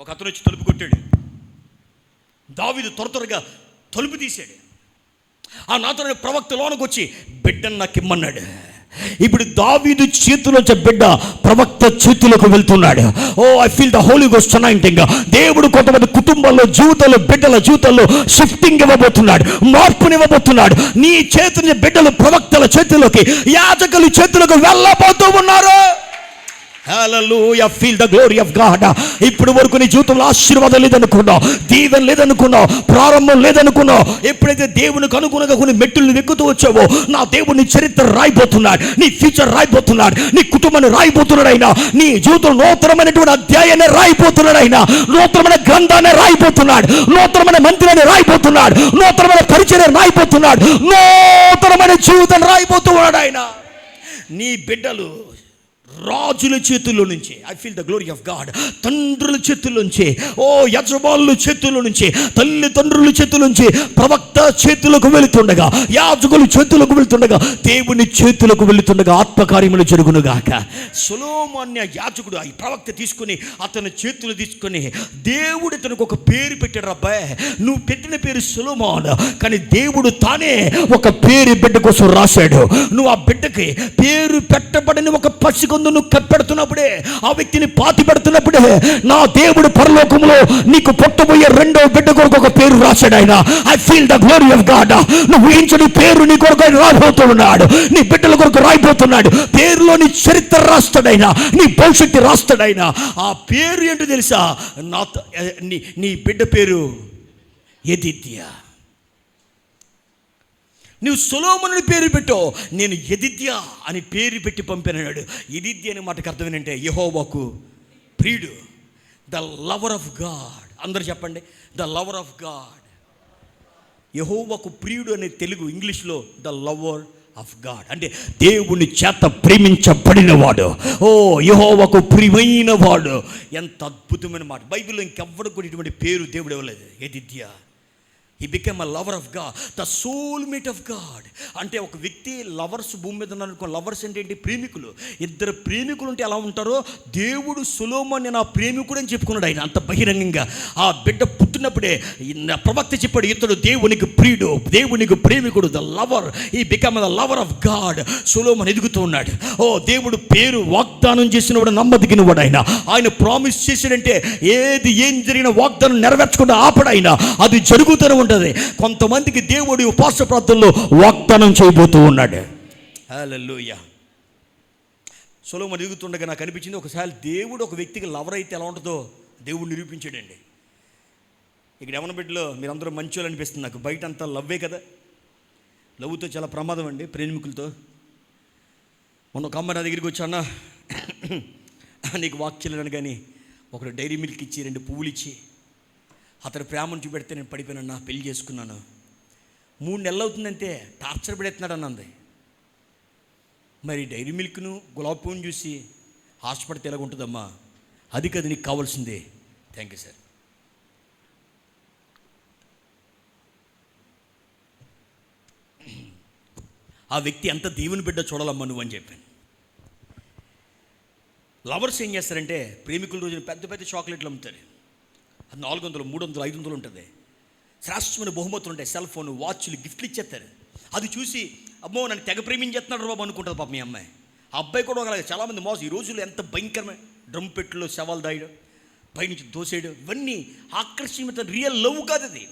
ఒక అతను వచ్చి తలుపు కొట్టాడు. దావీదు త్వరగా తలుపు తీశాడు. ఆ నాతో ప్రవక్త లోనకు వచ్చి బిడ్డను నాకు ఇమ్మన్నాడు. ఇప్పుడు దావీదు చేతిలోంచి బిడ్డ ప్రవక్త చేతులకు వెళ్తున్నాడు. Oh I feel the holy ghost anointing. దేవుడు కొంతమంది కుటుంబాల్లో, జీవితాల్లో, బిడ్డల జీవితాల్లో షిఫ్టింగ్ ఇవ్వబోతున్నాడు, మార్పునివ్వబోతున్నాడు. నీ చేతుల బిడ్డలు ప్రవక్తల చేతుల్లోకి, యాజకుల చేతులకు వెళ్ళబోతూ ఉన్నారు. Hallelujah, feel the glory of God. ఇప్పుడు వరకు నీ జీవితంలో ఆశీర్వాదం లేదనుకున్నావు, దీవెన లేదనుకున్నావు, ప్రారంభం లేదనుకున్నావు. ఎప్పుడైతే దేవునికి అనుగుణంగా కొన్ని మెట్టులను ఎక్కుతూ వచ్చావో, నా దేవుడు నీ చరిత్ర రాయిపోతున్నాడు, నీ ఫ్యూచర్ రాయిపోతున్నాడు, నీ కుటుంబాన్ని రాయిపోతున్నాడు. అయినా నీ జీవితం నూతనమైనటువంటి అధ్యాయాన్ని రాయిపోతున్నాడు. అయినా నూతనమైన గ్రంథాన్ని రాయిపోతున్నాడు, నూతనమైన మందిరాన్ని రాయిపోతున్నాడు, నూతనమైన పరిచర్యను రాయిపోతున్నాడు, నూతనమైన జీవితాన్ని రాయిపోతున్నాడు. ఆయన నీ బిడ్డలు రాజుల చేతుల్లో నుంచి, I feel the glory of God, తండ్రుల చేతుల్లో నుంచి, ఓ యజమానుల చేతుల్లో నుంచి, తల్లిదండ్రుల చేతుల నుంచి ప్రవక్త చేతులకు వెళుతుండగా, యాజకుల చేతులకు వెళుతుండగా, దేవుని చేతులకు వెళుతుండగా ఆత్మకార్యములు జరుగునుగాక. సొలొమోను యాజకుడు ఈ ప్రవక్త తీసుకుని అతని చేతులు తీసుకొని దేవుడు ఇతనికి ఒక పేరు పెట్టాడు. అబ్బాయి, నువ్వు పెట్టిన పేరు సొలొమోను, కానీ దేవుడు తానే ఒక పేరు బిడ్డ కోసం రాశాడు. నువ్వు ఆ బిడ్డకి పేరు పెట్టబడిన ఒక పసిగొందు నువ్వు కప్పెడుతున్నప్పుడే, ఆ వ్యక్తిని పాతి పెడుతున్నప్పుడే, నా దేవుడు పరలోకంలో నీకు పుట్టబోయే 2వ బిడ్డ కొరకు ఒక పేరు రాశాడు. ఆయన I feel the glory of God. నువ్వు ఊహించని పేరు నీ కొరకు రాబోతున్నాడు, నీ బిడ్డల కొరకు రాయిపోతున్నాడు. పేరులో నీ చరిత్ర రాస్తాడైనా, నీ భవిష్యత్తు రాస్తాడైనా. ఆ పేరు ఏంటో తెలుసా? నీ బిడ్డ పేరు యెదిద్యా. నువ్వు సొలొమోను పేరు పెట్టో, నేను యెదిద్యా అని పేరు పెట్టి పంపానన్నాడు. యెదిద్యా అనే మాటకు అర్థం ఏంటంటే యెహోవాకు ప్రియుడు, ద లవర్ ఆఫ్ గాడ్. అందరూ చెప్పండి, ద లవర్ ఆఫ్ గాడ్. యెహోవాకు ప్రియుడు అనే తెలుగు, ఇంగ్లీష్లో ద లవర్ ఆఫ్ గాడ్ అంటే దేవుని చేత ప్రేమించబడిన వాడు. ఓ యెహోవాకు ప్రియమైన వాడు. ఎంత అద్భుతమైన మాట. బైబిల్లో ఇంకెవ్వడు కూడా ఇటువంటి పేరు దేవుడు ఇవ్వలేదు. యెదిద్యా he become a lover of God, the soulmate of God. అంటే ఒక వ్యక్తి లవర్స్ భూమి మీద ఉన్నారనుకో, లవర్స్ అంటే ఏంటి? ప్రేమికులు. ఇద్దరు ప్రేమికులు ఉంటే ఎలా ఉంటారో, దేవుడు సొలొమోన్ని నా ప్రేమికుడు అని చెప్పుకున్నాడు ఆయన అంత బహిరంగంగా. ఆ బిడ్డ పుట్టినప్పుడే ప్రవక్త చెప్పాడు, ఇతడు దేవునికి ప్రియుడు, దేవునికి ప్రేమికుడు, ద లవర్. ఈ become the lover of God. Solomon ఎదుగుతూ ఉన్నాడు. ఓ, దేవుడు పేరు వాగ్దానం చేసినవాడు నమ్మదగినవాడు. ఆయన ప్రామిస్ చేశాడంటే ఏం జరిగిన వాగ్దానం నెరవేర్చకుండా ఆపడైనా అది జరుగుతూనే ఉంటుంది. కొంతమందికి దేవుడి ఉపవాస ప్రార్థనలో వాగ్దానం చేయబోతూ ఉన్నాడు. హల్లెలూయా. సొలొమోన్ ఎదుగుతుండగా నాకు అనిపించింది, ఒకసారి దేవుడు ఒక వ్యక్తికి లవర్ అయితే ఎలా ఉంటుందో దేవుడు నిరూపించాడండి. ఇక్కడ యవన బిడ్డలో మీరందరూ మంచోళ్ళు అనిపిస్తుంది నాకు. బయట అంతా లవ్వే కదా. లవ్వుతో చాలా ప్రమాదం అండి, ప్రేమికులతో. మొన్న ఒక అమ్మ నా దగ్గరికి వచ్చి, అన్న నీకు వాక్యలను కానీ ఒకడు డైరీ మిల్క్ ఇచ్చి 2 పువ్వులు ఇచ్చి అతడు ప్రేమను చూపెడితే నేను పడిపోయినా, పెళ్లి చేసుకున్నాను. 3 నెలలు అవుతుందంటే టార్చర్ పెడుతున్నాడు అన్నది. మరి డైరీ మిల్క్ను గులాబీ పువ్వును చూసి ఆశపడితే ఎలాగ ఉంటుందమ్మా? అది కదా నీకు కావాల్సిందే. Thank you sir. ఆ వ్యక్తి ఎంత దేవుని బిడ్డ చూడాలమ్మా నువ్వు అని చెప్పాను. లవర్స్ ఏం చేస్తారంటే, ప్రేమికుల రోజున పెద్ద పెద్ద చాక్లెట్లు అమ్ముతారు. అది 400, 300, 500 ఉంటుంది. శ్రేష్టమైన బహుమతులు ఉంటాయి, సెల్ ఫోన్, వాచ్లు, గిఫ్ట్లు ఇచ్చేస్తారు. అది చూసి అమ్మో నన్ను తెగ ప్రేమించేస్తున్నాడు బాబు అనుకుంటుంది పాప మీ అమ్మాయి. ఆ అబ్బాయి కూడా ఒకలాగా. చాలామంది మోసం. ఈ రోజుల్లో ఎంత భయంకరమైన డ్రమ్ పెట్టులో శవాలు దాయడం, పైనుంచి దోసేయడం, ఇవన్నీ ఆకర్షణ. రియల్ లవ్ కాదు అది.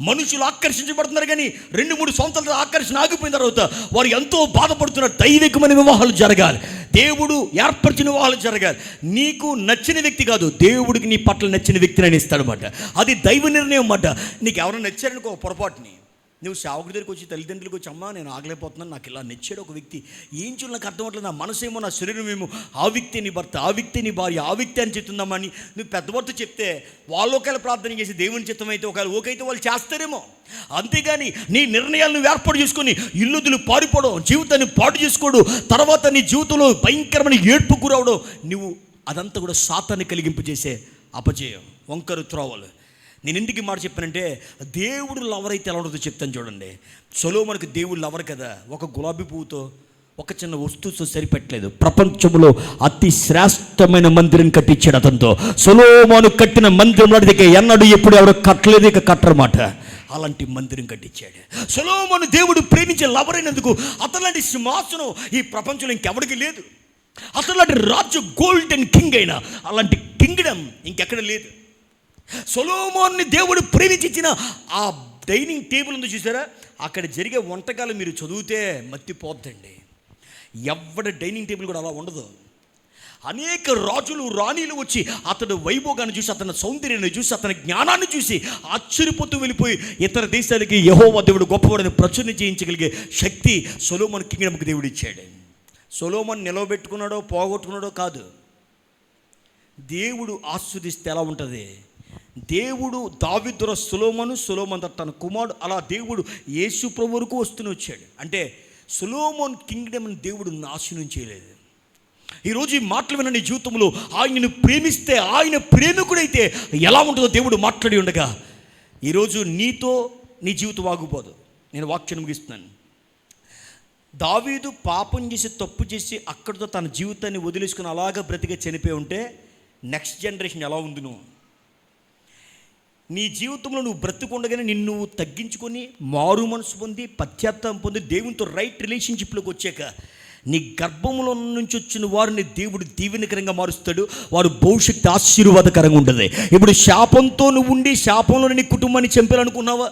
మనుషులు ఆకర్షించబడుతున్నారు కానీ 2-3 సంవత్సరాల ఆకర్షణ ఆగిపోయిన తర్వాత వారు ఎంతో బాధపడుతున్నారు. దైవికమైన వివాహాలు జరగాలి, దేవుడు ఏర్పరిచిన వివాహాలు జరగాలి. నీకు నచ్చిన వ్యక్తి కాదు, దేవుడికి నీ పట్ల నచ్చిన వ్యక్తిని అని ఇస్తాడనమాట. అది దైవ నిర్ణయం అన్నమాట. నీకు ఎవరైనా నచ్చారనుకో, పొరపాటుని నువ్వు సేవకుడి దగ్గరికి వచ్చి తల్లిదండ్రులకు వచ్చి, అమ్మా నేను ఆగలేకపోతున్నాను, నాకు ఇలా నచ్చాడు ఒక వ్యక్తి, ఏం చూడాలి నాకు అర్థం అవ్వట్లేదు, నా మనసేమో నా శరీరం ఏమో, ఆ వ్యక్తి నీ భర్త, ఆ వ్యక్తి నీ భార్య, ఆ వ్యక్తి అని చెప్తుందమ్మా అని నువ్వు పెద్ద భర్త చెప్తే, వాళ్ళు ఒకవేళ ప్రార్థన చేసి దేవుని చిత్తం అయితే ఒకవేళ ఓకైతే వాళ్ళు చేస్తారేమో. అంతేగాని నీ నిర్ణయాలను ఏర్పాటు చేసుకొని ఇల్లుదులు పారిపోవడం, జీవితాన్ని పాడు చేసుకోవడం, తర్వాత నీ జీవితంలో భయంకరమైన ఏడ్పు గురవడం, నువ్వు అదంతా కూడా సాతాన్ని కలిగింపు చేసే అపజయం, వంకరు త్రోవలు. నేను ఎందుకు మాట చెప్పానంటే, దేవుడు లవర్ అయితే ఎలా ఉంటుందో చెప్తాను చూడండి. సొలొమోనుకి దేవుడు లవర్ కదా. ఒక గులాబీ పువ్వుతో, ఒక చిన్న వస్తువుతో సరిపెట్టలేదు. ప్రపంచంలో అతి శ్రేష్టమైన మందిరం కట్టించాడు అతనితో. సొలొమోను కట్టిన మందిరం నాటికి ఎన్నడూ ఎప్పుడు ఎవరు కట్టలేదు, ఇక కట్టరమాట. అలాంటి మందిరం కట్టించాడు. సొలొమోను దేవుడు ప్రేమించే లవర్ అయినందుకు అతలాంటి సింహాసనం ఈ ప్రపంచంలో ఇంకెవరికి లేదు. అతలాంటి రాజు, గోల్డెన్ కింగ్ అయినా అలాంటి కింగ్డమ్ ఇంకెక్కడ లేదు. సొలొమోన్ని దేవుడు ప్రేమించిన ఆ డైనింగ్ టేబుల్ ఉంది చూసారా, అక్కడ జరిగే వంటకాలు మీరు చదివితే మత్తిపోద్దండి. ఎవరి డైనింగ్ టేబుల్ కూడా అలా ఉండదు. అనేక రాజులు, రాణీలు వచ్చి అతడు వైభోగాన్ని చూసి, అతని సౌందర్యాన్ని చూసి, అతని జ్ఞానాన్ని చూసి ఆశ్చర్యపోతూ వెళ్ళిపోయి ఇతర దేశాలకి యెహోవా దేవుడు గొప్పవాడని ప్రచురణ చేయించగలిగే శక్తి సొలొమోన్ కింగ్డమ్కి దేవుడు ఇచ్చాడు. సొలొమోన్ నిలవబెట్టుకున్నాడో పోగొట్టుకున్నాడో కాదు, దేవుడు ఆస్వాదిస్తే ఎలా ఉంటుంది. దేవుడు దావీదు సొలొమోను, సొలొమోన్ తన కుమారుడు, అలా దేవుడు యేసు ప్రభు వరకు వస్తూనే వచ్చాడు. అంటే సొలొమోన్ కింగ్డమ్ని దేవుడు నాశనం చేయలేదు. ఈరోజు ఈ మాటలు విన్న నీ జీవితంలో ఆయనను ప్రేమిస్తే, ఆయన ప్రేమికుడైతే ఎలా ఉంటుందో దేవుడు మాట్లాడి ఉండగా, ఈరోజు నీతో నీ జీవితం ఆగిపోదు. నేను వాక్యం ముగిస్తున్నాను. దావీదు పాపం చేసి, తప్పు చేసి అక్కడితో తన జీవితాన్ని వదిలేసుకుని అలాగా బ్రతికే చనిపోయి ఉంటే నెక్స్ట్ జనరేషన్ ఎలా ఉంది? నీ జీవితంలో నువ్వు బ్రతుకుండగానే నిన్ను తగ్గించుకొని మారు మనసు పొంది పశ్చాత్తాపం పొంది దేవునితో రైట్ రిలేషన్షిప్లోకి వచ్చాక నీ గర్భంలో నుంచి వచ్చిన వారిని దేవుడు దీవెనకరంగా మారుస్తాడు. వారు భవిష్యత్తు ఆశీర్వాదకరంగా ఉంటుంది. ఇప్పుడు శాపంతో నువ్వు ఉండి శాపంలో నీ కుటుంబాన్ని చంపాలనుకున్నావా?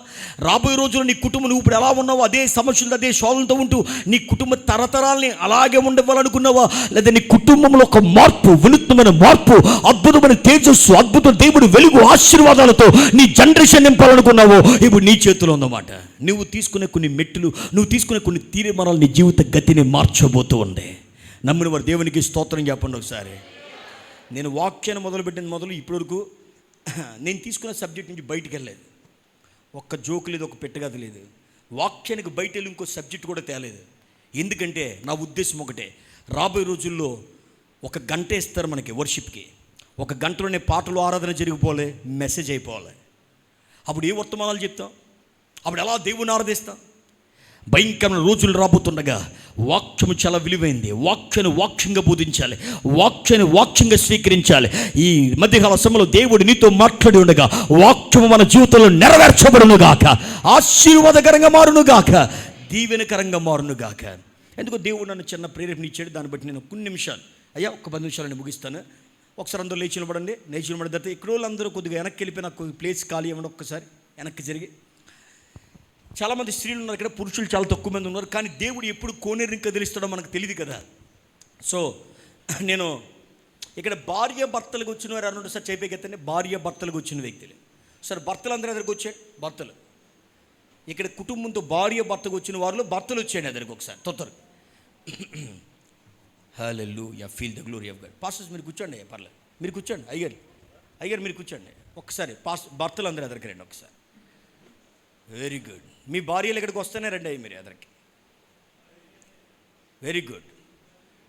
రాబోయే రోజుల్లో నీ కుటుంబం నువ్వు ఇప్పుడు ఎలా ఉన్నావో అదే సమస్యలతో, అదే శోధనతో ఉంటూ నీ కుటుంబ తరతరాల్ని అలాగే ఉండవాలనుకున్నావా? లేదా నీ కుటుంబంలో ఒక మార్పు, వినూత్నమైన మార్పు, అద్భుతమైన తేజస్సు, అద్భుత దేవుడు వెలుగు ఆశీర్వాదాలతో నీ జనరేషన్ నింపాలనుకున్నావో ఇప్పుడు నీ చేతిలో ఉందన్నమాట. నువ్వు తీసుకునే కొన్ని మెట్టులు, నువ్వు తీసుకునే కొన్ని తీర్మానాలు నీ జీవిత గతిని మార్చబోతూ ఉంది. నమ్మిన వారు దేవునికి స్తోత్రం చెప్పండి ఒకసారి. నేను వాక్యాన్ని మొదలుపెట్టిన ఇప్పటివరకు నేను తీసుకున్న సబ్జెక్ట్ నుంచి బయటికి వెళ్ళలేదు. ఒక్క జోకు లేదు, ఒక పెట్టగది లేదు. వాక్యానికి బయట వెళ్ళి ఇంకో సబ్జెక్ట్ కూడా తేలేదు. ఎందుకంటే నా ఉద్దేశం ఒకటే, రాబోయే రోజుల్లో 1 గంట ఇస్తారు మనకి వర్షిప్కి. 1 గంటలోనే పాటలు, ఆరాధన జరిగిపోలే, మెసేజ్ అయిపోవాలి. అప్పుడు ఏ వర్తమానాలు చెప్తాం? అప్పుడు ఎలా దేవుని ఆరాధిస్తాం? భయంకరమైన రోజులు రాబోతుండగా వాక్యము చాలా విలువైంది. వాక్యంగా బోధించాలి, వాక్యంగా స్వీకరించాలి. ఈ మధ్యకాల సమయంలో దేవుడు నీతో మాట్లాడి ఉండగా వాక్యము మన జీవితంలో నెరవేర్చబడునుగాక, ఆశీర్వాదకరంగా మారునుగాక, దీవెనకరంగా మారునుగాక. ఎందుకో దేవుడు నన్ను చిన్న ప్రేరేపణ ఇచ్చాడు. దాన్ని బట్టి నేను కొన్ని నిమిషాలు, అయ్యా ఒక 10 నిమిషాలని ముగిస్తాను. ఒకసారి అందరూ లేచి నిలబడండి. లేచి నిలబడిన తర్వాత ఇక్కడ వాళ్ళందరూ కొద్దిగా వెనక్కి వెళ్ళిపోయి నాకు ప్లేస్ ఖాళీ ఇవ్వండి. ఒక్కసారి వెనక్కి జరిగి. చాలామంది స్త్రీలు ఉన్నారు ఇక్కడ, పురుషులు చాలా తక్కువ మంది ఉన్నారు. కానీ దేవుడు ఎప్పుడు కోనేరుని కదిలిస్తాడో మనకు తెలియదు కదా. సో నేను ఇక్కడ భార్య భర్తలకు వచ్చిన వారు అన్నట్టు సార్ చెప్పేకెత్తండి. భార్య భర్తలకు వచ్చిన వ్యక్తులు సార్, భర్తలు అందరూ ఎదురుకు వచ్చాడు. భర్తలు ఇక్కడ కుటుంబంతో భార్య భర్తకు వచ్చిన వారిలో భర్తలు వచ్చాయండి ఎదురుకు. ఒకసారి తొత్తరు. Hallelujah, feel the glory of God. Pastors మీరు కూర్చోండి, పర్లేదు మీరు కూర్చోండి. అయ్యారు మీరు కూర్చోండి. ఒక్కసారి భర్తలు అందరూ ఎదురుకు రండి ఒకసారి. Very good. మీ భార్యలు ఇక్కడికి వస్తేనే రండి అయ్యి మీరు ఎదరికి. Very good.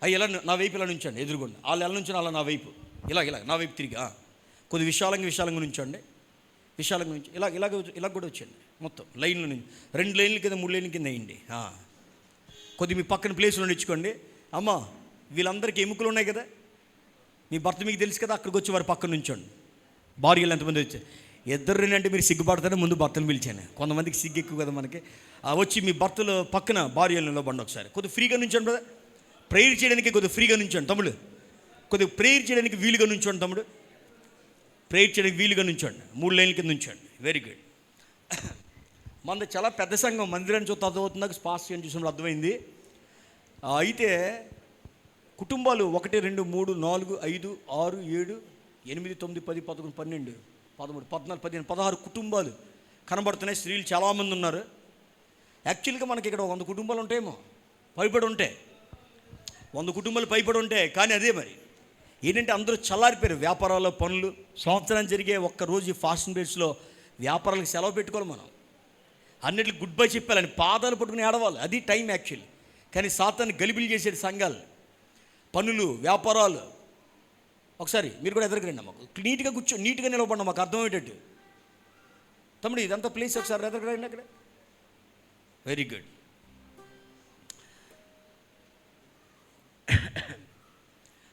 అయ్యి ఇలా నా వైపు ఇలా నుంచండి, ఎదురుకోండి. వాళ్ళు ఎలా నుంచండి, అలా నా వైపు, ఇలా నా వైపు తిరిగి కొద్ది విశాలంగా నుంచండి. విశాలంగా నుంచి ఇలా కూడా వచ్చండి. మొత్తం లైన్లో నుంచి 2 లైన్ల కింద 3 లైన్ల కింద వేయండి. కొద్ది మీ పక్కన ప్లేస్లో నిచ్చుకోండి. అమ్మ వీళ్ళందరికీ ఎముకలు ఉన్నాయి కదా, మీ భర్త మీకు తెలుసు కదా, అక్కడికి వచ్చి వారి పక్కన నుంచోండి. భార్యలు ఎంతమంది వచ్చారు? ఇద్దరు అంటే మీరు సిగ్గుపడతానే ముందు భర్తలు పిలిచాను. కొంతమందికి సిగ్గు ఎక్కువ కదా మనకి. వచ్చి మీ భర్తలు పక్కన భార్యలు నిలబండి ఒకసారి. కొద్దిగా ఫ్రీగా నుంచోండి బ్రదర్. ప్రేయర్ చేయడానికి కొద్దిగా ఫ్రీగా నుంచోండి తమ్ముడు. కొద్దిగా ప్రేయర్ చేయడానికి వీలుగా నుంచోండి తమ్ముడు. ప్రేయర్ చేయడానికి వీలుగా నుంచోండి. 3 లైన్ల కింద నుంచోండి. Very good. మనది చాలా పెద్ద సంఘం. మందిరాన్ని చూస్తే అర్థమవుతుందా, పాస్ అని చూసినప్పుడు అర్థమైంది. అయితే కుటుంబాలు 1 2 3 4 5 6 7 8 9 10 11 12 13 14 15 16 కుటుంబాలు కనబడుతున్నాయి. స్త్రీలు చాలామంది ఉన్నారు. యాక్చువల్గా మనకి ఇక్కడ 100 కుటుంబాలు ఉంటాయేమో, పైపడి ఉంటాయి. 100 కుటుంబాలు పైపడి ఉంటాయి. కానీ అదే మరి ఏంటంటే అందరూ చల్లారిపోయారు. వ్యాపారాల్లో పనులు, సంవత్సరం జరిగే ఒక్కరోజు ఫాస్టింగ్ డేస్లో వ్యాపారాలకు సెలవు పెట్టుకోవాలి. మనం అన్నిటికి గుడ్ బై చెప్పాలని పాదాలు పట్టుకుని ఏడవాలి. అది టైం యాక్చువల్లీ. కానీ సాతాన్ని గలిబిలి చేసేది సంఘాలు, పనులు, వ్యాపారాలు. ఒకసారి మీరు కూడా ఎదురుకు రండి. మాకు నీట్గా నీట్గా నిలబడినా మాకు అర్థమయ్యేటట్టు. తమ్ముడు ఇదంతా ప్లేస్ ఒకసారి ఎదురుకు రండి అక్కడ. Very good.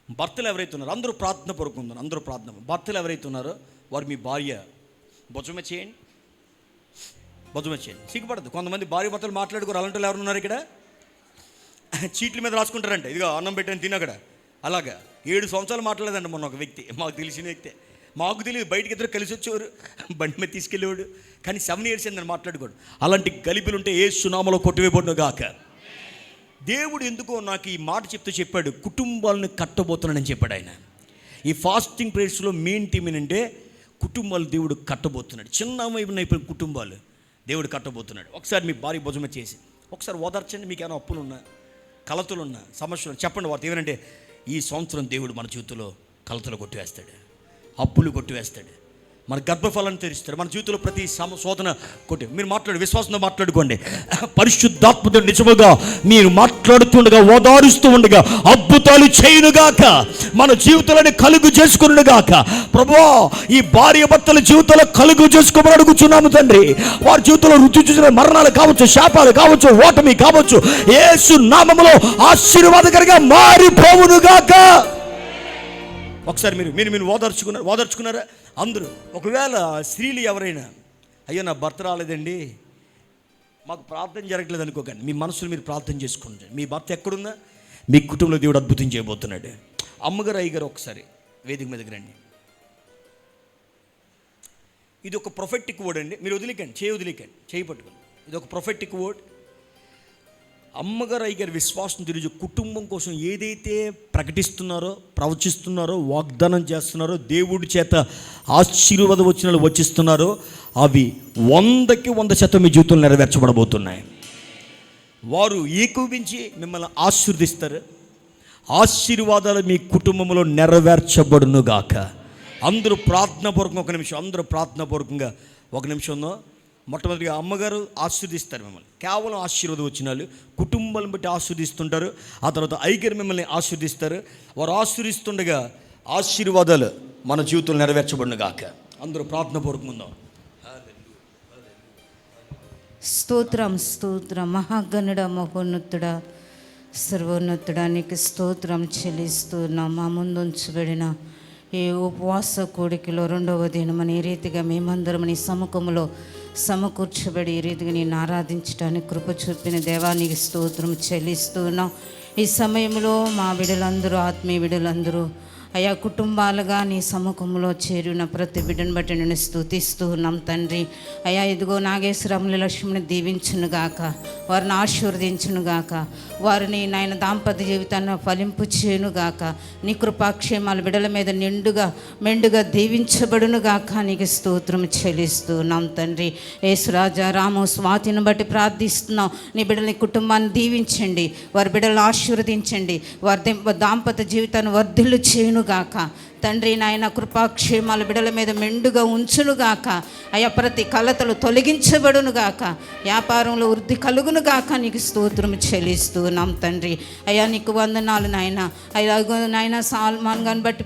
భర్తలు ఎవరైతే ఉన్నారో అందరూ ప్రార్థన పడుకుందాం. అందరూ ప్రార్థన. భర్తలు ఎవరైతే ఉన్నారో వారు మీ భార్య భుజమ చేయండి. సిగ్గుపడద్దు. కొంతమంది భార్య భర్తలు మాట్లాడుకోరు. అలాంటి వాళ్ళు ఎవరు ఉన్నారు ఇక్కడ? చీట్ల మీద రాసుకుంటారంట, ఇదిగో అన్నం పెట్టని తినక్కడ. అలాగా 7 సంవత్సరాలు మాట్లాడలేదండి మొన్న ఒక వ్యక్తి, మాకు తెలిసిన వ్యక్తే. మాకు తెలియదు, బయటికి ఇద్దరు కలిసి వచ్చేవారు, బండి మీద తీసుకెళ్ళేవాడు. కానీ 7 years అయిందని మాట్లాడుకోడు. అలాంటి గలిబిలు ఉంటే యేసు నామములో కొట్టివేయబడును గాక. దేవుడు ఎందుకో నాకు ఈ మాట చెప్పాడు, కుటుంబాలను కట్టబోతున్నానని చెప్పాడు ఆయన. ఈ ఫాస్టింగ్ ప్రేయర్స్లో మెయిన్ టీమ్ ఏంటంటే కుటుంబాలు దేవుడు కట్టబోతున్నాడు. చిన్న అయిపోయిన కుటుంబాలు దేవుడు కట్టబోతున్నాడు. ఒకసారి మీ భార్య భుజమ చేసి ఒకసారి ఓదార్చండి. మీకు ఏమైనా అప్పులున్నా, కలతలున్నా, సమస్యలు చెప్పండి. వార్త ఏమంటే ఈ సంవత్సరం దేవుడు మన జీవితంలో కలతలు కొట్టివేస్తాడు, అప్పులు కొట్టివేస్తాడు, మన గర్భఫలాన్ని తెరుస్తాడు, మన జీవితంలో ప్రతి శోధన కొట్టి. మీరు విశ్వాసంతో మాట్లాడుకోండి. పరిశుద్ధాత్మతో నిజముగా మీరు మాట్లాడుతుండగా, ఓదారుస్తూ ఉండగా అద్భుతాలు చేయునుగాక, మన జీవితాలను కలుగు చేసుకునుగాక. ప్రభువా, ఈ భార్య భర్తల జీవితంలో కలుగు చేసుకోమని అడుగుచున్నాము తండ్రి. వారి జీవితంలో రుచి చూసిన మరణాలు కావచ్చు, శాపాలు కావచ్చు, ఓటమి కావచ్చు, యేసు నామములో ఆశీర్వాదకరంగా మారిపోవునుగాక. ఒకసారి మీరు ఓదార్చుకున్నారా అందరూ? ఒకవేళ స్త్రీలు ఎవరైనా, అయ్యో నా భర్త రాలేదండి, మాకు ప్రార్థన జరగట్లేదు అనుకోకండి. మీ మనసులో మీరు ప్రార్థన చేసుకోండి. మీ భర్త ఎక్కడున్నా మీ కుటుంబంలో దేవుడు అద్భుతం చేయబోతున్నాడు. అమ్మగారు, అయ్యగారు ఒకసారి వేదిక మీదకి రండి. ఇది ఒక ప్రొఫెటిక్ వర్డ్ అండి. మీరు వదిలేకండి, చేయి పట్టుకోండి. ఇది ఒక ప్రొఫెటిక్ వర్డ్. అమ్మగారు, అయ్యగారు విశ్వాసం తెలియజు కుటుంబం కోసం ఏదైతే ప్రకటిస్తున్నారో, ప్రవచిస్తున్నారో, వాగ్దానం చేస్తున్నారో, దేవుడి చేత ఆశీర్వాద వచనాలు వచ్చిస్తున్నారో, అవి 100కి 100% మీ జీవితంలో నెరవేర్చబడబోతున్నాయి. వారు ఏకీభవించి మిమ్మల్ని ఆశీర్వదిస్తారు. ఆశీర్వాదాలు మీ కుటుంబంలో నెరవేర్చబడునుగాక. అందరూ ప్రార్థనాపూర్వకంగా అందరూ ప్రార్థనాపూర్వకంగా ఒక నిమిషంలో మొట్టమొదటిగా అమ్మగారు ఆశీర్వదిస్తారు మిమ్మల్ని. కేవలం ఆశీర్వాదం వచ్చినాలు కుటుంబాలను బట్టి ఆశీర్వదిస్తుంటారు. ఆ తర్వాత అయ్యగారు మిమ్మల్ని ఆశీర్వదిస్తారు. వారు ఆశీర్వదిస్తుండగా ఆశీర్వాదాలు మన జీవితంలో నెరవేర్చబడును గాక. అందరూ ప్రార్థనాపూర్వకంగా ఉందాం. స్తోత్రం స్తోత్రం మహాగణుడ మహోన్నతుడ సర్వోన్నతుడా నీకు స్తోత్రం చెల్లిస్తున్నాం. మా ముందుంచబడిన ఈ ఉపవాస కోడికలో 2వ దినమని ఈ రీతిగా మేమందరం నీ సముఖంలో సమకూర్చబడి ఈ రీతిగా నేను ఆరాధించడానికి కృప చూపిన దేవానికి స్తోత్రం చెల్లిస్తున్నాం. ఈ సమయంలో మా బిడ్డలందరూ ఆత్మీయ బిడ్డలందరూ అయా కుటుంబాలుగా నీ సముఖంలో చేరిన ప్రతి బిడ్డను బట్టి నేను స్తుతిస్తూ ఉన్నాం తండ్రి. అయా ఇదిగో నాగేశ్వరముల లక్ష్మిని దీవించునుగాక, వారిని ఆశీర్వదించునుగాక, వారిని నాయన దాంపత్య జీవితాన్ని ఫలింపు చేయునుగాక, నీ కృపాక్షేమాలు బిడ్డల మీద మెండుగా దీవించబడునుగాక. నీకు స్తోత్రం చెల్లిస్తున్నాం తండ్రి. యేసురాజా రాము స్వాతిని బట్టి ప్రార్థిస్తున్నాం. నీ బిడ్డలని కుటుంబాన్ని దీవించండి, వారి బిడ్డలను ఆశీర్వదించండి, వారి దాంపత్య జీవితాన్ని వర్ధిల్లు చేయును గాక తండ్రి. నాయన కృపాక్షేమాలు బిడల మీద మెండుగా ఉంచునుగాక. అయా ప్రతి కలతలు తొలగించబడునుగాక, వ్యాపారంలో వృద్ధి కలుగునుగాక. నీకు స్తోత్రం చెల్లిస్తున్నాం తండ్రి. అయా నీకు వందనాలు నాయన. అయ్యా నాయన సాల్మాన్ గారిని బట్టి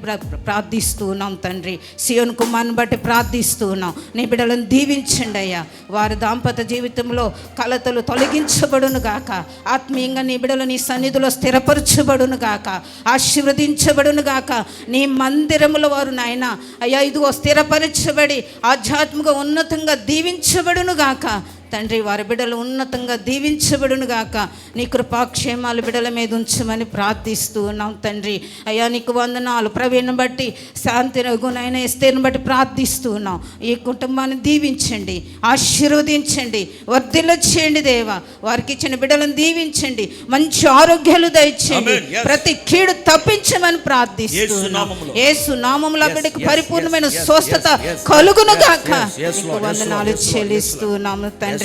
ప్రార్థిస్తూ ఉన్నాం తండ్రి. సియోన్ కుమార్ని బట్టి ప్రార్థిస్తూ ఉన్నాం. నీ బిడ్డలను దీవించండి అయ్యా. వారి దాంపత్య జీవితంలో కలతలు తొలగించబడునుగాక. ఆత్మీయంగా నీ బిడ్డలు నీ సన్నిధిలో స్థిరపరచబడునుగాక, ఆశీర్వదించబడునుగాక. నీ మందిరములో వారు నాయన అయ్యా ఇదిగో స్థిరపరచబడి ఆధ్యాత్మిక ఉన్నతంగా దీవించబడునుగాక తండ్రి. వారి బిడ్డలు ఉన్నతంగా దీవించబడునుగాక. నీ కృపాక్షేమాలు బిడ్డల మీద ఉంచమని ప్రార్థిస్తూ ఉన్నాం తండ్రి. అయ్యా నీకు వందనాలు. ప్రవీణ్ని బట్టి శాంతి రఘునైనా ఎస్తేర్ని బట్టి ప్రార్థిస్తూ ఉన్నాం. ఈ కుటుంబాన్ని దీవించండి, ఆశీర్వదించండి, వర్ధిల్ల చేయండి దేవా. వారికి ఇచ్చిన బిడ్డలను దీవించండి, మంచి ఆరోగ్యాలు దయచేయండి, ప్రతి కీడు తప్పించమని ప్రార్థిస్తూ ఉన్నాం. యేసు నామములో బిడ్డకు పరిపూర్ణమైన స్వస్థత కలుగునుగాక. నీకు వందనాలు చెల్లిస్తూ ఉన్నాము తండ్రి.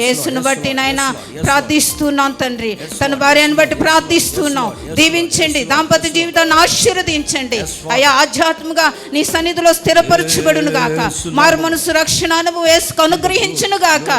యేసును బట్టి నాయన ప్రార్థిస్తున్నాం తండ్రి. తన భార్యను బట్టి ప్రార్థిస్తున్నాం. దీవించండి, దాంపత్య జీవితాన్ని ఆశీర్వదించండి. అయా ఆధ్యాత్మిక నీ సన్నిధిలో స్థిరపరచబడును గాక. మారు మనసు రక్షణ అనుభవం యేసుకు అనుగ్రహించును గాక.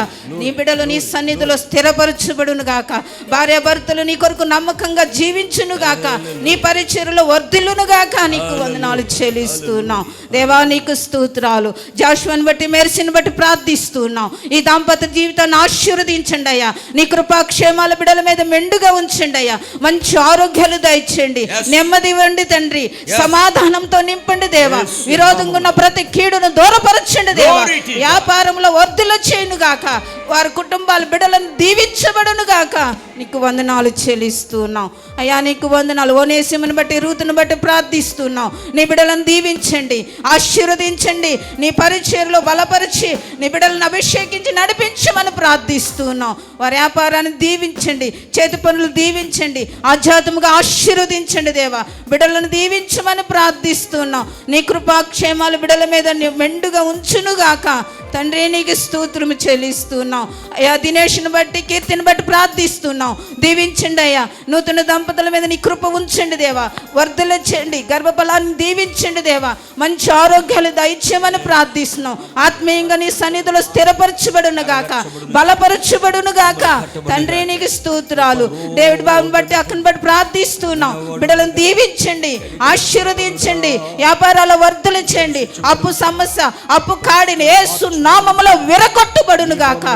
నీ బిడ్డలు నీ సన్నిధిలో స్థిరపరచబడును గాక. భార్యాభర్తలు నీ కొరకు నమ్మకంగా జీవించును గాక. నీ పరిచర్యలో వర్ధిల్లును గాక. నీకు వందనాలు చెల్లిస్తున్నాం దేవా. నీకు స్తోత్రాలు. జాషువాని బట్టి మెర్సీని బట్టి ప్రార్థిస్తున్నాం. ఈ దాంపత్య జీవితాన్ని ఆశీర్వదించండి అయ్యా. నీ కృపాక్షేమాల బిడల మీద మెండుగా ఉంచండి అయ్యా. మంచి ఆరోగ్యాలు దయచేయండి, నెమ్మది ఇవ్వండి తండ్రి. సమాధానంతో నింపండి దేవా. విరోధంగా ఉన్న ప్రతి కీడును దూరపరచండి దేవా. వ్యాపారంలో వర్ధులు చేయను గాక. వారి కుటుంబాల బిడలను దీవించబడును గాక. నీకు వందనాలు చెల్లిస్తున్నాం అయ్యా. నీకు వందనాలు. ఓనేసిమును బట్టి రూతును బట్టి ప్రార్థిస్తున్నాం. నీ బిడలను దీవించండి, ఆశీర్వదించండి, నీ పరిచర్యలో బలపరిచి నీ బిడలను అభిషేకించి నడిపించమని ప్రార్థిస్తున్నాం. వారి వ్యాపారాన్ని దీవించండి, చేతి పనులు దీవించండి, ఆధ్యాత్మిక ఆశీర్వదించండి దేవా. బిడలను దీవించమని ప్రార్థిస్తున్నాం. నీ కృపాక్షేమాలు బిడల మీద మెండుగా ఉంచునుగాక తండ్రి. నీకు స్తోత్రము చెల్లిస్తున్నాం అయ్యా. దినేష్ను బట్టి కీర్తిని బట్టి ప్రార్థిస్తున్నాం. దీవించండి అయ్యా. నూతన దంపతుల మీద నీ కృప ఉంచండి దేవా. వర్ధల చేయండి, గర్భఫలాన్ని దీవించండి దేవా. మంచి ఆరోగ్యాలు దయచేయమని ప్రార్థిస్తున్నాం. ఆత్మీయంగా నీ సన్నిధిలో స్థిరపరచబడును గాక, బలపరచబడును గాక తండ్రి. నీకు స్తోత్రాలు. డేవిడ్ బాబుని బట్టి అక్కని బట్టి ప్రార్థిస్తున్నాం. బిడ్డలను దీవించండి, ఆశీర్వదించండి, వ్యాపారాల వర్ధల చేయండి. అప్పు సమస్య, అప్పు కాడిని యేసు నామములో విరగొట్టబడును గాక.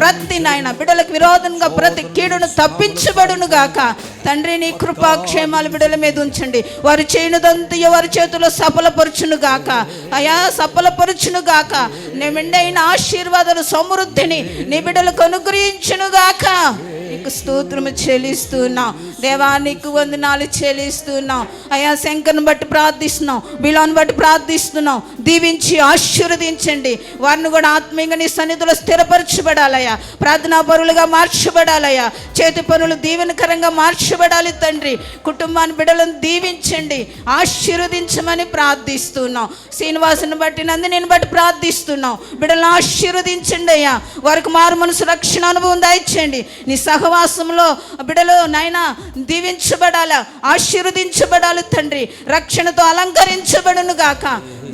ప్రతి నాయన బిడ్డలకు విరోధంగా ప్రతి కీడును తప్పించబడును గాక తండ్రి. నీ కృపాక్షేమాలు బిడ్డల మీద ఉంచండి. వారు చేయనుదంతయో వారి చేతిలో సఫలపరచును గాక అయా, సఫలపరచును గాక. నీ మెండైన ఆశీర్వాదాలు సమృద్ధిని నీ బిడ్డలకు అనుగ్రహించును గాక. నీకు స్తోత్రము చెల్లిస్తున్నాం దేవా. నీకు వందనాలు చెల్లిస్తున్నాం అయా. శంకర్ని బట్టి ప్రార్థిస్తున్నాం, బిలాను బట్టి ప్రార్థిస్తున్నాం. దీవించి ఆశీర్వదించండి. వారిని కూడా ఆత్మీయంగా నీ సన్నిధిలో స్థిరపరచబడాలయ్యా. ప్రార్థనా పరులుగా మార్చబడాలయ్యా. చేతి పనులు దీవెనకరంగా మార్చబడాలి తండ్రి. కుటుంబాన్ని బిడ్డలను దీవించండి, ఆశీర్వదించమని ప్రార్థిస్తున్నాం. శ్రీనివాసుని బట్టి నందిని బట్టి ప్రార్థిస్తున్నాం. బిడ్డలను ఆశీర్వదించండి అయ్యా. వారికి మారు మనసు రక్షణ అనుభవం దయచేయండి. నీ సహవాసంలో బిడ్డలు నాయన దీవించబడాలా, ఆశీర్వదించబడాలి తండ్రి. రక్షణతో అలంకరించబడును గాక.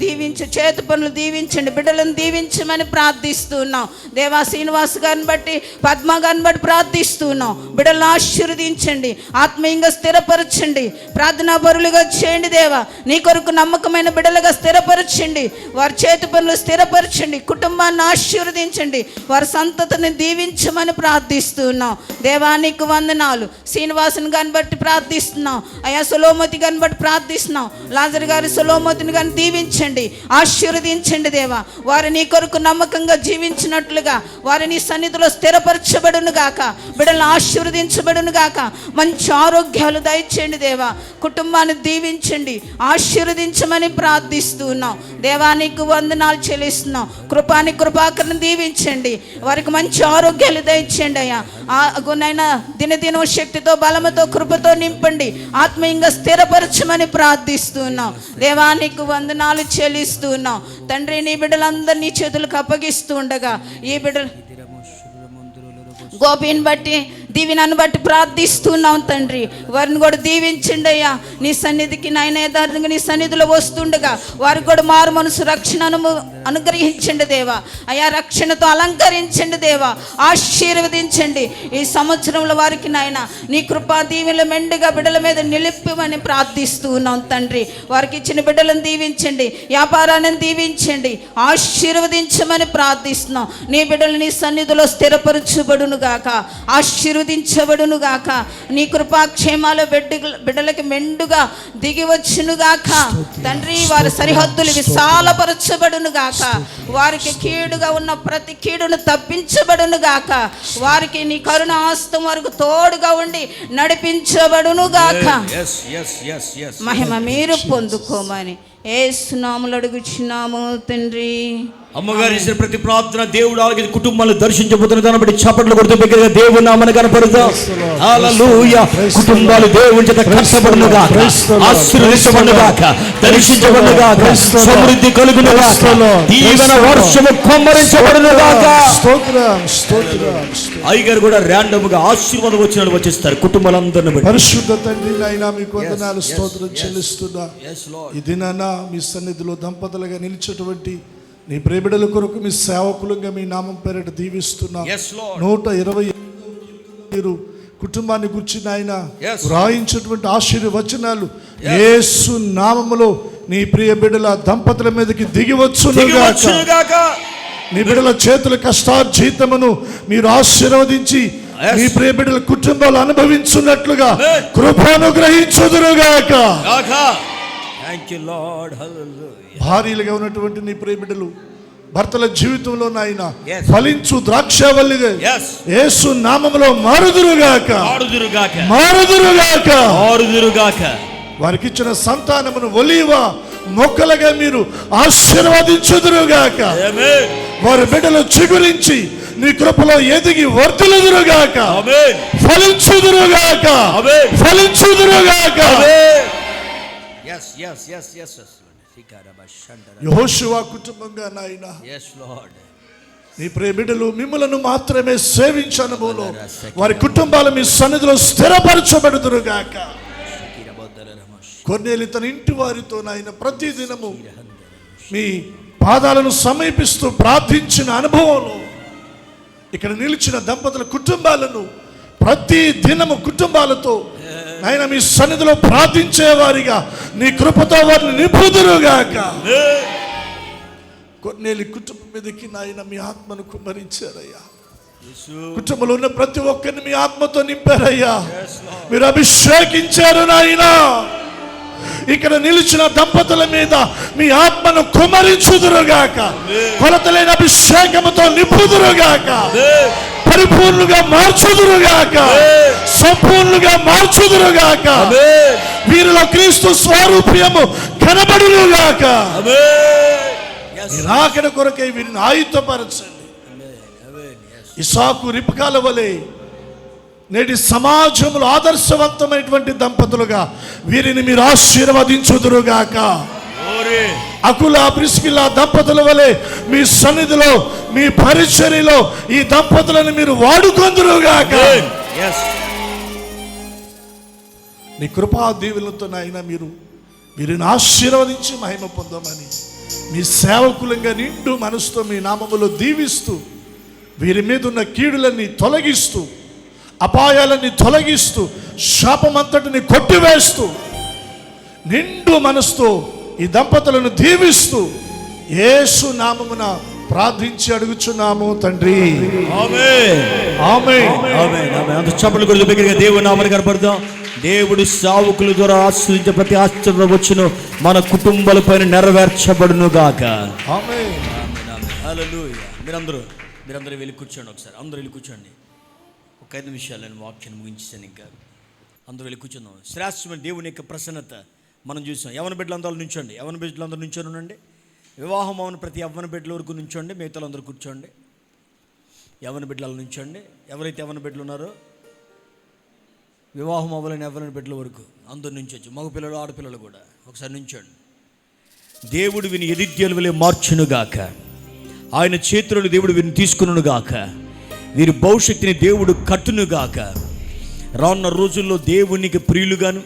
దీవించి చేతి పనులు దీవించండి, బిడ్డలను దీవించమని ప్రార్థిస్తున్నాం. దేవా శ్రీనివాస్ గారిని బట్టి, పద్మ గారిని బట్టి ప్రార్థిస్తున్నాం. బిడ్డలను ఆశీర్వదించండి, ఆత్మీయంగా స్థిరపరచండి, ప్రార్థనా పరులుగా చేయండి. దేవా నీ కొరకు నమ్మకమైన బిడ్డలుగా స్థిరపరచండి, వారి చేతి పనులు స్థిరపరచండి, కుటుంబాన్ని ఆశీర్వదించండి, వారి సంతతిని దీవించమని ప్రార్థిస్తున్నాం. దేవానికి వందనాలు. శ్రీనివాసుని గారిని బట్టి ప్రార్థిస్తున్నాం అయ్యా, సొలోమతి గారిని బట్టి ప్రార్థిస్తున్నాం. లాజర్ గారి సొలోమతిని గారిని దీవించండి, ఆశీర్వదించండి. దేవా వారు నీ కొరకు నమ్మకంగా జీవించినట్లుగా వారి నీ సన్నిధిలో స్థిరపరచబడును గాక, బిడ్డలను ఆశీర్వదించబడును గాక, మంచి ఆరోగ్యాలు దయచేయండి. దేవా కుటుంబాన్ని దీవించండి, ఆశీర్వదించమని ప్రార్థిస్తున్నాం. దేవానికి వందనాలు చెల్లిస్తున్నాం. కృపాకరను దీవించండి, వారికి మంచి ఆరోగ్యాలు దయచేయండి అయ్యా. నైనా దినదిన శక్తితో, బలముతో, కృపతో నింపండి, ఆత్మీయంగా స్థిరపరచమని ప్రార్థిస్తున్నాం. దేవానికి వందనాలు చెల్లిస్తున్నాం. తండ్రి నీ బిడ్డలందరినీ చేతులకు అప్పగిస్తూ ఉండగా ఈ బిడ్డలు గోపిని బట్టి, దీవినన్ను బట్టి ప్రార్థిస్తున్నాం తండ్రి. వారిని కూడా దీవించండి అయ్యా. నీ సన్నిధికి నాయన యథార్థంగా నీ సన్నిధిలో వస్తుండగా వారికి కూడా మారు మనసు రక్షణను అనుగ్రహించండి దేవా. అయ్యా రక్షణతో అలంకరించండి దేవా, ఆశీర్వదించండి. ఈ సంవత్సరంలో వారికి నాయన నీ కృపా దీవెనలు మెండుగా బిడ్డల మీద నిలిపిమని ప్రార్థిస్తూ ఉన్నాం తండ్రి. వారికి ఇచ్చిన బిడ్డలను దీవించండి, వ్యాపారాన్ని దీవించండి, ఆశీర్వదించమని ప్రార్థిస్తున్నాం. నీ బిడ్డలు నీ సన్నిధిలో స్థిరపరచబడును గాక, ఆశీర్వదించబడును గాక. నీ కృపాక్షేమాలు బిడ్డలకి మెండుగా దిగి వచ్చును గాక తండ్రి. వారి సరిహద్దులు విశాలపరచబడును గాక, వారికి కీడుగా ఉన్న ప్రతి కీడును తప్పించబడును గాక, వారికి నీ కరుణ హస్తం వరకు తోడుగా ఉండి నడిపించబడును గాక. మహిమ మీరు పొందుకోమని యేసు నామములో అడుగుచున్నాము తండ్రి. అమ్మగారు ఇచ్చిన ప్రతి ప్రార్థన దేవుడు ఆలకించి కుటుంబాలను దర్శించబోతున్న దాన్ని బట్టి చప్పట్లు కొడుతూ బిగ్గరగా దేవుని నామమున కనపడతాం. హల్లెలూయా. కుటుంబాలు దేవుని చేత కట్టబడును గాక, ఆశీర్వదించబడును గాక, దర్శించబడును గాక, సమృద్ధి కలుగును గాక, దీవెన వర్షము కుమ్మరించబడును గాక. అయ్యగారు కూడా ర్యాండమ్ గా ఆశీర్వాదం వచ్చిన వచ్చేస్తారు కుటుంబాలందరిని బట్టి. పరిశుద్ధ తండ్రి నాయనా మీకు వందనాలు, స్తోత్రం చెల్లిస్తున్నా. ఈ దినాన మీ సన్నిధిలో దంపతులుగా నిలిచేటువంటి నీ ప్రియబిడ్డల కొరకు మీ సేవకులుగా మీ నామం పేరిట దీవిస్తున్నా. 120 మీరు కుటుంబాన్ని గురించి నాయన వ్రాయించినటువంటి ఆశీర్వచనాలు యేసు నామములో నీ ప్రియ బిడ్డల దంపతుల మీదకి దిగివచ్చును గాక. నీ బిడ్డల చేతుల కష్టార్జితమును మీరు ఆశీర్వదించి మీ ప్రియ బిడ్డల కుటుంబాలు అనుభవించున్నట్లుగా కృపానుగ్రహించుదురుగాక. భార్యలుగా ఉన్నటువంటి నీ ప్రియ బిడ్డలు భర్తల జీవితంలో నాయన ఫలించు ద్రాక్షవల్లిగా యేసు నామములో మారుదురుగాక. వారికి ఇచ్చిన సంతానమును ఒలీవ మొక్కలుగా మీరు ఆశీర్వదించుదురుగాక. వారి బిడ్డలు చిగురించి నీ కృపలో ఎదిగి వర్ధిల్లుదురుగాక, ఫలించుదురుగాక. యెహోషువ కుటుంబంగా నాయన నీ ప్రియ బిడ్డలు మిమ్మలను మాత్రమే సేవించనుభవంలో వారి కుటుంబాలు మీ సన్నిధిలో స్థిరపరచబడుదురుగాక. కొర్నేలి తన ఇంటి వారితో నాయన ప్రతి దినము మీ పాదాలను సమీపిస్తూ ప్రార్థించిన అనుభవంలో ఇక్కడ నిలిచిన దంపతుల కుటుంబాలను ప్రతి దినము కుటుంబాలతో ఆయన మీ సన్నిధిలో ప్రార్థించేవారిగా నీ కృపతో వారిని నింపుదురుగాక. కొన్నేలి కుటుంబం మీదకి నాయన మీ ఆత్మను కుమ్మరించారయ్యా. కుటుంబంలో ఉన్న ప్రతి ఒక్కరిని మీ ఆత్మతో నింపారయ్యా, మీరు అభిషేకించారు నాయన. ఇక్కడ నిలిచిన దంపతుల మీద మీ ఆత్మను కుమ్మరించుదురుగాక, కొలతలేని అభిషేకముతో నింపుదురుగాక, పరిపూర్ణంగా మార్చుదురుగాక, సంపూర్ణంగా మార్చుదురుగాక. వీరిలో క్రీస్తు స్వరూప్యము కనబడునుగాక. రాకడ కొరకై వీరిని ఆయుధపరచండి. ఇసాకు రిబ్కాల వలె నేటి సమాజంలో ఆదర్శవంతమైనటువంటి దంపతులుగా వీరిని మీరు ఆశీర్వదించుదురుగాక. అకుల ప్రిస్కిల దంపతుల వలె మీ సన్నిధిలో మీ పరిచర్యలో ఈ దంపతులను మీరు వాడుకొందురుగాక. నీ కృపా దీవెనలతో నాయన మీరు వీరిని ఆశీర్వదించి మహిమ పొందమని మీ సేవకులంగా నిండు మనసుతో మీ నామములో దీవిస్తూ, వీరి మీద ఉన్న కీడులన్నీ తొలగిస్తూ, అపాయాలన్నీ తొలగిస్తూ, శాపమంతటిని కొట్టివేస్తూ, నిండు మనసుతో ఈ దంపతులను దీవిస్తూ యేసు నామమున ప్రార్థించి అడుగుచున్నాము తండ్రి. ఆమేన్. ఆమేన్. ఆమేన్. ఆమేన్. అంత చప్పట్లు కొడుతూ బిగ్గరగా దేవుని నామమున కనపడదాం. దేవుడు సేవకుల ద్వారా ఆశీర్వదించే ప్రతి ఆశీర్వాదం వచ్చును మన కుటుంబాలపైన నెరవేర్చబడును గాక. ఆమేన్. హల్లెలూయా. మీరందరూ వెళ్ళి కూర్చోండి. ఒకసారి అందరూ వెళ్ళి కూర్చోండి. ఒక 5 నిమిషాలు నేను వాక్యాన్ని ముగించాను. ఇంకా అందరూ వెళ్ళి కూర్చుందాం. శ్రేష్టమైన దేవుని యొక్క ప్రసన్నత మనం చూసాం. యవ్వన బిడ్డలందరూ నుంచోండి. యవ్వన బిడ్డలందరూ నుంచొని ఉండండి. వివాహం అవును ప్రతి యవ్వన బిడ్డల వరకు నుంచోండి. మిగతాలు అందరూ కూర్చోండి. యవ్వన బిడ్డలు నుంచోండి. ఎవరైతే యవ్వన బిడ్డలు ఉన్నారో, వివాహం అవ్వలేని యవ్వన బిడ్డల వరకు అందరూ నుంచొచ్చు. మగపిల్లలు ఆడపిల్లలు కూడా ఒకసారి నుంచోండి. దేవుడు విని ఎదిద్యాల వలె మార్చునుగాక. ఆయన చేతులను దేవుడు వీరిని తీసుకునుగాక. వీరి భవిష్యత్తుని దేవుడు కట్టునుగాక. రానున్న రోజుల్లో దేవునికి ప్రియులుగాను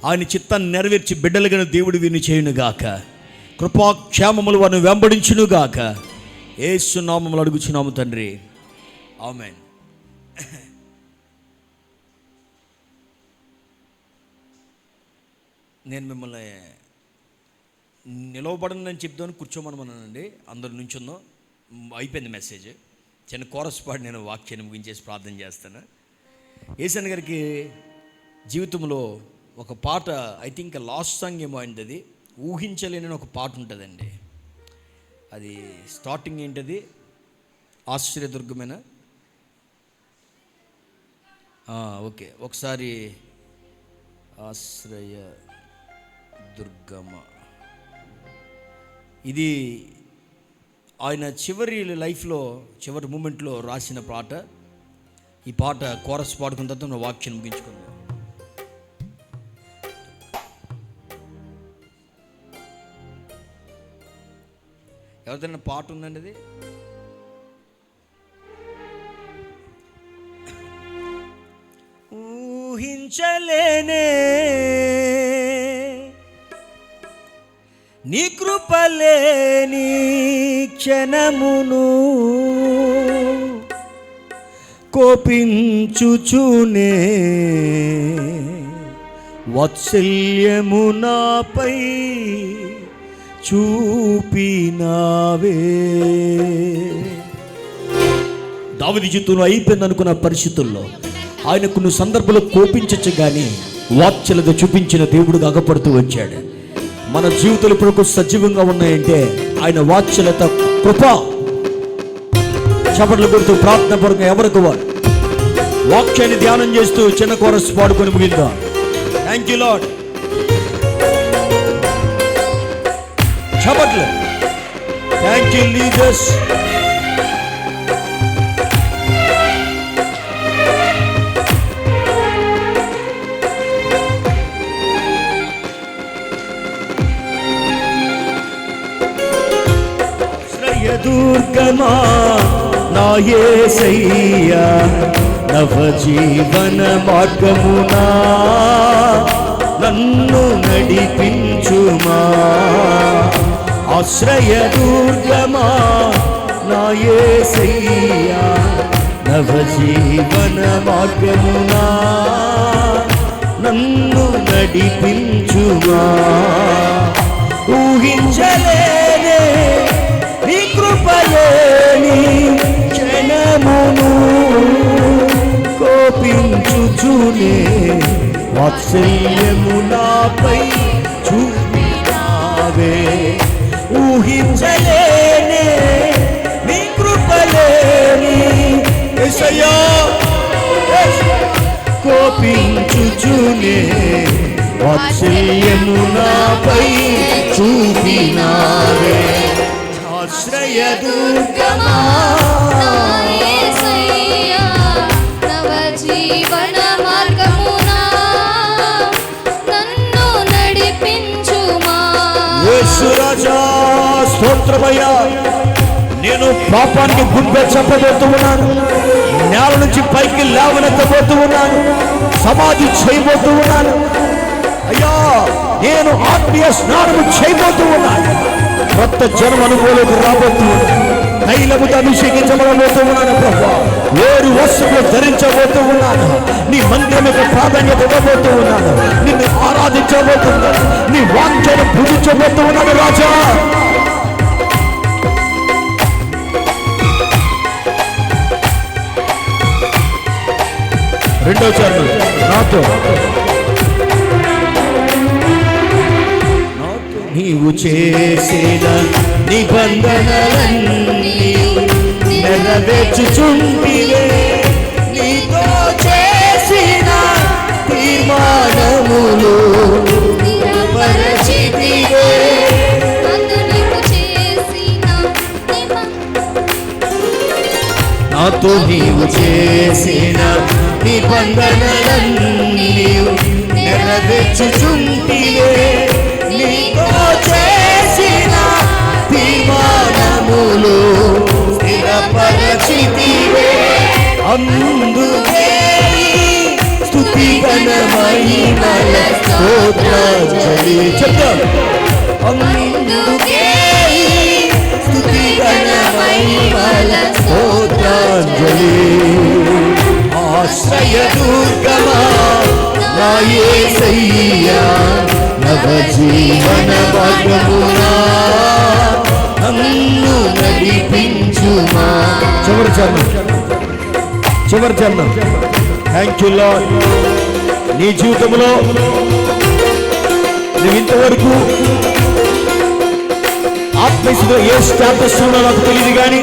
ఆయన చిత్తాన్ని నెరవేర్చి బిడ్డలుగాను దేవుడు వీరిని చేయునుగాక. కృపాక్షేమములు వారిని వెంబడించునుగాక. యేసు నామములో అడుగుచున్నాము తండ్రి. ఆమేన్. నేను మిమ్మల్ని నిలవబడనని చెప్దామని కూర్చోమన్నానండి. అందరి నుంచి ఉందాం. అయిపోయింది మెసేజ్. చిన్న కోరస్ పాడి నేను వాక్యాన్ని ముగించేసి ప్రార్థన చేస్తాను. యేసన్ గారికి జీవితంలో ఒక పాట, ఐ థింక్ లాస్ట్ సాంగ్ ఏమో అయింది. అది ఊహించలేని ఒక పాట ఉంటుందండి. అది స్టార్టింగ్ ఏంటది? ఆశ్చర్యదుర్గమేనా? ఓకే, ఒకసారి ఆశ్రయ దుర్గమ్మ. ఇది ఆయన చివరి లైఫ్లో చివరి మూమెంట్లో రాసిన పాట. ఈ పాట కోరస్ పాడుకున్న తర్వాత మనం వాక్యం ముగించుకుందాం. ఎవరిదైనా పాట ఉందండి అది? ఊహించలేనే నీ కృపలేని క్షణమును కోపించుచునే వాత్సల్యము నాపై చూపినావే. దావీదు జీవితంలో అయిపోయింది అనుకున్న పరిస్థితుల్లో ఆయన కొన్ని సందర్భంలో కోపించచ్చు, కానీ వాత్సల్యత చూపించిన దేవుడుగా అగపడుతూ వచ్చాడు. మన జీవితాలు ఇప్పుడు సజీవంగా ఉన్నాయంటే ఆయన వాత్సల్యత కృప. చపట్లు కొడుతూ ప్రార్థన పరంగా ఎవరికి వారు వాక్యాన్ని ధ్యానం చేస్తూ చిన్న కోరస్ పాడుకొని ముగిద్దాం. Thank you Lord. చపట్లు. Thank you leaders. దుర్గమా నా యేసయ్యా, నవజీవన మార్గమునా నన్ను నడిపించుమా. ఆశ్రయ దుర్గమా నా యేసయ్యా, నవజీవన మార్గమునా నన్ను నడిపించుమా. ఊహించలేనే నీ కృపలేని క్షణమును కోపించుచునే వాత్సల్యము నాపై చూపినావే. ఊహించలేనే నీ కృపలేని యేసయ్యా కోపించుచునే వాత్సల్యము నాపై చూపినావే. ఆశ్రయ దుర్గమా నా యేసయ్యా, నవజీవన మార్గమునా నన్ను నడిపించుమా. యేసు రాజా స్తోత్రమయ్యా. నేను పాపానికి గుండె చెప్పబోతూ ఉన్నాను. నేల నుంచి పైకి లేవనెత్తబోతూ ఉన్నాను. సమాధి చేయబోతూ ఉన్నాను. అయ్యా, నేను ఆత్మీయ స్నానము చేయబోతూ ఉన్నాను. కొత్త జనం అనుభవంలోకి రాబోతున్నాను. తైలముతో అభిషేకించబడబోతూ ఉన్నాను ప్రభా. వేరు వస్త్రములు ధరించబోతూ ఉన్నాను. నీ మందిరముకు ప్రాధాన్యత ఇవ్వబోతూ ఉన్నాను. నిన్ను ఆరాధించబోతున్నాను. నీ వాంఛను పూజించబోతూ ఉన్నాను రాజా. రెండో చరణం నాతో నీవు చేసిన నిబంధనలన్నీ నెరవేర్చుచుంటివే. నీతో చేసిన తీర్మానములు స్థిరపరచితివే. అందు నీవు చేసిన నాతో నీవు చేసిన నిబంధనలన్నీ నెరవేర్చుచుంటివే. నీతో చేసిన తీర్మానములు స్థిరపరచితివే. అందుకే స్తుతి ఘన మహిమల స్తోత్రాంజలి చెప్తాం. అందుకే స్తుతి ఘన మహిమల స్తోత్రాంజలి. ఆశ్రయ దుర్గమా నా యేసయ్యా, నవజీవన భాగ్యమునా నన్ను నడిపించుమా. చివరి చరణం. Thank you lord. నీ జీవితంలో నువ్వు ఇంతవరకు ఆత్మీయులో ఏ స్టేటస్ ఉన్నా నాకు తెలియదు, కానీ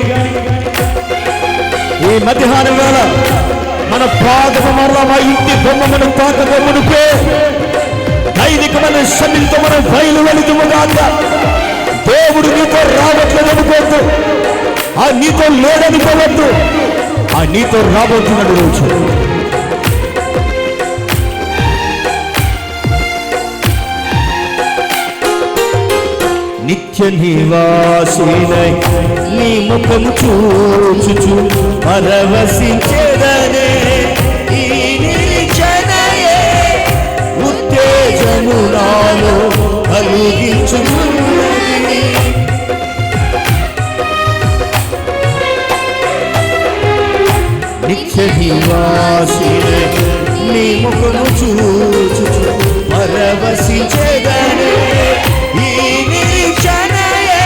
ఈ మధ్యాహ్నం వేళ మన పాదము మరలా మా ఇంటి బొమ్మ మనం తాకగా మునిపే దైవికమైన సన్నిధితో మనం బయలు వెళుతుముగాక. దేవుడు నీతో రావట్లేదు అనుకోవద్దు, ఆ నీతో లేడనుకోవద్దు, ఆ నీతో రాబోతున్నాడు రోజు. నిత్య నివాసినై నీ ముఖము చూచుచు పరవశించెదనే. ఈ నిరీక్షణయే ఉత్తేజము నాలో కలిగించుచున్నది. నిత్య నివాసినై నీ ముఖము చూచుచు పరవశించెదనే. ఈ నిరీక్షణయే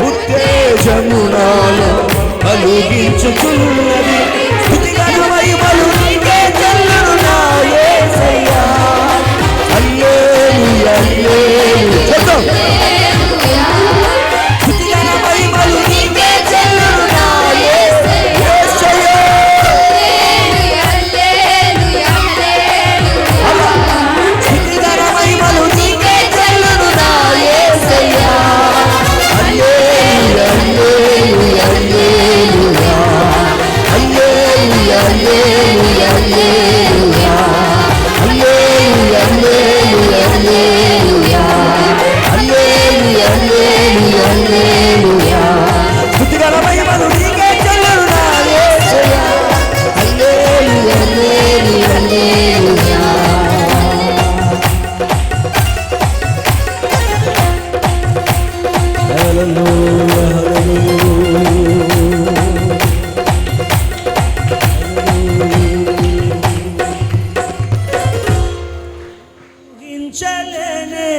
ఉత్తేజము నాలో కలిగించుచున్నది. స్తుతిగల మహిమలు నీకే చెల్లును నా యేసయ్యా. హల్లెలూయా హల్లెలూయా చెప్తాం. స్తుతిగల మహిమలు నీకే చెల్లును నా యేసయ్యా. స్తుతిగల మహిమలు నీకే చెల్లును నా యేసయ్యా. హల్లెలూయా హల్లెలూయా హల్లెలూయా హల్లెలూయా హల్లెలూయా హల్లెలూయా హల్లెలూయా హల్లెలూయా హల్లెలూయా హల్లెలూయా హల్లెలూయా. స్తుతిగల మహిమలు నీకే చెల్లును నా యేసయ్యా. హల్లెలూయా హల్లెలూయా హల్లెలూయా. ఊహించలేనే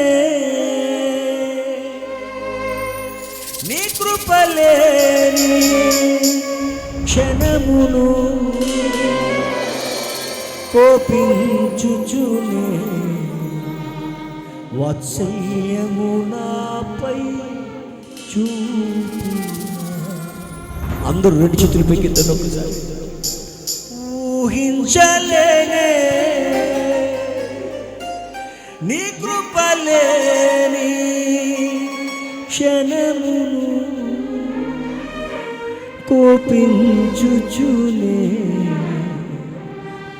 నీ కృపలేని క్షణమును కోపించుచునే వాత్సల్యము నాపై చూపి. అందరూ రెండు చేతులు పైకెత్తండి ఒకసారి. ఊహించలేనే నీ కృపలేని క్షణమును కోపించుచునే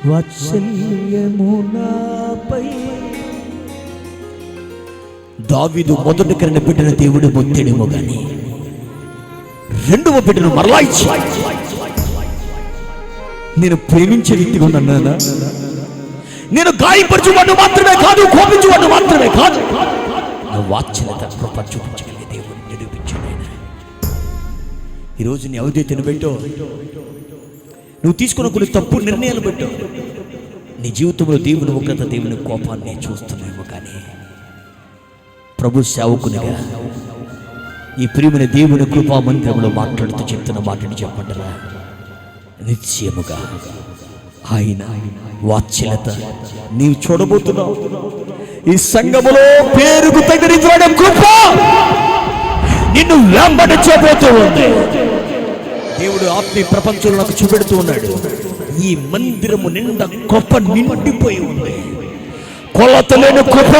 వాత్సల్యము నాపై. దావీదు మొదటి కరణ బిడ్డన దేవుడు మొత్తేడేమో కానీ రెండవ బిడ్డను మరలా ఇచ్చి నేను ప్రేమించే వ్యక్తిగా ఉన్నానా? నేను గాయపరచువాడు మాత్రమే కాదు, కోపించువాడు మాత్రమే కాదు, నా వాత్సల్యత కృప చూపించగలిగే దేవుడు. ఈరోజు నీ అవధేతను పెట్టో, నువ్వు తీసుకున్న కొన్ని తప్పు నిర్ణయాలు పెట్టో, నీ జీవితంలో దేవుని ఉగ్రత, దేవుని కోపాన్ని చూస్తున్నావు. కానీ ప్రభు సేవకునిగా ఈ ప్రియమైన దేవుని కృపా మందిరంలో మాట్లాడుతూ చెప్తున్న మాటని చెప్పంటారా, నిశ్చయముగా ఆయన వాత్సల్యత నీవు చూడబోతున్నావు. ఈ సంఘములో పేరుకు తగిన కృప నిన్ను వెంబడించబోతూ ఉంది. దేవుడు ఆత్మీయ ప్రపంచంలో నాకు చూపెడుతూ ఉన్నాడు. ఈ మందిరము నిండా కృప నిండిపోయి ఉంది. కొలత లేని కృప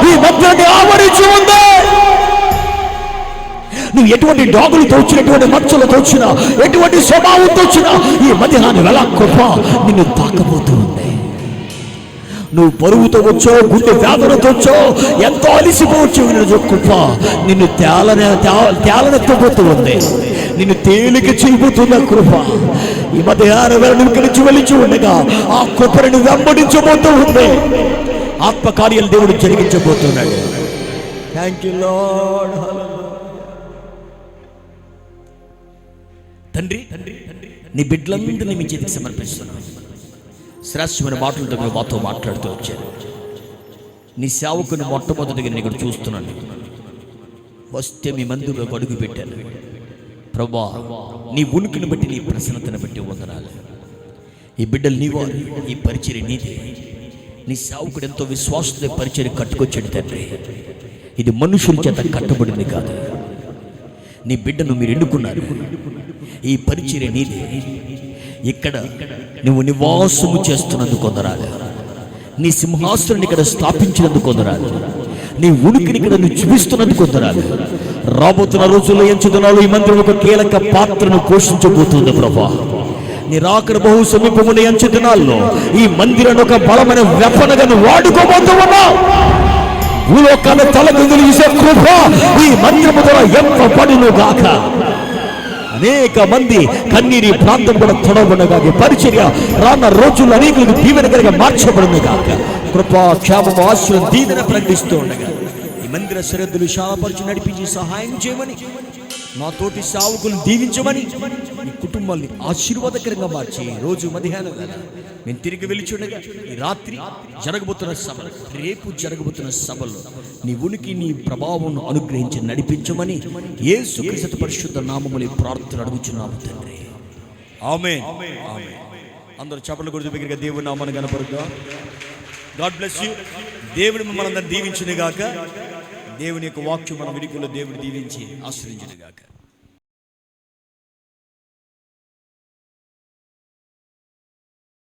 ఈ మందిరాన్ని ఆవరించి ఉంది. నువ్వు ఎటువంటి డాగులతో వచ్చిన, ఎటువంటి మచ్చలతో వచ్చినా, ఎటువంటి స్వభావంతో వచ్చినా, ఈ మధ్యాహ్నం ఎలా కృప నిన్ను తాకబోతూ ఉంది. నువ్వు బరువుతో వచ్చో, గుండె వేదనతో వచ్చో, ఎంతో అలిసిపోవచ్చు, కృప నిన్ను తేలనెత్తబోతూ ఉంది. నిన్ను తేలిక చేయబోతున్న కృప ఈ మధ్యాహ్నం వేళ నువ్వు కలిసి వెళ్ళించి ఉండగా ఆ కృపను వెంబడించబోతూ ఉంది. ఆత్మకార్యాలు దేవుడు జరిగించబోతున్నాడు. Thank you lord. తండ్రి, నీ బిడ్డలందరినీ మీ చేతికి సమర్పిస్తున్నాను. శ్రేష్టమైన మాటలతో మీరు మాతో మాట్లాడుతూ వచ్చారు. నీ సేవకుని మొట్టమొదటిగా నేను ఇక్కడ చూస్తున్నాను. వస్తే మీ మందిరంలో అడుగు పెట్టాను. ప్రభా, నీ ఉనికిని బట్టి, నీ ప్రసన్నతను బట్టి వందనాలు. ఈ బిడ్డలు నీవారు, ఈ పరిచర్య నీదే. నీ సేవకుడు ఎంతో విశ్వాసంతో పరిచర్య కట్టుకొచ్చాడు తండ్రి. ఇది మనుషుల చేత కట్టబడింది కాదు. నీ బిడ్డను మీరు ఎన్నుకున్నారు. ఈ పరిచర్య నీదే. ఇక్కడ నువ్వు నివాసము చేస్తున్నందుకు కొందరాలు, నీ సింహాసనం ఇక్కడ స్థాపించినందుకు కొందరాలు, నీ ఉనికిని ఇక్కడ నువ్వు చూపిస్తున్నందుకు కొందరాలు. రాబోతున్న రోజుల్లో ఎంచుతున్నావు ఈ మందిరం ఒక కీలక పాత్రను పోషించబోతుంది ప్రభా. నీ రాకడ బహు సమీపమున్న ఎంచు దినాల్లో ఈ మందిరాన్ని ఒక బలమైన వెపనగా నువ్వు వాడుకోబోతూ ఉన్నావు. భూలోకాన్ని తలకిందులు చేసే కృప ఈ మందిరము ద్వారా ఎంపబడును గాక. అనేక మంది కన్నీరి ప్రాంతం కూడా తొడబడుగా, పరిచర్య రాన్న రోజుల్లో అనేకులకు దీవెనకరంగా మార్చబడును గాక. కృపా క్షేమము ఆశీర్వాదం దీవెన ప్రకటిస్తూ ఉండగా ఈ మందిర సరిహద్దులు విశాలపరిచి నడిపించి సహాయం చేయమని, మా తోటి సేవకులను దీవించమని, ఈ కుటుంబాన్ని ఆశీర్వాదకరంగా మార్చి రోజు మధ్యాహ్నం నేను తిరిగి వెళ్ళిచుండగా ఈ రాత్రి జరగబోతున్న సభ, రేపు జరగబోతున్న సభలో నీ ఉనికి, నీ ప్రభావం అనుగ్రహించి నడిపించమని యేసుక్రీస్తు పరిశుద్ధ నామములో ప్రార్థన అడుగుచున్నాము తండ్రి. ఆమేన్. అందరూ చప్పట్లు కొడుతూ బిగ్గరగా దేవుని నామాన్ని కనపరుద్దాం. God bless you. దేవుని మిమ్మల్ని అందరిని దీవించును గాక. దేవుని యొక్క వాక్యం మన వినికిలో దేవుడు దీవించి ఆశ్రయించును గాక.